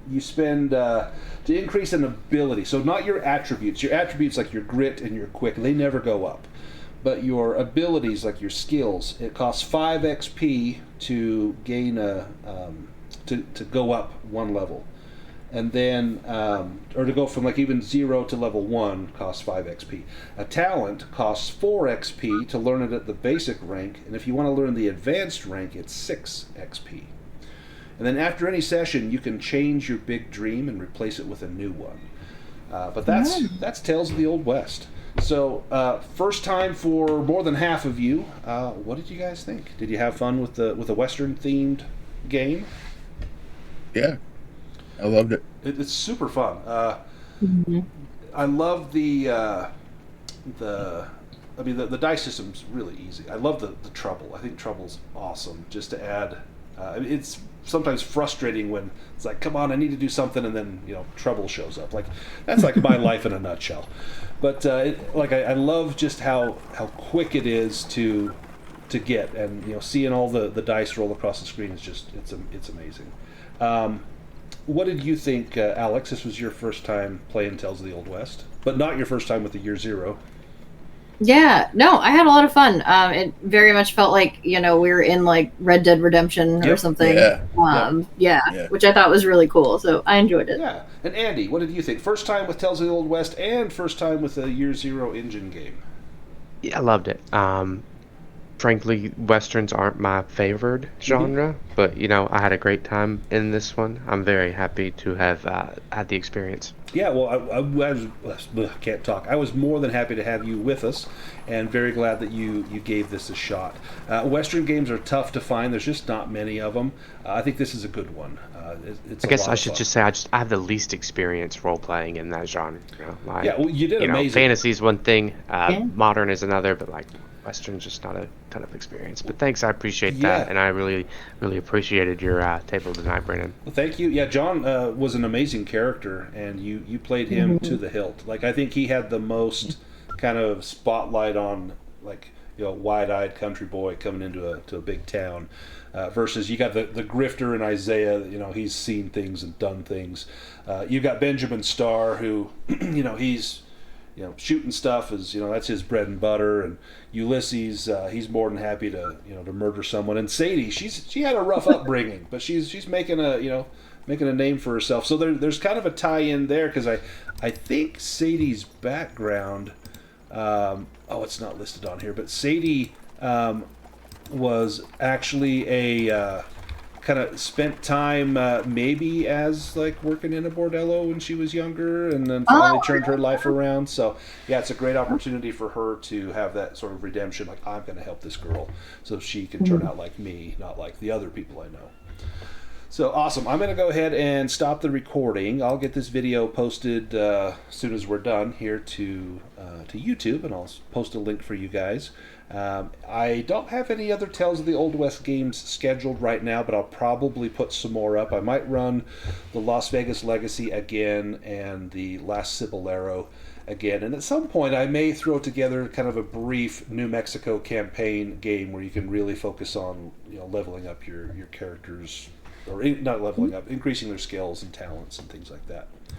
Speaker 1: You spend to increase an ability. So not your attributes. Your attributes like your grit and your quick, they never go up. But your abilities like your skills, it costs 5 XP to gain to go up one level. And then, or to go from like even 0 to level 1 costs 5 XP. A talent costs 4 XP to learn it at the basic rank, and if you want to learn the advanced rank, it's 6 XP. And then after any session, you can change your big dream and replace it with a new one. But that's Tales of the Old West. So first time for more than half of you. What did you guys think? Did you have fun with the Western themed game?
Speaker 4: Yeah, I loved it.
Speaker 1: It's super fun. I love the dice system's really easy. I love the trouble. I think trouble's awesome. Just to add, it's sometimes frustrating when it's like, come on, I need to do something, and then trouble shows up. Like that's like my life in a nutshell. But I love just how quick it is to get, and seeing all the dice roll across the screen is just it's amazing. What did you think, Alex? This was your first time playing Tales of the Old West, but not your first time with the Year Zero.
Speaker 3: Yeah, no, I had a lot of fun. It very much felt like we were in like Red Dead Redemption or something.
Speaker 4: Yeah.
Speaker 3: Which I thought was really cool. So I enjoyed it.
Speaker 1: Yeah, and Andy, what did you think? First time with Tales of the Old West, and first time with a Year Zero engine game.
Speaker 6: Yeah, I loved it. Frankly, westerns aren't my favored genre, but I had a great time in this one. I'm very happy to have had the experience.
Speaker 1: Yeah, well, I can't talk. I was more than happy to have you with us, and very glad that you gave this a shot. Western games are tough to find. There's just not many of them. I think this is a good one. It's
Speaker 6: I guess I should just say I have the least experience role playing in that genre.
Speaker 1: Yeah, well, you did amazing.
Speaker 6: Fantasy is one thing, modern is another, but like Western's just not a ton of experience. But thanks, I appreciate that, and I really, really appreciated your table tonight, Brandon.
Speaker 1: Well, thank you. Yeah, John was an amazing character, and you played him to the hilt. Like, I think he had the most kind of spotlight on, like, wide-eyed country boy coming into a big town, versus you got the grifter in Isaiah. He's seen things and done things. You got Benjamin Starr, who he's shooting stuff is that's his bread and butter, and Ulysses he's more than happy to to murder someone. And Sadie, she had a rough upbringing, but she's making a name for herself. So there's kind of a tie-in there, because I think Sadie's background, it's not listed on here, but Sadie was actually a kind of spent time maybe as like working in a bordello when she was younger, and then finally turned her life around. So yeah, it's a great opportunity for her to have that sort of redemption, like, I'm going to help this girl so she can turn out like me, not like the other people I know. So awesome. I'm going to go ahead and stop the recording. I'll get this video posted as soon as we're done here to YouTube, and I'll post a link for you guys. I don't have any other Tales of the Old West games scheduled right now, but I'll probably put some more up. I might run the Las Vegas Legacy again and the Last Cibolero again. And at some point, I may throw together kind of a brief New Mexico campaign game where you can really focus on leveling up your characters, or not leveling up, increasing their skills and talents and things like that.